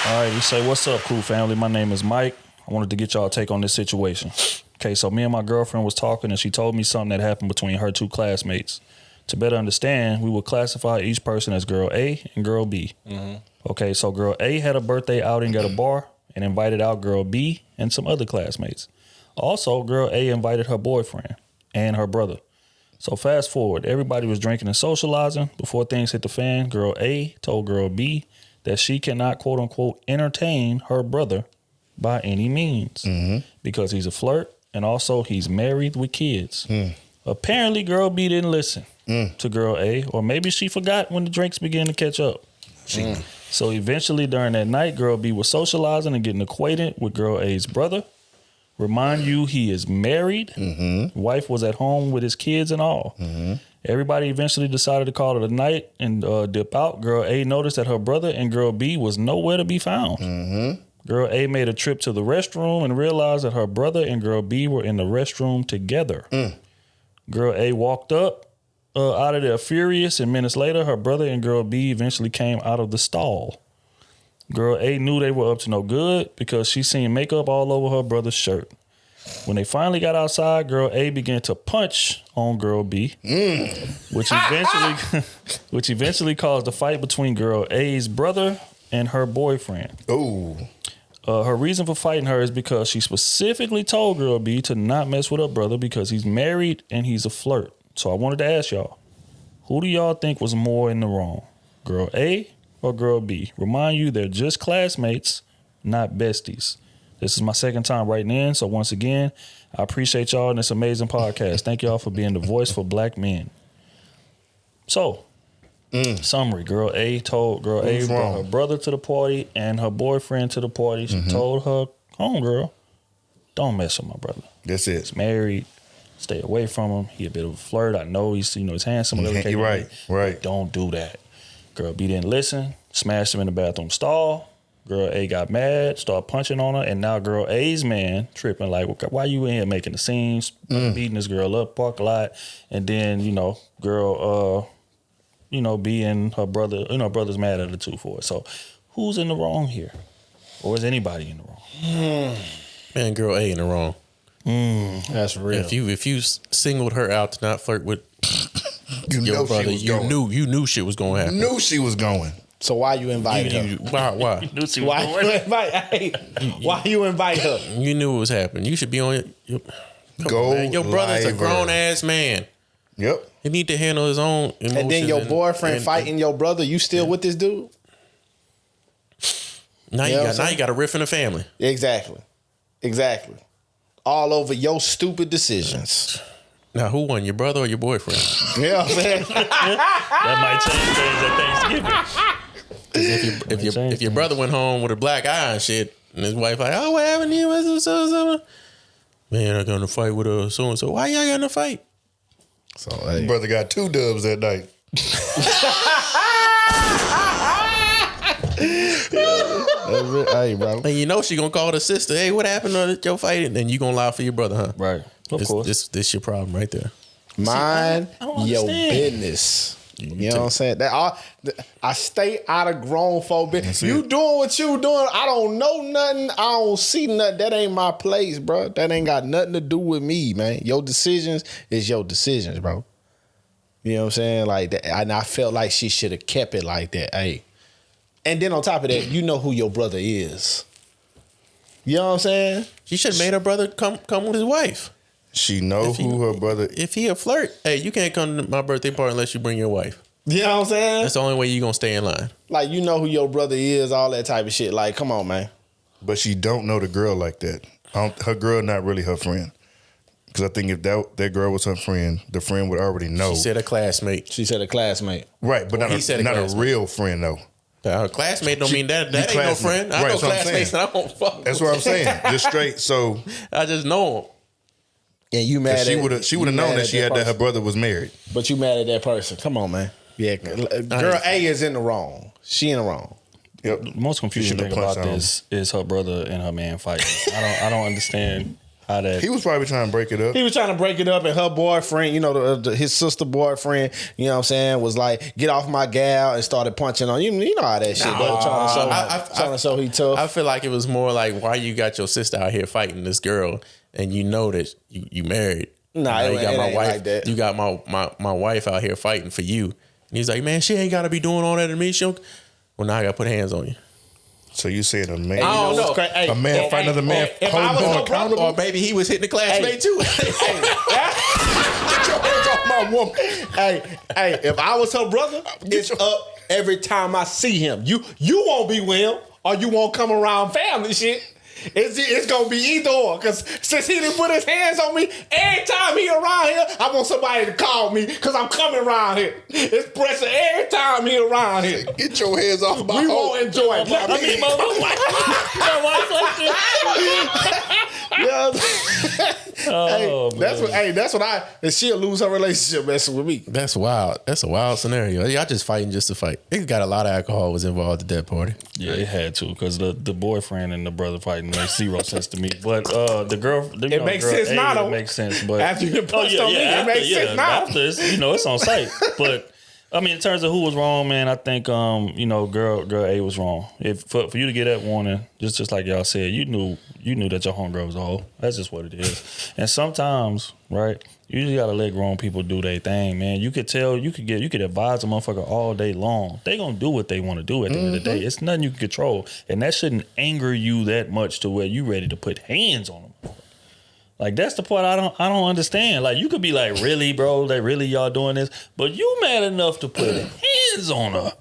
All right, he say, what's up, Krew family? My name is Mike. I wanted to get y'all take on this situation. Okay, so me and my girlfriend was talking, and she told me something that happened between her two classmates. To better understand, we would classify each person as girl A and girl B. Okay, so girl A had a birthday outing at a bar and invited out girl B and some other classmates. Also, girl A invited her boyfriend and her brother. So fast forward, everybody was drinking and socializing. Before things hit the fan, girl A told girl B that she cannot, quote unquote, entertain her brother by any means because he's a flirt and also he's married with kids. Apparently, girl B didn't listen to girl A, or maybe she forgot when the drinks began to catch up. So eventually during that night, girl B was socializing and getting acquainted with girl A's brother. Remind you, he is married. Wife was at home with his kids and all. Everybody eventually decided to call it a night and dip out. Girl A noticed that her brother and girl B was nowhere to be found. Girl A made a trip to the restroom and realized that her brother and girl B were in the restroom together. Girl A walked up out of there furious, and minutes later, her brother and girl B eventually came out of the stall. Girl A knew they were up to no good because she seen makeup all over her brother's shirt. When they finally got outside, girl A began to punch on girl B, which eventually caused a fight between girl A's brother and her boyfriend. Her reason for fighting her is because she specifically told girl B to not mess with her brother because he's married and he's a flirt. So I wanted to ask y'all, who do y'all think was more in the wrong? Girl A or girl B? Remind you, they're just classmates, not besties. This is my second time writing in, so once again, I appreciate y'all in this amazing podcast. Thank y'all for being the voice for black men. So, summary, girl A brought her brother to the party and her boyfriend to the party. She told her homegirl, don't mess with my brother. That's it. He's married. Stay away from him. He a bit of a flirt. I know he's handsome. You're right. Don't do that. Girl B didn't listen. Smashed him in the bathroom stall. Girl A got mad, started punching on her, and now girl A's man tripping like, why you in here making the scenes, beating this girl up, parking lot, and then girl B and her brother, her brother's mad at her too for it. So who's in the wrong here, or is anybody in the wrong? Man, girl A in the wrong. That's real. If you singled her out to not flirt with your brother, you knew shit was going to happen. Knew she was going. So why you invite her? Why? You knew she was going. Why you invite her? You knew it was happening. You should be on it. Your brother's a grown ass man. Yep. He need to handle his own emotions. And then your boyfriend fighting your brother. You still with this dude? Now you got a riff in the family. Exactly. All over your stupid decisions. Now, who won, your brother or your boyfriend? Yeah, man. That might change things at Thanksgiving. If your brother went home with a black eye and shit, and his wife like, oh, what happened to you? So. Man, I got in a fight with so and so. Why y'all got in a fight? So, hey. Brother got 2 dubs that night. Hey, bro. And you know she gonna call the sister. Hey, what happened to your fight? And then you gonna lie for your brother, huh? Right. Of course. This your problem right there. Mind your business. You know what I'm saying? I stay out of grown folk business. You doing what you doing. I don't know nothing. I don't see nothing. That ain't my place, bro. That ain't got nothing to do with me, man. Your decisions is your decisions, bro. You know what I'm saying? Like that. And I felt like she should have kept it like that. Hey. And then on top of that, you know who your brother is. You know what I'm saying? She should have made her brother come with his wife. She know who her brother. If he a flirt, hey, you can't come to my birthday party unless you bring your wife. You know what I'm saying? That's the only way you gonna stay in line. Like, you know who your brother is, all that type of shit. Like, come on, man. But she don't know the girl like that. Her girl not really her friend. Because I think if that girl was her friend, the friend would already know. She said a classmate. Right, but not a real friend though. Her classmate don't mean that ain't no friend. I know classmates that I don't fuck. That's what I'm saying. Just straight. So I just know him. And you mad? She would have known that her brother was married. But you mad at that person? Come on, man. Yeah, girl A is in the wrong. She in the wrong. Yep. The most confusing thing about this is her brother and her man fighting. I don't understand how that. He was probably trying to break it up. He was trying to break it up, and her boyfriend, you know, his sister boyfriend, you know what I'm saying, was like, get off my gal, and started punching on you. You know how that shit goes. Trying to show he tough. I feel like it was more like, why you got your sister out here fighting this girl, and you know that you married. Nah, you got my wife. Like that. You got my wife out here fighting for you. And he's like, man, she ain't got to be doing all that to me. Well, now I got to put hands on you. So you saying a man? I don't know. A man fight another man, holding him accountable? Or maybe he was hitting the classmate too. Get your hands off my woman. Hey, if I was her brother, it's up every time I see him. You won't be with him, or you won't come around family shit. It's gonna be either or. Cause since he didn't put his hands on me, every time he around here, I want somebody to call me because I'm coming around here. It's pressure every time he around here. Get your hands off my We won't enjoy it. That's what and she'll lose her relationship messing with me. That's wild. That's a wild scenario. Y'all just fighting just to fight. It got a lot of alcohol was involved at that party. Yeah, it had to, because the boyfriend and the brother fighting makes zero sense to me. But the girl, it makes sense now. It makes sense, but after you get punched on me, it makes sense now. After it's on site. But I mean, in terms of who was wrong, man, I think girl A was wrong. If for you to get that warning, just like y'all said, you knew that your homegirl was a hoe. That's just what it is. And sometimes, right, you just gotta let grown people do their thing, man. You could advise a motherfucker all day long. They gonna do what they want to do at the end of the day. It's nothing you can control, and that shouldn't anger you that much to where you ready to put hands on them. Like, that's the part I don't understand. Like, you could be like, really, bro? Like, really, y'all doing this? But you mad enough to put hands on her.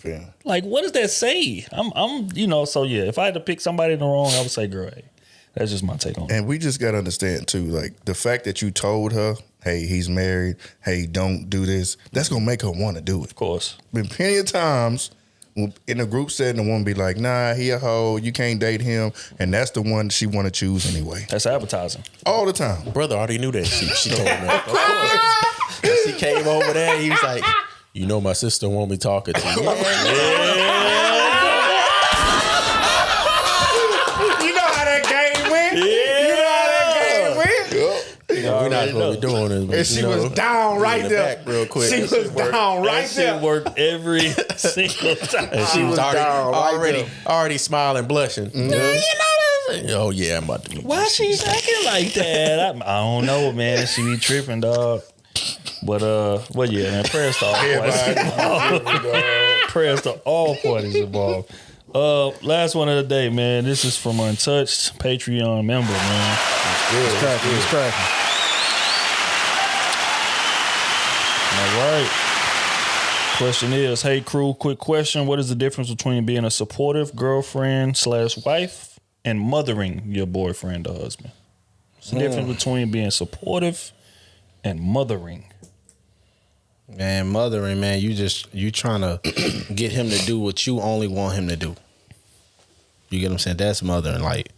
Yeah. Like, what does that say? So yeah, if I had to pick somebody in the wrong, I would say girl A. That's just my take on it. And we just got to understand, too, like, the fact that you told her, hey, he's married, hey, don't do this, that's going to make her want to do it. Of course. Been plenty of times in a group setting, the woman be like, nah, he a hoe, you can't date him, and that's the one she want to choose anyway. That's advertising. All the time. Brother already knew that. She told him that. Of course. She came over there, he was like, you know my sister won't be talking to you. We're not supposed to be doing this. And she was down right there. Real quick. She was down right there. That shit worked every single time. And she was already smiling, blushing. Mm-hmm. Do you know this? Oh, yeah, I'm about to do Why she acting like that? I don't know, man. She be tripping, dog. But yeah, man. Prayers to all parties involved. Prayers to all parties involved. Last one of the day, man. This is from Untouched Patreon member, man. It's cracking. All right. Question is, hey Krew, quick question. What is the difference between being a supportive girlfriend/wife and mothering your boyfriend or husband? What's the difference between being supportive and mothering? Man, mothering, man, you trying to get him to do what you only want him to do. You get what I'm saying? That's mothering. Like,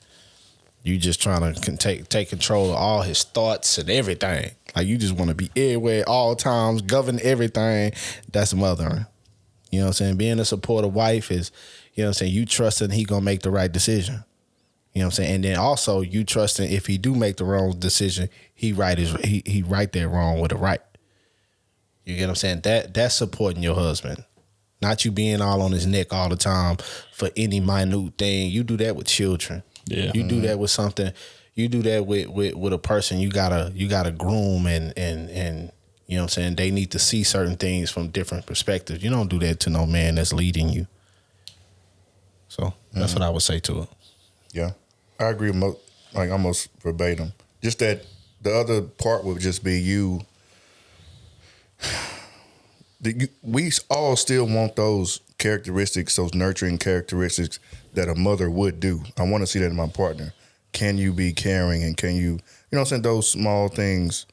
you just trying to take control of all his thoughts and everything. Like, you just want to be everywhere, all times, govern everything. That's mothering. You know what I'm saying? Being a supportive wife is, you know what I'm saying, you trusting he gonna make the right decision. You know what I'm saying? And then also you trusting if he do make the wrong decision, he right that wrong with the right. You get what I'm saying? That's supporting your husband. Not you being all on his neck all the time for any minute thing. You do that with children. Yeah. You do that with something. You do that with a person you gotta groom and you know what I'm saying, they need to see certain things from different perspectives. You don't do that to no man that's leading you. So that's what I would say to it. Yeah. I agree like almost verbatim. Just that the other part would just be you we all still want those characteristics, those nurturing characteristics that a mother would do. I want to see that in my partner. Can you be caring and can you know what I'm saying, those small things,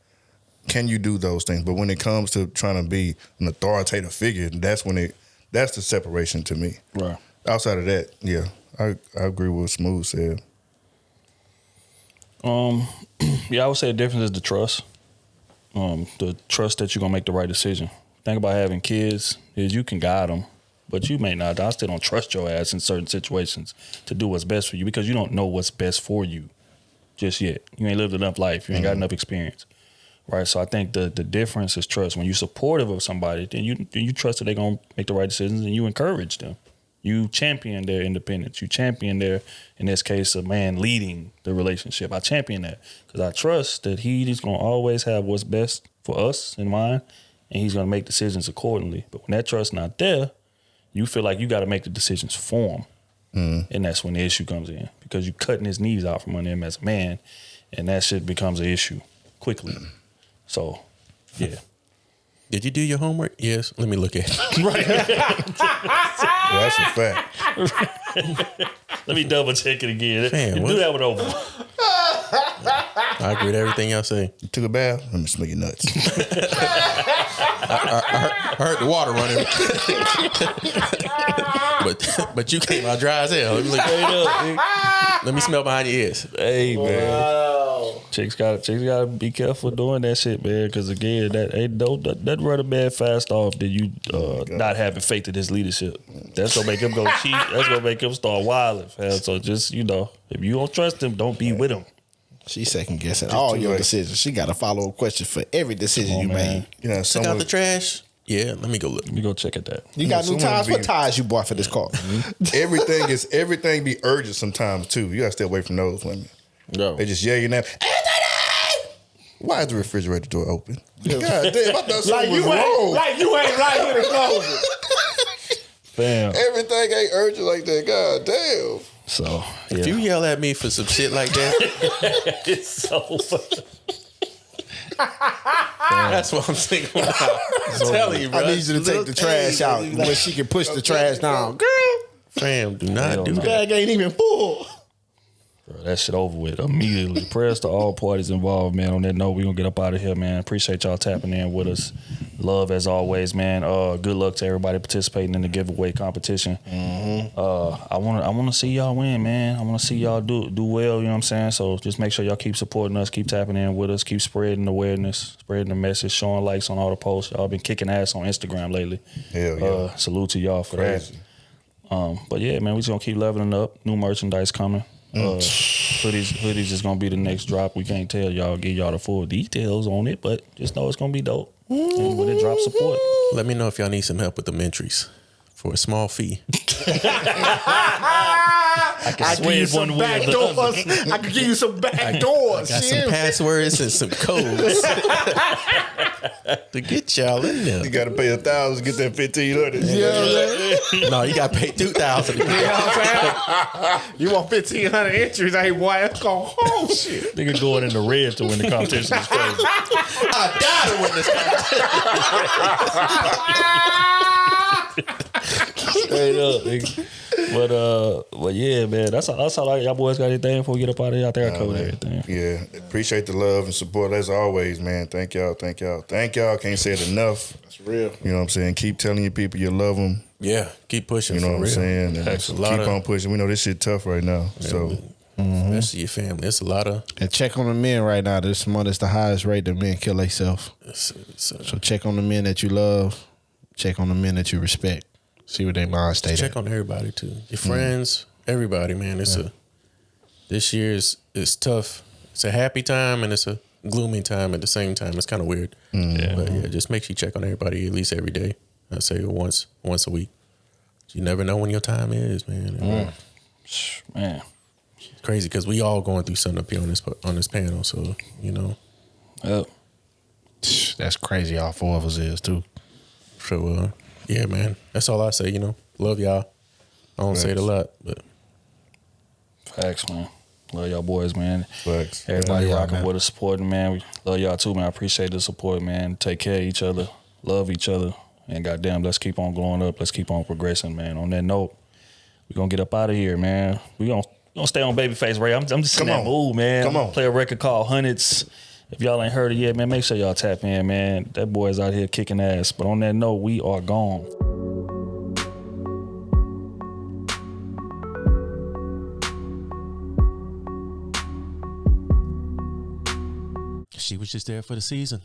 can you do those things? But when it comes to trying to be an authoritative figure, that's the separation to me. Right. Outside of that, yeah, I agree with what Smooth said. Yeah, I would say the difference is the trust. The trust that you're gonna make the right decision. Thing about having kids is you can guide them, but you may not. I still don't trust your ass in certain situations to do what's best for you because you don't know what's best for you just yet. You ain't lived enough life. You ain't got enough experience, right? So I think the difference is trust. When you're supportive of somebody, then you trust that they're gonna make the right decisions, and you encourage them. You champion their independence. You champion their, in this case, a man leading the relationship. I champion that because I trust that he's going to always have what's best for us in mind, and he's going to make decisions accordingly. But when that trust not there, you feel like you got to make the decisions for him. And that's when the issue comes in because you're cutting his knees out from under him as a man, and that shit becomes an issue quickly. So, yeah. Did you do your homework? Yes. Let me look at it. Right. Well, that's a fact. Let me double check it again. Man, do that one over. I agree with everything y'all say. You took a bath? Let me smell your nuts. I heard the water running. but you came out dry as hell. Let me smell behind your ears. Hey, man. Chicks gotta be careful doing that shit, man. Because again, that run a man fast off. That you not having faith in his leadership. That's gonna make him go cheat. That's gonna make him start wilding. Man. So just if you don't trust him, don't be with him. She second guessing all your decisions. She got to follow a question for every decision you made. Took out the trash. Yeah, let me go look. Let me go check at that. You got new tires? What tires you bought for this car? Everything be urgent sometimes too. You gotta stay away from those women. No. They just yell your name. Why is the refrigerator door open? God damn, I thought something was wrong. Like you ain't right here to close it. Bam. Everything ain't urgent like that. God damn. So if you yell at me for some shit like that, it's so funny. That's what I'm thinking about. I'm telling you, bro. I need you to take the trash out when she can push the trash down. Girl, fam, do not do that. Bag ain't even full. Bro, that shit over with immediately. Prayers to all parties involved, man. On that note, we gonna get up out of here, man. Appreciate y'all tapping in with us. Love as always, man. Good luck to everybody participating in the giveaway competition. I wanna see y'all win, man. I wanna see y'all do well. You know what I'm saying? So just make sure y'all keep supporting us, keep tapping in with us, keep spreading awareness, spreading the message, showing likes on all the posts. Y'all been kicking ass on Instagram lately. Hell yeah. Salute to y'all for that. But yeah, man, we just gonna keep leveling up. New merchandise coming. Hoodies is gonna be the next drop. We can't tell y'all, give y'all the full details on it, but just know it's gonna be dope. And when it drops, support. Let me know if y'all need some help with the entries for a small fee. I can give you some back doors. I can give you some back doors. Got some passwords and some codes to get y'all in there. You got to pay $1,000 to get that 1,500. Yeah, no, you got to pay $2,000. You know what I'm saying? You want 1,500 entries? Hey, boy, that's going home shit. Nigga going in the red to win the competition is crazy. I died to win this competition. Straight up, nigga. But yeah, man, that's all. Y'all boys got anything before we get up out of here? I think I covered everything. Yeah, appreciate the love and support as always, man. Thank y'all. Can't say it enough. That's real. You know what I'm saying? Keep telling your people you love them. Yeah, keep pushing. You know for what I'm real. saying? And keep on pushing. We know this shit tough right now. Yeah, so. Especially your family. It's a lot of. And check on the men right now. This month is the highest rate that men kill themselves. So check on the men that you love. Check on the men that you respect. See what they mind state. Check on everybody too. Your friends, everybody, man. This year is tough. It's a happy time and it's a gloomy time at the same time. It's kind of weird. But yeah, just make sure you check on everybody at least every day. I say once a week. You never know when your time is, man. Man, it's crazy because we all going through something up here on this panel. So that's crazy. All four of us is too. So yeah, man. That's all I say. Love y'all. I don't say it a lot, but facts, man. Love y'all boys, man. Facts. Everybody rocking man. with us, supporting, man. We love y'all too, man. I appreciate the support, man. Take care of each other. Love each other. And goddamn, let's keep on going up. Let's keep on progressing, man. On that note, we're going to get up out of here, man. We're going to stay on Babyface Ray. I'm just in that mood, man. Come on. Play a record called Hundreds. If y'all ain't heard it yet, man, make sure y'all tap in, man. That boy's out here kicking ass. But on that note, we are gone. She was just there for the season.